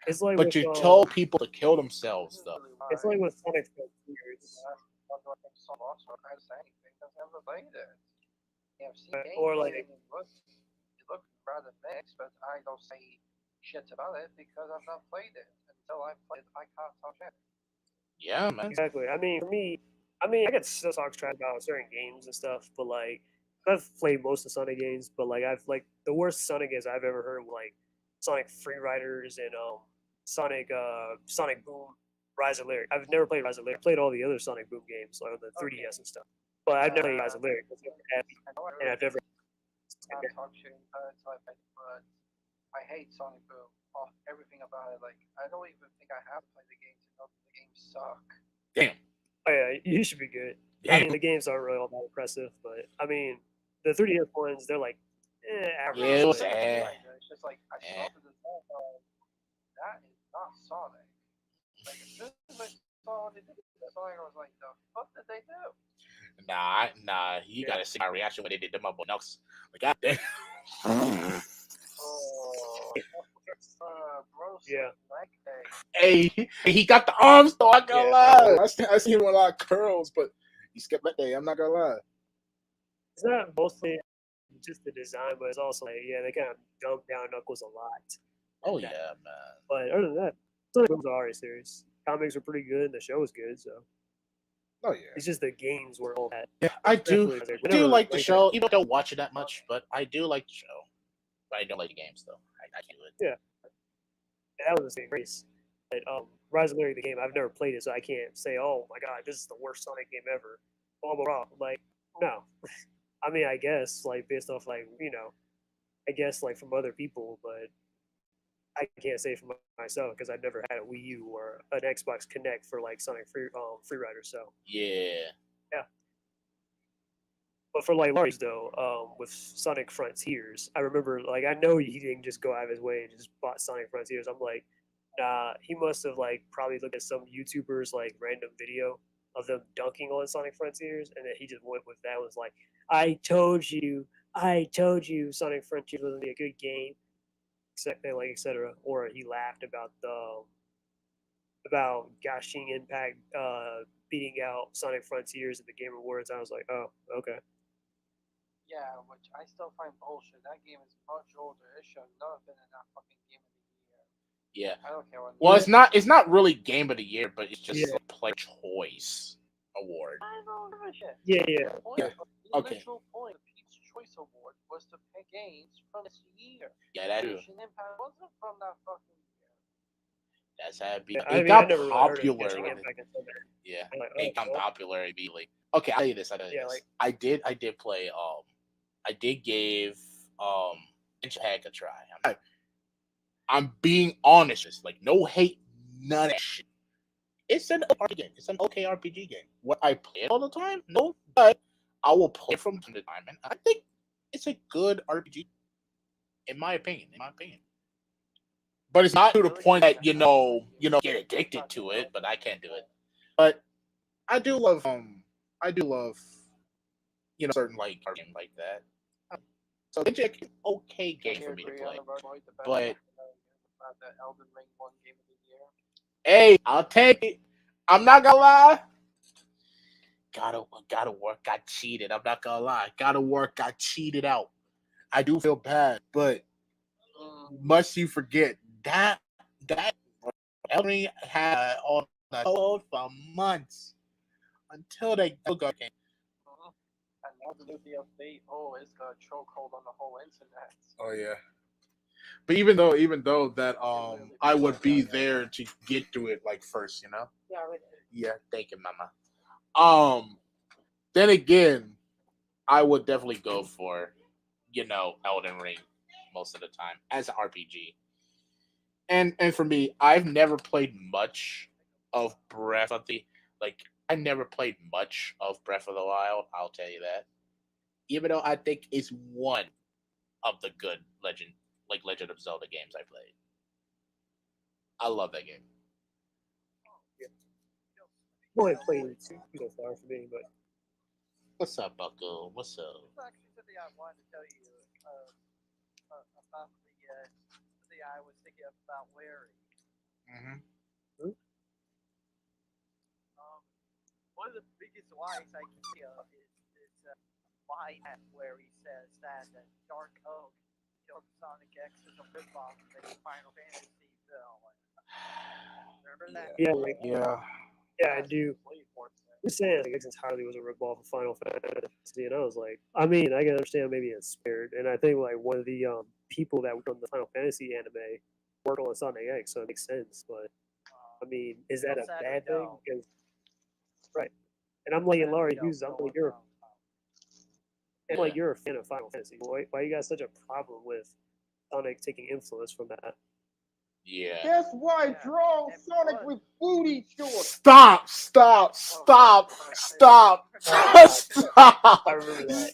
It's like But with you told people to kill themselves, though. it's like with Sonic Frontiers, What do I think so much? I can't say anything because I never played it. Yeah, I've seen or gameplay like and it looked rather mixed, but I don't say shit about it because I've not played it. Until I played it, I can't talk shit. Yeah, man. exactly. I mean, for me, I get still talk trash about certain games and stuff, but like I've played most of Sonic games, but like I've like the worst Sonic games I've ever heard were like Sonic Free Riders and Sonic Boom, Rise of Lyric. I've never played Rise of Lyric. I played all the other Sonic Boom games, like on the 3DS and stuff, but I've never played Rise of Lyric. I know I And I've never. can't talk shit until I play it, but I hate Sonic Boom. Oh, everything about it. Like, I don't even think I have played the game to know that the games suck. Damn. Oh yeah, you should be good. I mean, the games aren't really all that impressive, but I mean, the 3DS ones, they're like, average. Yeah, it was but- It's just like, I saw the design, that is not Sonic. Like, as soon as I saw what they did with Sonic, I was like, the fuck did they do? Nah. You gotta see my reaction when they did the Mumble Knucks. Like, God damn. Oh, gross. Yeah. Like, Hey, he got the arms though. I gonna Yeah. lie. I see him with a lot of curls, but he skipped that day. I'm not gonna lie. It's not mostly just the design, but it's also like, yeah, they kind of dumb down Knuckles a lot. Oh yeah, man. But other than that, Sonic Boom's alright series. Comics were pretty good, and the show was good, so Oh yeah. it's just the games were all that. Yeah, I do. Definitely, I do like the show. Even though I don't watch it that much, but I do like the show. But I don't like the games though. I can't do it. Yeah. That was the same race. But Rise of Lyric, the game, I've never played it, so I can't say, oh my god, this is the worst Sonic game ever. Blah blah blah. Like, no. I mean, I guess like based off like I guess like from other people, but I can't say for myself because I've never had a Wii U or an Xbox Connect for like Sonic Free Rider. So Yeah. yeah. But for like Lars though, with Sonic Frontiers, I remember like I know he didn't just go out of his way and just bought Sonic Frontiers. I'm like, nah, he must have like probably looked at some YouTubers like random video of them dunking on Sonic Frontiers, and then he just went with that. And was like, I told you, Sonic Frontiers was gonna be a good game, like etc. Or he laughed about about Gashing Impact beating out Sonic Frontiers at the Game Awards. I was like, oh, okay. yeah, which I still find bullshit. That game is much older. It should not have been in that fucking game of the year. Yeah. I don't care what. Well, it's not really game of the year, but it's just a play choice award. I don't give a shit. Yeah. The point Yeah. the Okay. original point of Pete's Choice Award was to pick games from this year. Yeah, that is. Genshin Impact wasn't from that fucking year. That's how it be. Yeah, It I got never really heard of popular. Genshin With it. Impact until then. Yeah, I'm like, it got well. popular immediately. Okay, I'll tell you this. Yeah, like- I did play. I did give Genshin Impact a try. I'm being honest. It's like no hate, none of that shit. It's an RPG game. It's an okay RPG game. What I play it all the time? No, but I will play it from time to time, and I think it's a good RPG. In my opinion. But it's not to the point that get addicted to it. But I can't do it. But I do love certain like games like that. So it's an okay game for me to play. But the Elden Ring one game of the year. Hey, I'll take it. I'm not gonna lie. Gotta work got cheated. I'm not gonna lie. Gotta work got cheated out. I do feel bad, but must you forget that Elden Ring had all the code for months until they got game. And now the new DLC, it's got a chokehold on the whole internet. Oh yeah. But even though that I would be there to get to it like first, Yeah, right. Yeah, thank you, mama. Then again, I would definitely go for, Elden Ring most of the time as an RPG. And for me, I've never played much of Breath of the I never played much of Breath of the Wild, I'll tell you that. Even though I think it's one of the good Legend of Zelda games I played. I love that game. Only played two so far for me, but What's up, Bucko? What's up? It's actually something I wanted to tell you about the I was thinking about wearing. the biggest lies I can see of is line where he says that Dark Oak from Sonic X is a ripoff of a Final Fantasy film. Remember that? Yeah, like, Yeah. yeah, I do. You're saying like, X entirely was a ripoff of Final Fantasy, and I was like, I mean, I can understand maybe it's spirit, and I think like one of the people that worked on the Final Fantasy anime worked on Sonic X, so it makes sense. But I mean, is that a bad thing? No. Because, right, and I'm like, Laurie No, Hughes, I'm no, like, you're no. and like you're a fan of Final Fantasy. Why you got such a problem with Sonic taking influence from that? Yeah. Guess why Yeah, draw and Sonic plus- with booty shorts? Stop! Stop! Stop! Stop! Stop! I remember that.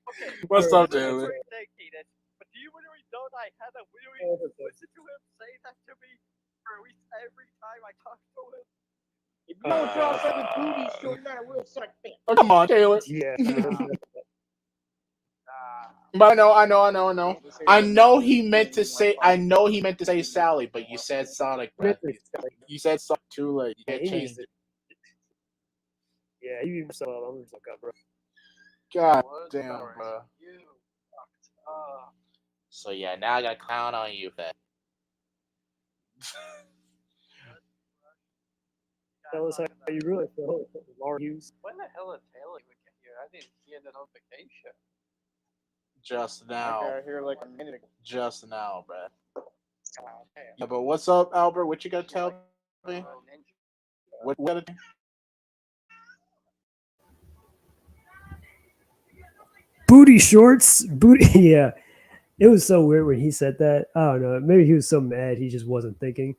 Okay. What's Alright. up, Taylor? But do you really know that I had to literally listen to him say that to me for at least every time I talked to him? If you don't draw Sonic with booty shorts, you're not a real Sonic fan. Oh, come on, Taylor. Yeah. But I know. I know he meant to say Sally, but you said Sonic, bro. You said Sonic too late. You can't change it. Yeah, you so I'm just like, bro. God damn, bro. So yeah, now I got to clown on you, fat. Tell us how you really feel. Laurie Hughes. When the hell did Taylor even get here? I didn't hear the notification. Just I now. got here like a minute ago. Just now, bro. Damn. Yeah, but what's up, Albert? What you got to tell me? What gotta do? Booty shorts, booty. Yeah, it was so weird when he said that. I don't know. Maybe he was so mad he just wasn't thinking.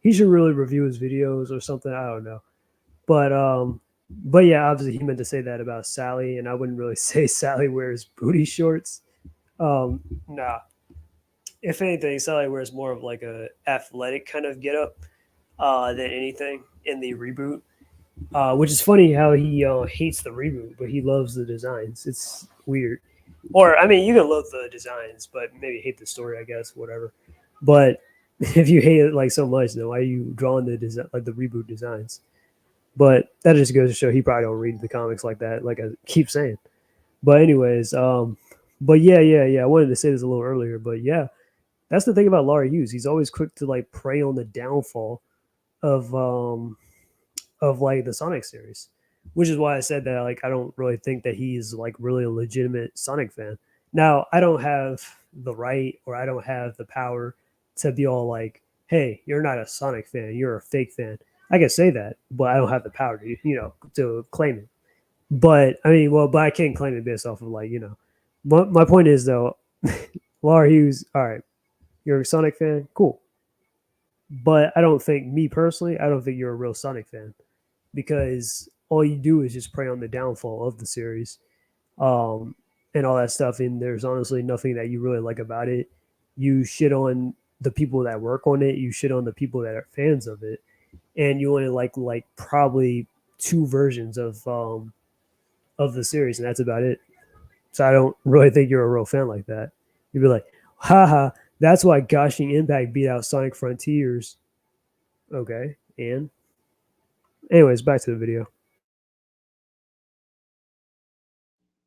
He should really review his videos or something. I don't know. But yeah, obviously he meant to say that about Sally, and I wouldn't really say Sally wears booty shorts. Nah. If anything, Sally wears more of like a athletic kind of getup than anything in the reboot. Which is funny how he hates the reboot, but he loves the designs. It's weird. Or I mean, you can love the designs, but maybe hate the story. I guess whatever. But if you hate it like so much, then why are you drawing the design like the reboot designs? But that just goes to show he probably don't read the comics like that. Like I keep saying. But anyways, but yeah. I wanted to say this a little earlier, but yeah, that's the thing about Laurie Hughes. He's always quick to like prey on the downfall of like the Sonic series, which is why I said that like I don't really think that he's like really a legitimate Sonic fan. Now I don't have the right or I don't have the power to be all like, "Hey, you're not a Sonic fan, you're a fake fan." I can say that, but I don't have the power to to claim it. But I mean, well, but I can't claim it based off of like But my point is though, Laura Hughes, all right, you're a Sonic fan, cool. But I don't think me personally, I don't think you're a real Sonic fan because all you do is just prey on the downfall of the series um, and all that stuff. And there's honestly nothing that you really like about it. You shit on the people that work on it. You shit on the people that are fans of it, and you only like probably two versions of the series, and that's about it. So I don't really think you're a real fan like that. You'd be like, haha, that's why Gushing Impact beat out Sonic Frontiers. Okay, and anyways, back to the video.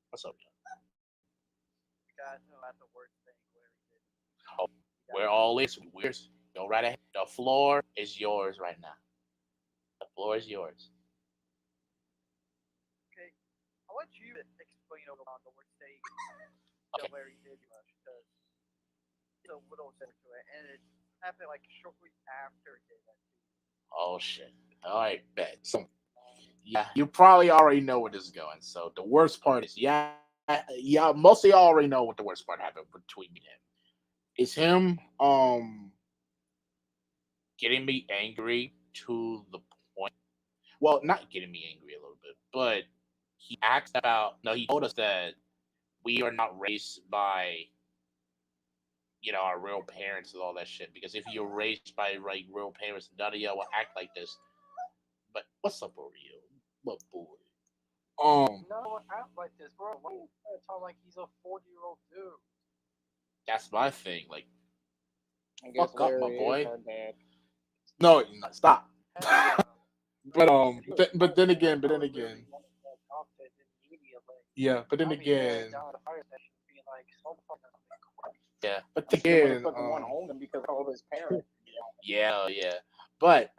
What's up? God, no, that's the worst thing where he did. Oh, we're all is weird. Go right ahead. The floor is yours right now. The floor is yours. Okay, I'll let you explain over on the worst thing Okay. where he did because it's a little center to it, and it happened like shortly after he did that. Oh shit. All right, bet. So yeah, you probably already know where this is going. So the worst part is yeah. Most of y'all already know what the worst part happened between me and him. It's him getting me angry to the point. Well, not getting me angry a little bit, but he asked about. No, he told us that we are not raised by our real parents and all that shit. Because if you're raised by real parents, none of y'all will act like this. But what's up, Oreo? What boy? No, act like this, bro. Why are you trying to talk like he's a 40-year-old dude? That's my thing. Like, I guess fuck up, my Larry boy. is our dad. No, stop. Hell but then again, Adopted immediately. yeah, but then I'll be there again, down at the fire station, being like, so fucking yeah, but The again, motherfucker want to own him because of his parents. yeah, but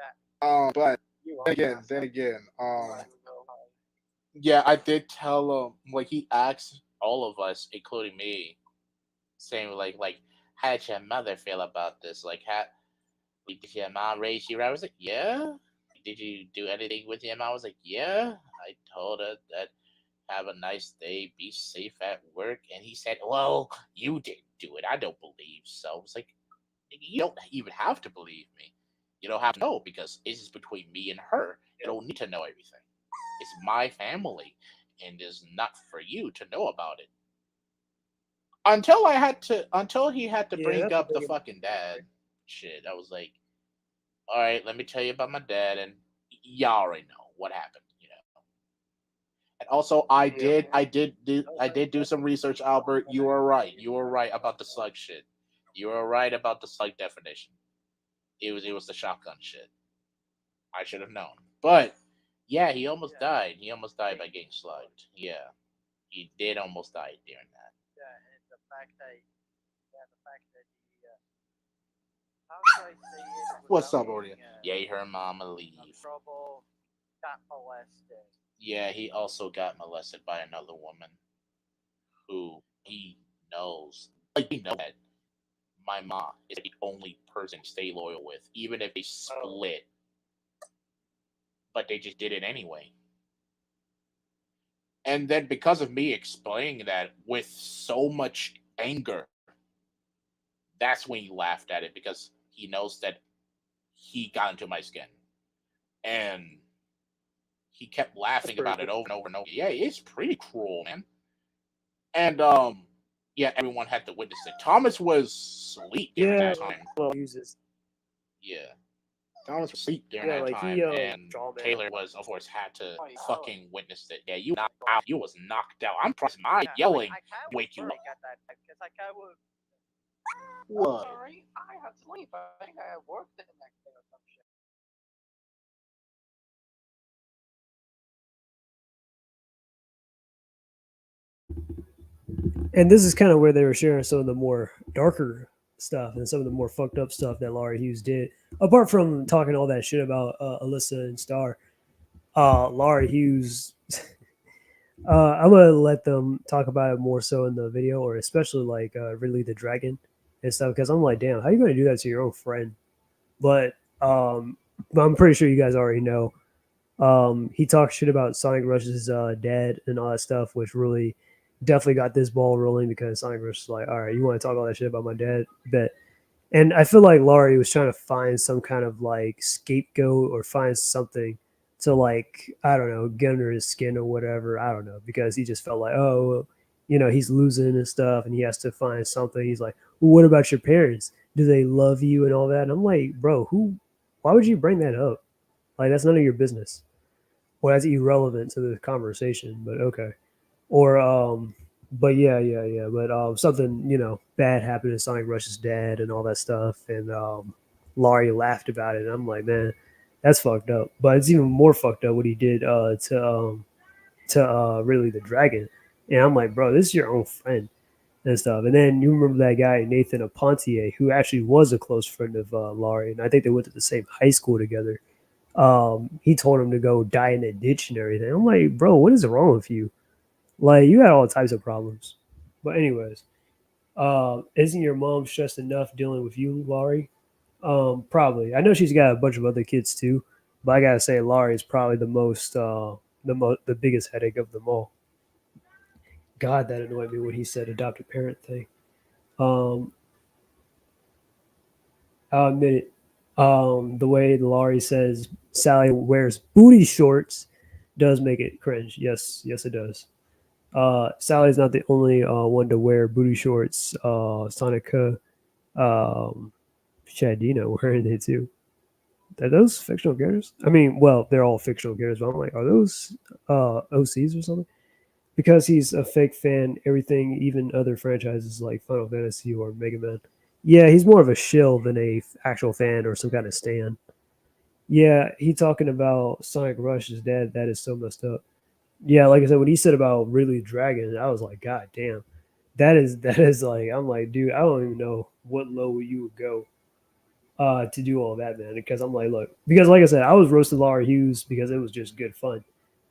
but You then again, like, yeah, I did tell him like he asked all of us, including me, saying like how did your mother feel about this? Like how did your mom raise you right? I was like, yeah. Did you do anything with your mom? I was like, yeah. I told her that have a nice day, be safe at work. And he said, well, you didn't do it. I don't believe so. I was like, you don't even have to believe me. You don't have to know because it's just between me and her. You don't need to know everything. It's my family, and it's not for you to know about it. Until he had to Yeah, bring that's the up the thing. fucking dad shit. I was like, all right, let me tell you about my dad, and y'all already know what happened, you know. And also, I did do some research, Albert. You were right. You were right about the slug shit. You were right about the slug definition. It was the shotgun shit. I should have known. But yeah, he almost died. He almost died by getting slugged. Yeah, he did almost die during that. Yeah, and the fact that he how should I say it What's without up, Audio? getting Yay, her mama leave. trouble, got molested. Yeah, he also got molested by another woman who he knows. Like, we know that my mom is the only person to stay loyal with, even if they split. But they just did it anyway. And then because of me explaining that with so much anger, that's when he laughed at it because he knows that he got into my skin. And he kept That's laughing pretty about cool. it over and over and over. Yeah, it's pretty cruel, man. And yeah, everyone had to witness it. Thomas was asleep during Yeah, that time. well, uses. Yeah. Thomas was asleep during Yeah, that like time, he and draw man. Taylor was, of course, had to fucking witness it. Yeah, you knocked out. You was knocked out. I'm surprised my yelling I kind of wake you up. at that time because I kind of What? sorry, I had to sleep. I think I had work the next day or some shit. And this is kind of where they were sharing some of the more darker stuff and some of the more fucked up stuff that Laurie Hughes did. Apart from talking all that shit about Alyssa and Star, Laurie Hughes. I'm gonna let them talk about it more so in the video, or especially like Ridley the Dragon and stuff. Because I'm like, damn, how you gonna do that to your own friend? But I'm pretty sure you guys already know. He talked shit about Sonic Rush's dad and all that stuff, which really definitely got this ball rolling because Sonic Rush is like, all right, you want to talk all that shit about my dad? Bet. And I feel like Laurie was trying to find some kind of like scapegoat or find something to like, I don't know, get under his skin or whatever. I don't know, because he just felt like, oh, he's losing and stuff and he has to find something. He's like, well, what about your parents? Do they love you and all that? And I'm like, bro, why would you bring that up? Like, that's none of your business. Well, that's irrelevant to the conversation, but okay. Or but yeah. But something bad happened to Sonic Rush's dad and all that stuff, and Laurie laughed about it. And I'm like, man, that's fucked up. But it's even more fucked up what he did to really the dragon. And I'm like, bro, this is your own friend and stuff. And then you remember that guy Nathan Apontier, who actually was a close friend of Laurie, and I think they went to the same high school together. He told him to go die in a ditch and everything. I'm like, bro, what is wrong with you? Like, you had all types of problems. But anyways, isn't your mom stressed enough dealing with you, Laurie? Probably. I know she's got a bunch of other kids too, but I gotta say, Laurie is probably the biggest headache of them all. God, that annoyed me when he said adopted parent thing. Um, I'll admit it. The way Laurie says Sally wears booty shorts does make it cringe. Yes, it does. Sally's not the only one to wear booty shorts. Sonica, Shadina wearing it too. Are those fictional characters? I mean, well, they're all fictional characters, but I'm like, are those OCs or something? Because he's a fake fan, everything, even other franchises like Final Fantasy or Mega Man. Yeah, he's more of a shill than a actual fan or some kind of stan. Yeah, he talking about Sonic Rush's dad. That is so messed up. Yeah, like I said, when he said about Ridley Dragon, I was like, God damn, that is like, I'm like, dude, I don't even know what level you would go to do all that, man. Because I'm like, look, because like I said, I was roasting Laura Hughes because it was just good fun.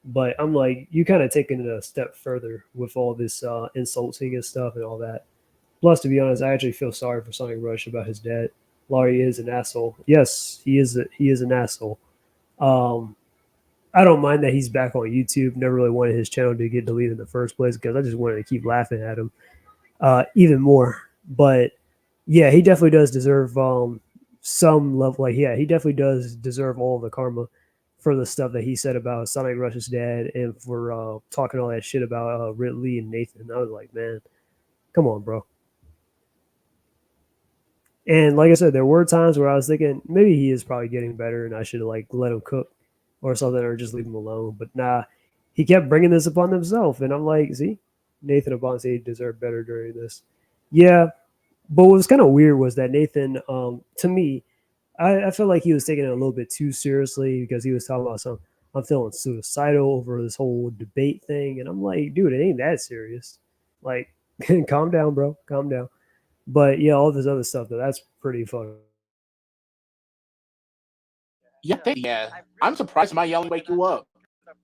But I'm like, you kind of taking it a step further with all this insulting and stuff and all that. Plus, to be honest, I actually feel sorry for Sonic Rush about his dad. Laurie is an asshole. Yes, he is an asshole. Um, I don't mind that he's back on YouTube. Never really wanted his channel to get deleted in the first place because I just wanted to keep laughing at him even more. But yeah, he definitely does deserve some level. Like, yeah, he definitely does deserve all the karma for the stuff that he said about Sonic Rush's dad and for talking all that shit about Ridley and Nathan. I was like, man, come on, bro. And like I said, there were times where I was thinking maybe he is probably getting better, and I should like let him cook or something, or just leave him alone. But nah, he kept bringing this upon himself, and I'm like, see, Nathan Abonte deserved better during this. Yeah, but what was kind of weird was that Nathan, to me, I felt like he was taking it a little bit too seriously because he was talking about some. I'm feeling suicidal over this whole debate thing, and I'm like, dude, it ain't that serious. Like, calm down, bro, calm down. But yeah, all this other stuff though, that's pretty fucking. Yeah, Yeah, yeah. I I'm really hope surprised my yelling wake you up. that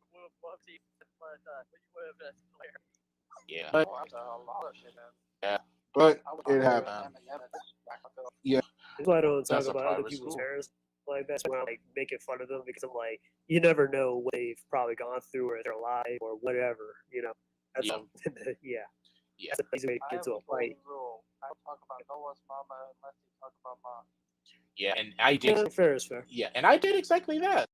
whoopsie, but we would have just clear. Yeah, but Oh, that's a lot of shit, man. yeah, but I was it hungry with happened. M&M and this back up. Yeah, That's why I don't talk that's a about other private people's school. parents like that. When I'm like making fun of them because I'm like, you never know what they've probably gone through or their life or whatever. You know, that's Yeah, all. Yeah, yeah, that's an easy way to I get have into a a fight. golden rule. I don't talk about Noah's mama unless they talk about mom. yeah. And I did. Yeah, fair is fair. Yeah, and I did exactly that.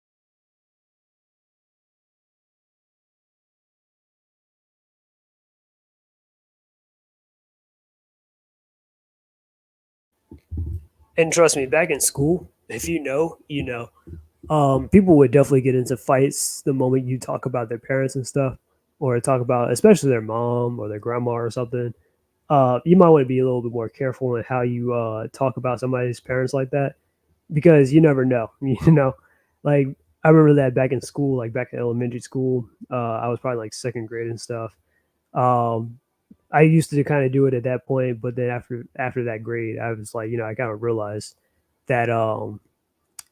And trust me, back in school, if you know, you know. People would definitely get into fights the moment you talk about their parents and stuff, or talk about especially their mom or their grandma or something. You might want to be a little bit more careful in how you talk about somebody's parents like that because you never know. You know, like I remember that back in school, like back in elementary school, I was probably like second grade and stuff. Um, I used to kind of do it at that point, but then after that grade, I was like, I kind of realized that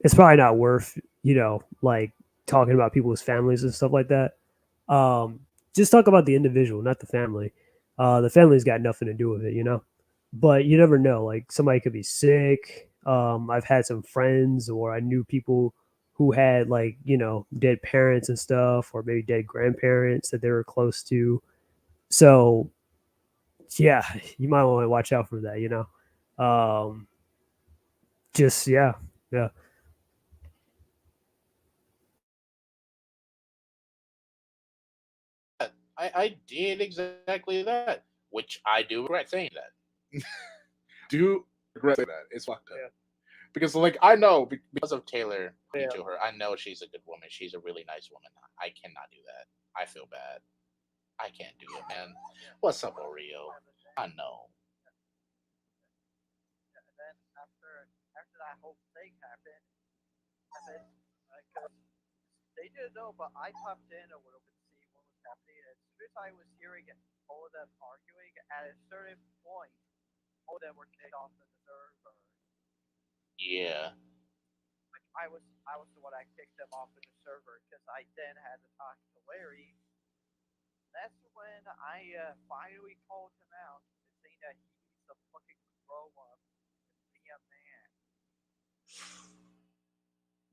it's probably not worth like talking about people's families and stuff like that. Um, just talk about the individual, not the family. The family's got nothing to do with it. But you never know. Like somebody could be sick. I've had some friends, or I knew people who had like dead parents and stuff, or maybe dead grandparents that they were close to. So yeah, you might want to watch out for that. Um, just yeah, yeah. I did exactly that, which I do regret saying that. Do regret saying that. It's fucked up. Yeah. Because like I know because of Taylor Yeah. to her, I know she's a good woman. She's a really nice woman. I cannot do that. I feel bad. I can't do it, man. What's up, Oreo? I know. And then after that whole thing happened, and then because they didn't know, but I popped in a little bit to see what was happening. And as soon as I was hearing all of them arguing, at a certain point, all of them were kicked off the server. Yeah. Like I was the one that kicked them off of the server because I then had to talk to Larry. That's when I finally called him out and saying that he needs to fucking grow up and be a man.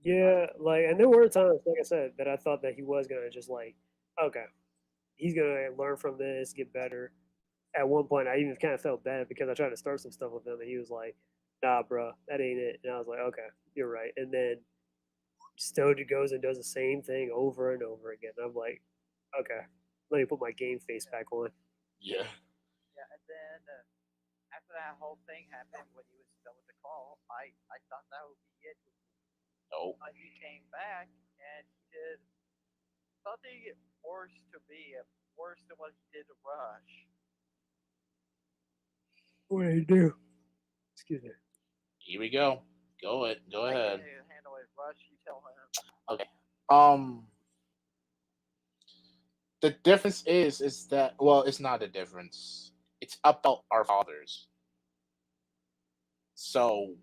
Yeah, like, and there were times, like I said, that I thought that he was gonna just like, okay, he's gonna learn from this, get better. At one point, I even kind of felt bad because I tried to start some stuff with him, and he was like, "Nah, bro, that ain't it." And I was like, "Okay, you're right." And then still goes and does the same thing over and over again. I'm like, "Okay, let me put my game face Yeah, back on." Yeah. yeah, and then after that whole thing happened when he was done with the call, I thought that would be it. Nope. But he came back and he did something worse to me, worse than what he did to Rush. What did he do? Excuse me. Here we go. Go it. Go I ahead. can't even handle it. Rush Rush, you tell him. Okay. The difference is that, well, it's not a difference. It's about our fathers. So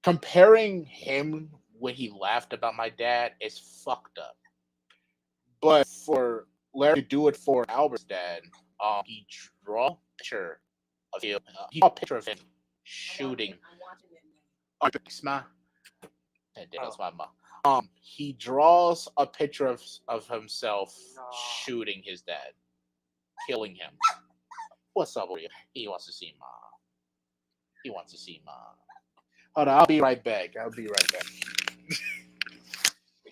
comparing him when he laughed about my dad is fucked up. But for Larry to do it for Albert's dad, he draw a picture of him. He draw a picture of him shooting. Ma. That's my mom. He draws a picture of himself shooting his dad, killing him. What's up with you? He wants to see mom. He wants to see mom. Hold on, I'll be right back.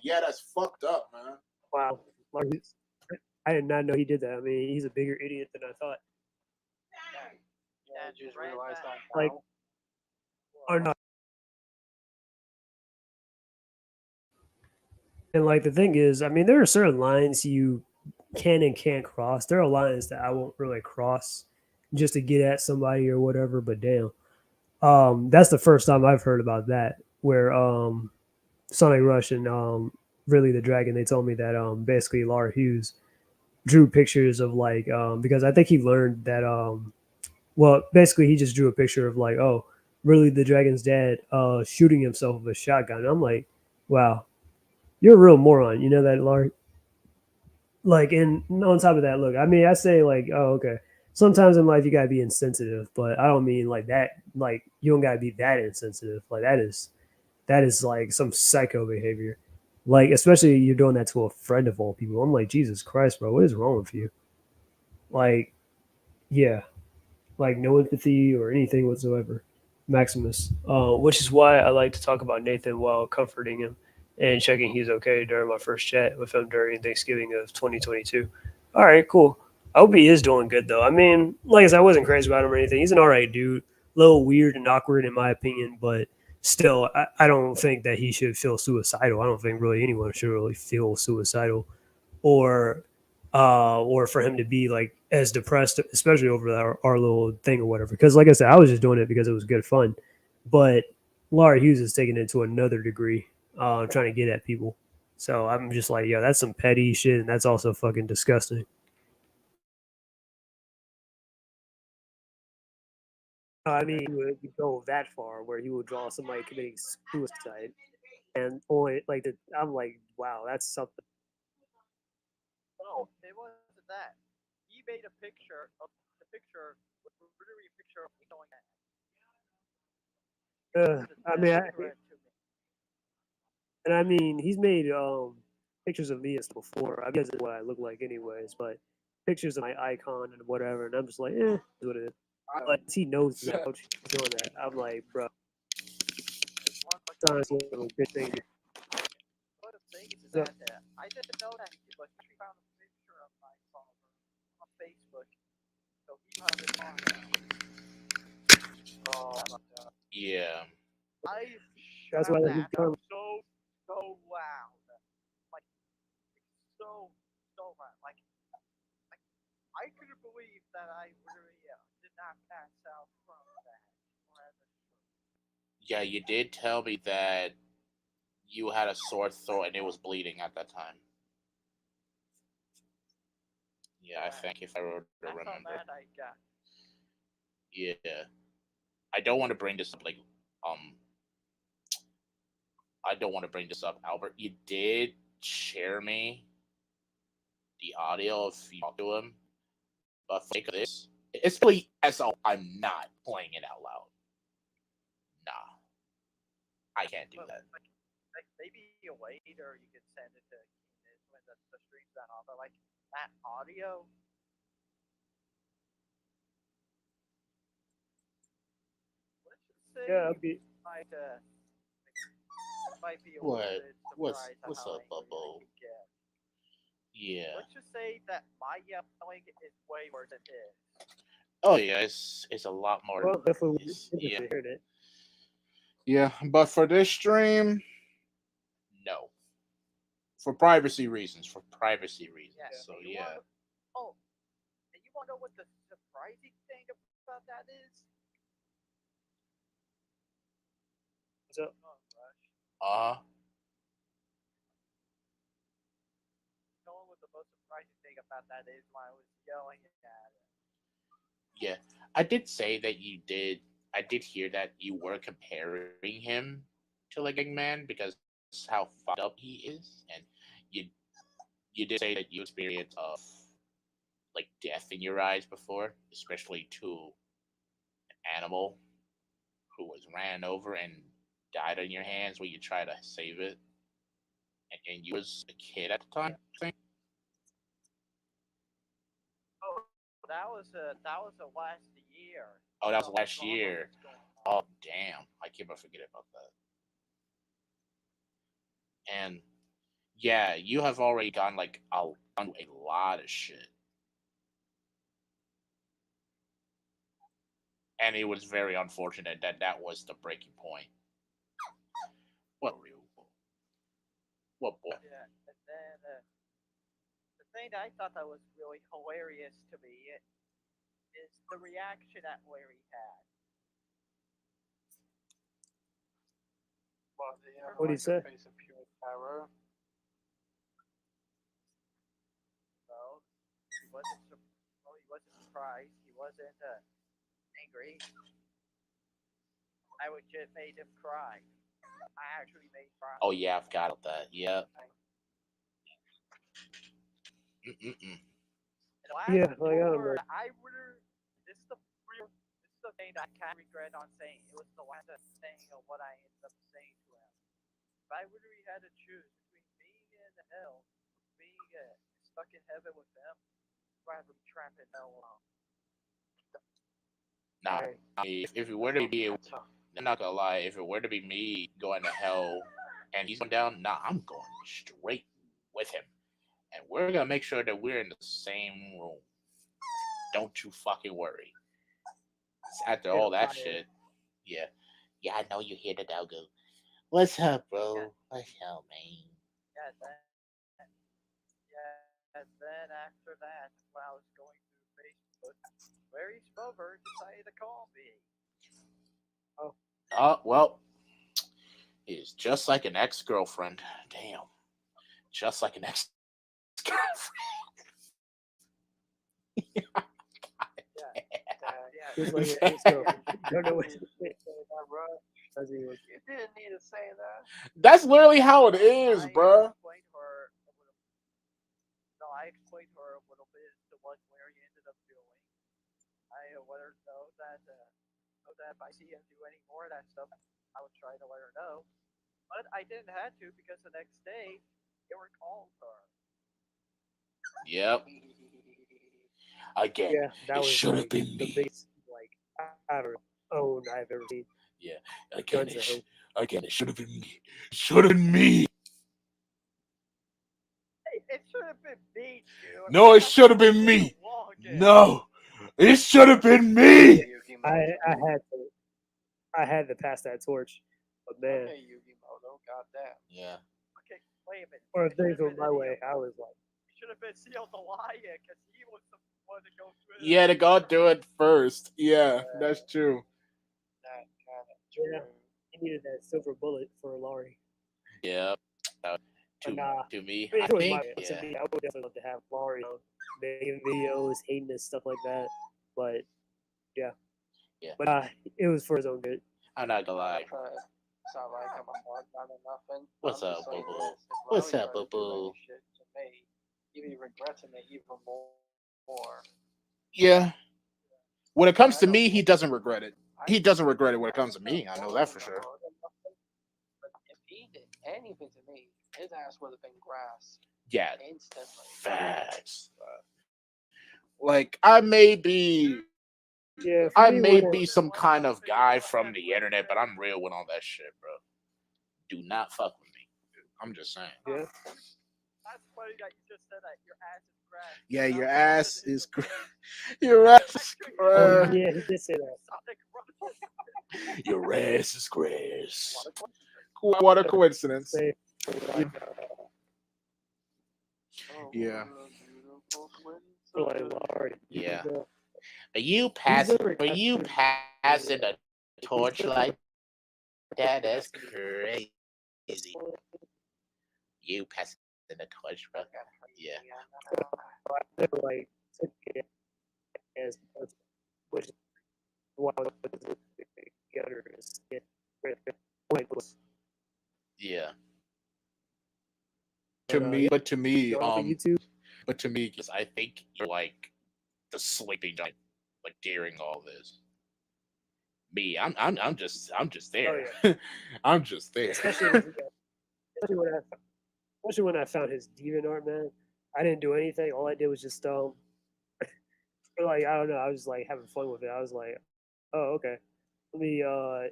Yeah, that's fucked up, man. Wow. I did not know he did that. I mean, he's a bigger idiot than I thought. Yeah, I just realized that. Like, or not. And like the thing is, I mean, there are certain lines you can and can't cross. There are lines that I won't really cross just to get at somebody or whatever. But damn, that's the first time I've heard about that. Where Sonic Rush and really the Dragon, they told me that basically Laura Hughes drew pictures of like because I think he learned that well basically he just drew a picture of like, oh, really the Dragon's dad shooting himself with a shotgun. And I'm like, wow, you're a real moron. You know that, Laura? Like, and on top of that, look, I mean, I say like, oh, okay. Sometimes in life you gotta be insensitive, but I don't mean like that. Like, you don't gotta be that insensitive. Like that is like some psycho behavior. Like, especially you're doing that to a friend of all people. I'm like, Jesus Christ, bro, what is wrong with you? Like, yeah, like no empathy or anything whatsoever. Maximus, which is why I like to talk about Nathan while comforting him and checking he's okay during my first chat with him during Thanksgiving of 2022. All right, cool. I hope he is doing good though. I mean, like I said, I wasn't crazy about him or anything. He's an all right dude. A little weird and awkward in my opinion, but still, I don't think that he should feel suicidal. I don't think really anyone should really feel suicidal or or for him to be like as depressed, especially over our little thing or whatever. Because like I said, I was just doing it because it was good fun. But Laura Hughes is taking it to another degree, trying to get at people. So I'm just like, yo, that's some petty shit, and that's also fucking disgusting. I mean, he would go that far where he would draw somebody committing suicide, and only like the, I'm like, wow, that's something. No, it wasn't that. He made a picture of the picture with literally a picture of me going at. I mean, Threat to me. and I mean, he's made pictures of me and stuff before. I guess it's what I look like, anyways. But pictures of my icon and whatever, and I'm just like, is what it is. But he knows that I'm doing that. I'm like, bro, One like it's honestly a little bitch thing. one of the things is So, that I didn't know that he was actually found a picture of my father on Facebook, so he found it on now. Oh my god! Yeah. I that's why found like, he that come. so loud, like so loud, like I couldn't believe that I literally did not pass out from that. Yeah, you did tell me that you had a sore throat and it was bleeding at that time. Yeah, I think if I were to That's how remember. mad I got. Yeah. I don't want to bring this up like um I don't want to bring this up, Albert. You did share me the audio of you talk to him, but for the sake of this, it's really so I'm not playing it out loud. Nah, I can't do But that. like maybe later you could send it to Keenan when the stream's done off. But like that audio, let's just say Yeah, you might be a little What? bit surprised at What's how up, angry they Bubbo? can get. Yeah. Let's just say that my yelling is way worse than his. Oh yeah, it's a lot more. well, definitely Yeah. heard it. Yeah, but for this stream, no. For privacy reasons. For privacy reasons. Yeah. So And you yeah. oh, and you want to know what the surprising thing about that is? So, Oh, gosh. You know what the most surprising thing about that is when I was yelling at it. Yeah, I did say that you did. I did hear that you were comparing him to like Eggman because how fucked up he is, and you you did say that you experienced like death in your eyes before, especially to an animal who was ran over and died on your hands when you try to save it, and you was a kid at the time. I think. Oh, that was a last year. Oh, that was Something last normal year. was going on. Oh, damn! I keep on forgetting about that. And yeah, you have already gone like done a lot of shit, and it was very unfortunate that that was the breaking point. What real? What boy? Yeah, and then the thing that I thought that was really hilarious to me is the reaction that Larry had. Well, they have What do you like a say? face of pure terror. So he wasn't surprised. He wasn't angry. I legit made him cry. I actually made him cry. Oh yeah, I forgot about that. Yeah. Mm-mm-mm. And last Yeah, like I don't know. word, I would. This is the real. This is the thing that I can't regret on saying. It was the last thing of what I ended up saying to him. If I literally had to choose between being in hell, being stuck in heaven with him, I'd rather be trapped in hell alone. Nah, Right. if it were to be, Tough. I'm not gonna lie. If it were to be me going to hell and he's going down, nah, I'm going straight with him, and we're gonna make sure that we're in the same room. Don't you fucking worry. After Yeah, all that fire. shit, yeah, yeah, I know you hear the doggo. What's up, Yeah, bro? What's up, man? yeah, and then after that, when I was going through Facebook, Larry Spover decided to call me. Oh, Oh well, he's just like an ex girlfriend. Damn, just like an ex Yeah, yeah, just You like yeah. an ex-girlfriend. Don't know what didn't to need say. to say that, bro. As he was, You didn't need to say that. That's literally how it No, is, I bruh. explained to her. No, I explained to her a little bit as to what Larry ended up doing. I let her know that if I see him do any more of that stuff, I would try to let her know. But I didn't have to because the next day they were calling her. Yep. Again, yeah, that it was should have like been the me. biggest, like, I don't know, own I've ever seen. Yeah. Again, Guns to him. again, it should have been me. It should have been me. It should have been me, dude. No, it That's should why have I been did the me. longest. No, it should have been me. Yugi I Moto. I had to pass that torch, but man, Okay, Yugi Moto. Goddamn. Yeah. Okay, wait a minute. or if It should things have went been my any way, of I was like, It should have been Seal the Lion because he was the one to go through Yeah, to go do it first. Yeah, Uh, that's true. That kind of yeah, true. he needed that silver bullet for Laurie. Yeah. Uh, But to nah, to me, I mean, I if it was my think. to Yeah. me, I would definitely love to have Laurie making videos, hating this stuff like that. But yeah, Yeah. but it was for his own good. I'm not gonna I'm lie. not trying to sound like I'm a hard man or nothing. What's I'm up, just boo saying boo? this. If What's Larry up, tried boo to do any boo? shit to me, he'd be regretting it even more. Yeah. When it And comes I to don't me, he think doesn't regret it. I He doesn't regret it when it I comes to didn't have me. I know that Laurie for to sure. hurt or nothing. But if he did anything to me, his ass would have been grass Yeah. instantly. Facts. Like Yeah, I for me, may when be it, some kind of guy from the internet, but I'm real with all that shit, bro. Do not fuck with me. I'm just saying. yeah, That's funny that you just said that your ass is grass. Yeah, That your was ass in is the face. your ass is Actually, oh grass. yeah, he did say that. Sonic Rush. Your ass is grass. What a What a coincidence. Say, Oh, Yeah. what a beautiful like coincidence. Laurie, Yeah. the- Are you he's passing? never Are you captured. passing a torch like that? That's crazy. crazy. You passing the torch, bro. Yeah. I never like took it as which is why I was together is Yeah. To me, but to me, go off of YouTube. but to me, Because I think you're like the sleeping giant, like during all this. Me, I'm just Oh there. yeah, I'm just there. especially when I especially when I found his DeviantArt, man. I didn't do anything. All I did was just like I don't know. I was like having fun with it. I was like, oh okay. Let me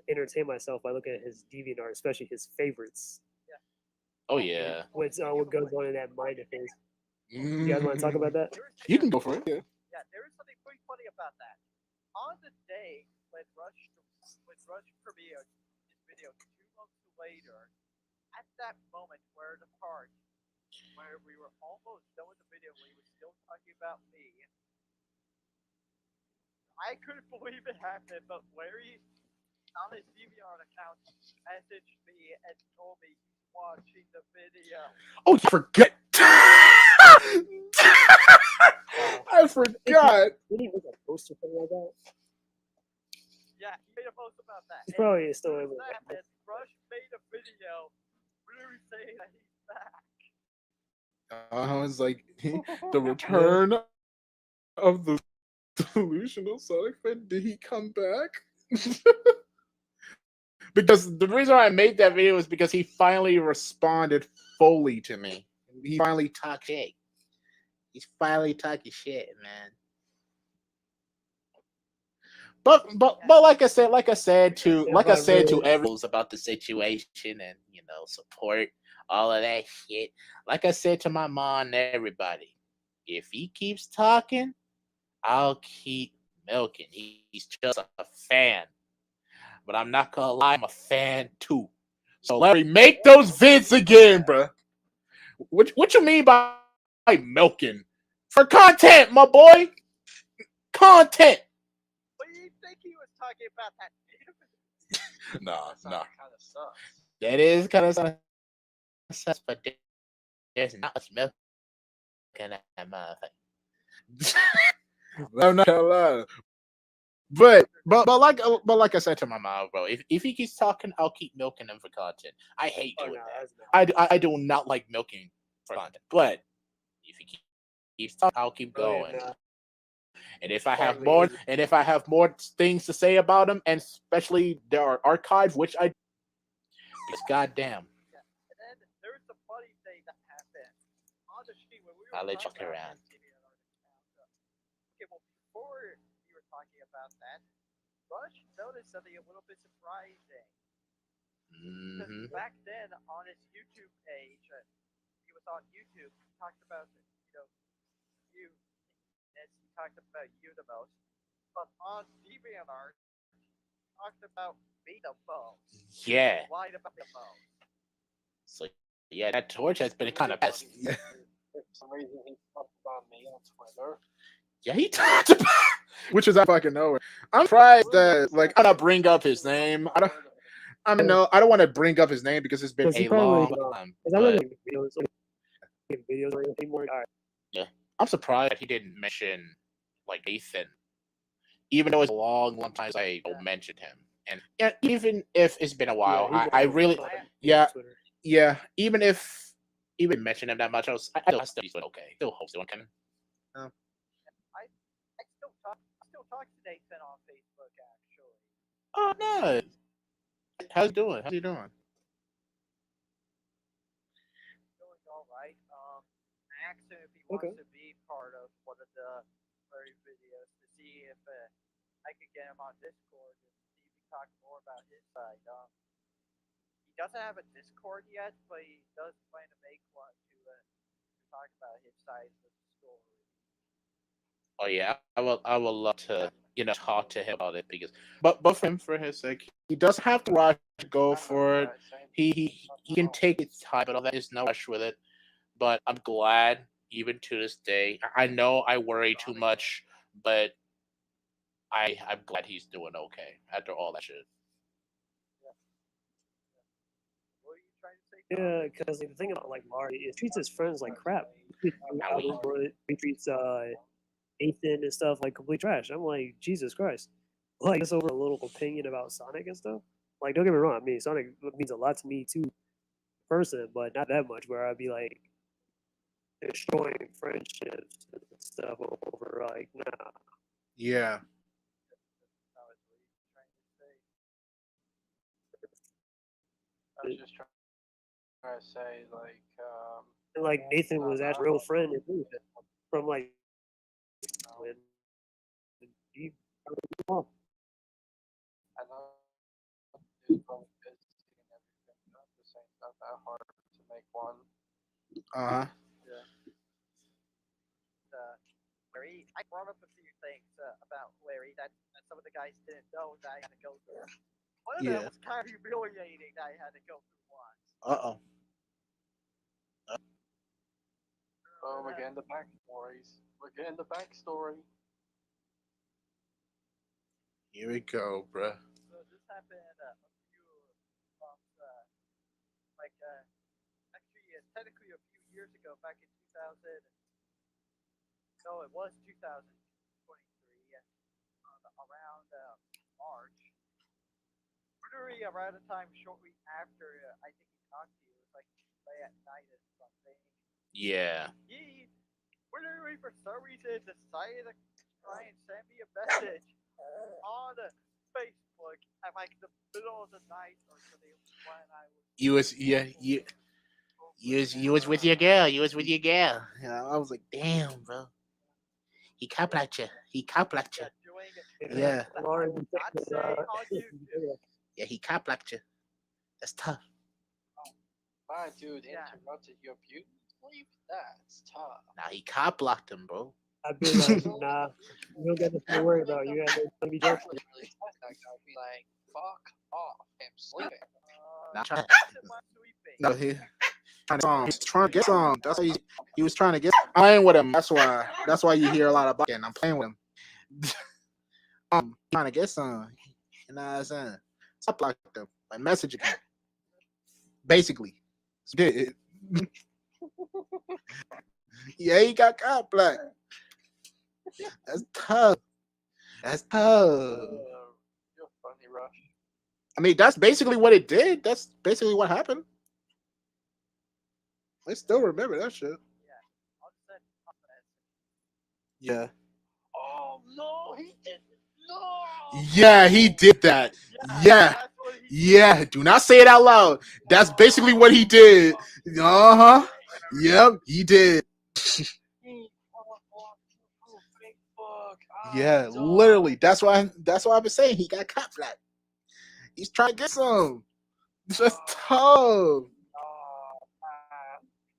entertain myself by looking at his DeviantArt, especially his favorites. Oh yeah. What goes on in that mind of his. You guys want to talk Mm, about that? you can go for it. Yeah. Yeah, there is something pretty funny about that. On the day when Rush premiered his video 2 months later, at that moment where the part where we were almost done with the video, we were still talking about me. I couldn't believe it happened, but Larry on his DVR account messaged me and told me he's watching the video. Oh, you forget. I forgot. Did he make a post or something like that? Yeah, he made a post about that. He's probably still And able to. that happened, Rush made a video really saying that he's back. I was like, the return of the delusional Sonic fan. Did he come back? Because the reason why I made that video is because he finally responded fully to me. He finally talked shit. He's finally talking shit, man. But like I said to everyone about the situation and support all of that shit. Like I said to my mom and everybody, if he keeps talking, I'll keep milking. He's just a fan. But I'm not gonna lie, I'm a fan too. So Larry, make those vids again, bruh. What you mean by milking? For content, my boy. Content. But you think he was talking about that? Nah. Kind of sucks. That is kind of sus, but there's not much milk in that motherfucker. I'm not gonna lie. But like I said to my mom, Bro, if he keeps talking, I'll keep milking him for content. I hate Oh, doing no, that. that's not. I do not like milking for content. But if he keeps talking, I'll keep Oh, going. yeah, nah. And if I have more things to say about him, and especially there are archives, which I because goddamn, Yeah. And then there was a funny thing that happened on the stream when we were I'll let you talking walk about around. this video. Okay, well, before we were talking about that, Rush noticed something a little bit surprising. Because Mm-hmm. back then on his YouTube page, he was on YouTube. He talked about you, and he talked about you the most. But on DeviantArt, he talked about me the most. Yeah. He lied about me the most. So yeah, that torch has been kind of pest. For some reason, he talked about me on Twitter. Yeah, he talked about. which is out fucking nowhere. I'm surprised that I'm not bring up his name. I don't want to bring up his name because it's been Because he a probably. long Because time. I know But the videos or anything more. All right. Yeah, I'm surprised that he didn't mention like Ethan, even though it's a long time since I mentioned him. And yeah, even if it's been a while, Yeah, I really, yeah, Twitter. yeah. Even if mention him that much, I still he's okay. Still hope someone can. I still talk to Nathan on Facebook actually. Oh no, how's he doing? How's he doing? Doing all right. I asked him if he wants Okay. to be part of one of the very videos to see if I could get him on Discord and see if he talk more about his side. He doesn't have a Discord yet, but he does plan to make one to talk about his side of the story. Oh yeah, I will love to talk to him about it because but for him for his sake, he doesn't have to rush to go for it. He can take his time, but all that is no rush with it. But I'm glad even to this day. I know I worry too much, but I'm glad he's doing okay after all that shit. What are you trying to say? Yeah, because like, the thing about like Mario is he treats his friends like crap. He treats Nathan and stuff like complete trash. I'm like, Jesus Christ. Like, just over a little opinion about Sonic and stuff. Like, don't get me wrong. I mean, Sonic means a lot to me too, person, but not that much. Where I'd be like destroying friendships and stuff over like, nah. Yeah. No, it's what he's trying to say. I was just trying to say, like, And like Nathan was actually a real friend from like when he I know it's probably busy and everything, but I'm just saying it's not that hard to make one. Uh huh. Yeah. Larry, I brought up a few things about Larry that some of the guys didn't know that I had to go through. One of them Yeah. was kind of humiliating that I had to go through once. Uh oh. Oh, we're getting the backstories. We're getting the backstory. Here we go, bruh. So this happened a few months, technically a few years ago, back in 2000. No, it was 2023, around March. Literally around the time shortly after I think he talked to you, it was like late at night or something. Yeah. He literally for some reason decided to try and send me a message on Facebook at like the middle of the night or something when I was. You was You was with your girl. You was with your girl. Yeah, I was like, damn, bro. He copped you. He copped you. Doing Yeah. not saying on YouTube. Yeah, he copped you. That's tough. My dude Yeah. interrupted your beauty sleep? That's tough. Now he copped him, bro. I'd be like, nah, you don't got nothing to worry about. You got nothing to be I joking. literally told that guy, be like, fuck off. I'm sleeping. Now try. No, he trying to get some. That's why he was trying to get. I'm playing with him. That's why you hear a lot of barking. I'm playing with him. Trying to get some. You know what I'm saying? Stop like them. Like message again. Basically. Did it. Yeah, he got caught black. That's tough. That's tough. You're funny, Rush. I mean, that's basically what it did. That's basically what happened. I still remember that shit. Yeah. Oh no, he did no. Yeah, he did that. Yeah. Yeah. Do not say it out loud. That's basically what he did. Uh huh. Yep, he did. Yeah, literally. That's why I've been saying he got caught flat. He's trying to get some. That's tough.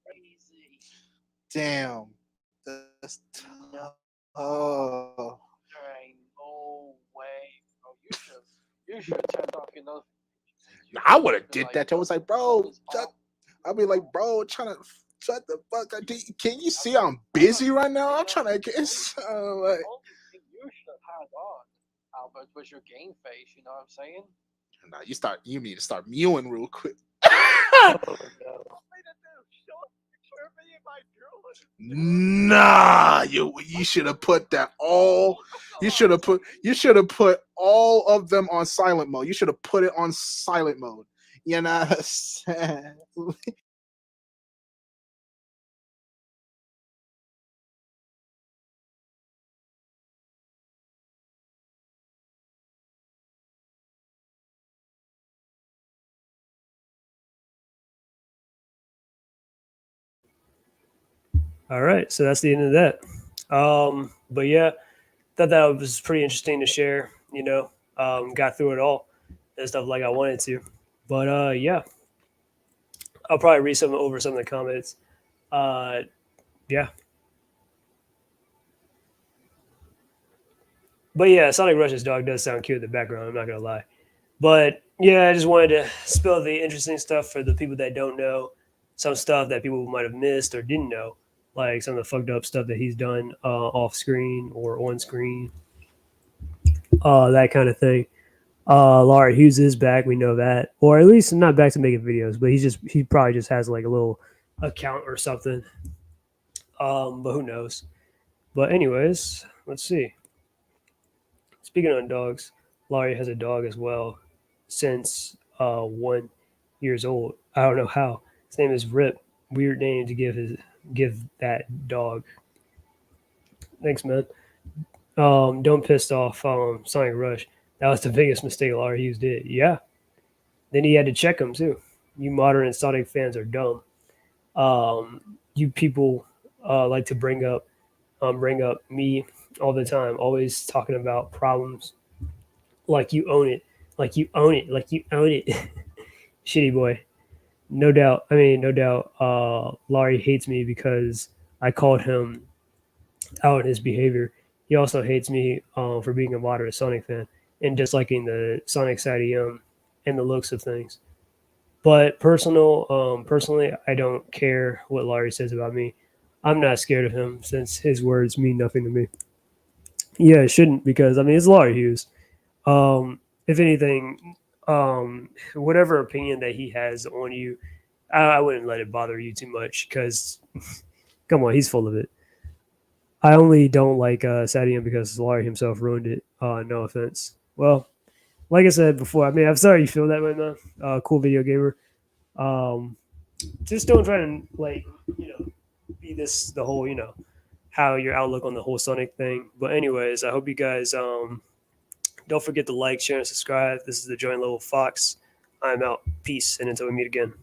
Crazy. Damn. That's tough. There ain't no way. Oh, you should turn off your notifications. I would have did that. I was like, bro, I'll be like, bro, trying to shut the fuck up. Can you see I'm busy right now? I'm trying to get some. Like, the only thing you should have had on, Albert, was your game face. You know what I'm saying? nah, you need to start mewing real quick. Nah, you should have put that all. You should have put all of them on silent mode. You should have put it on silent mode. You know what I'm saying? All right, so that's the end of that. But yeah, thought that was pretty interesting to share. Got through it all and stuff like I wanted to. But yeah, I'll probably read over some of the comments. Yeah. But yeah, Sonic Rush's dog does sound cute in the background. I'm not gonna lie. But yeah, I just wanted to spill the interesting stuff for the people that don't know, some stuff that people might have missed or didn't know, like some of the fucked up stuff that he's done off screen or on screen, that kind of thing. Laurie Hughes is back. We know that, or at least not back to making videos, but he probably just has like a little account or something. But who knows? But anyways, let's see. Speaking on dogs, Laurie has a dog as well since 1 years old. I don't know how. His name is Rip. Weird name to give that dog. Thanks, man. Don't piss off Sonic Rush. That was the biggest mistake Laurie Hughes did. Yeah. Then he had to check him too. You modern Sonic fans are dumb. You people like to bring up me all the time, always talking about problems like you own it, like you own it, like you own it. Shitty boy. No doubt. I mean, no doubt. Laurie hates me because I called him out on his behavior. He also hates me for being a moderate Sonic fan and disliking the Sonic side of him and the looks of things. But personally, I don't care what Laurie says about me. I'm not scared of him since his words mean nothing to me. Yeah, it shouldn't because I mean it's Laurie Hughes. If anything, whatever opinion that he has on you, I wouldn't let it bother you too much because come on, he's full of it. I only don't like Sadium because Laurie himself ruined it. No offense. Well, like I said before, I mean I'm sorry you feel that way, man. Cool video gamer. Um, just don't try and like be this the whole how your outlook on the whole Sonic thing. But anyways, I hope you guys don't forget to like, share, and subscribe. This is the Joint Level Fox. I'm out. Peace, and until we meet again.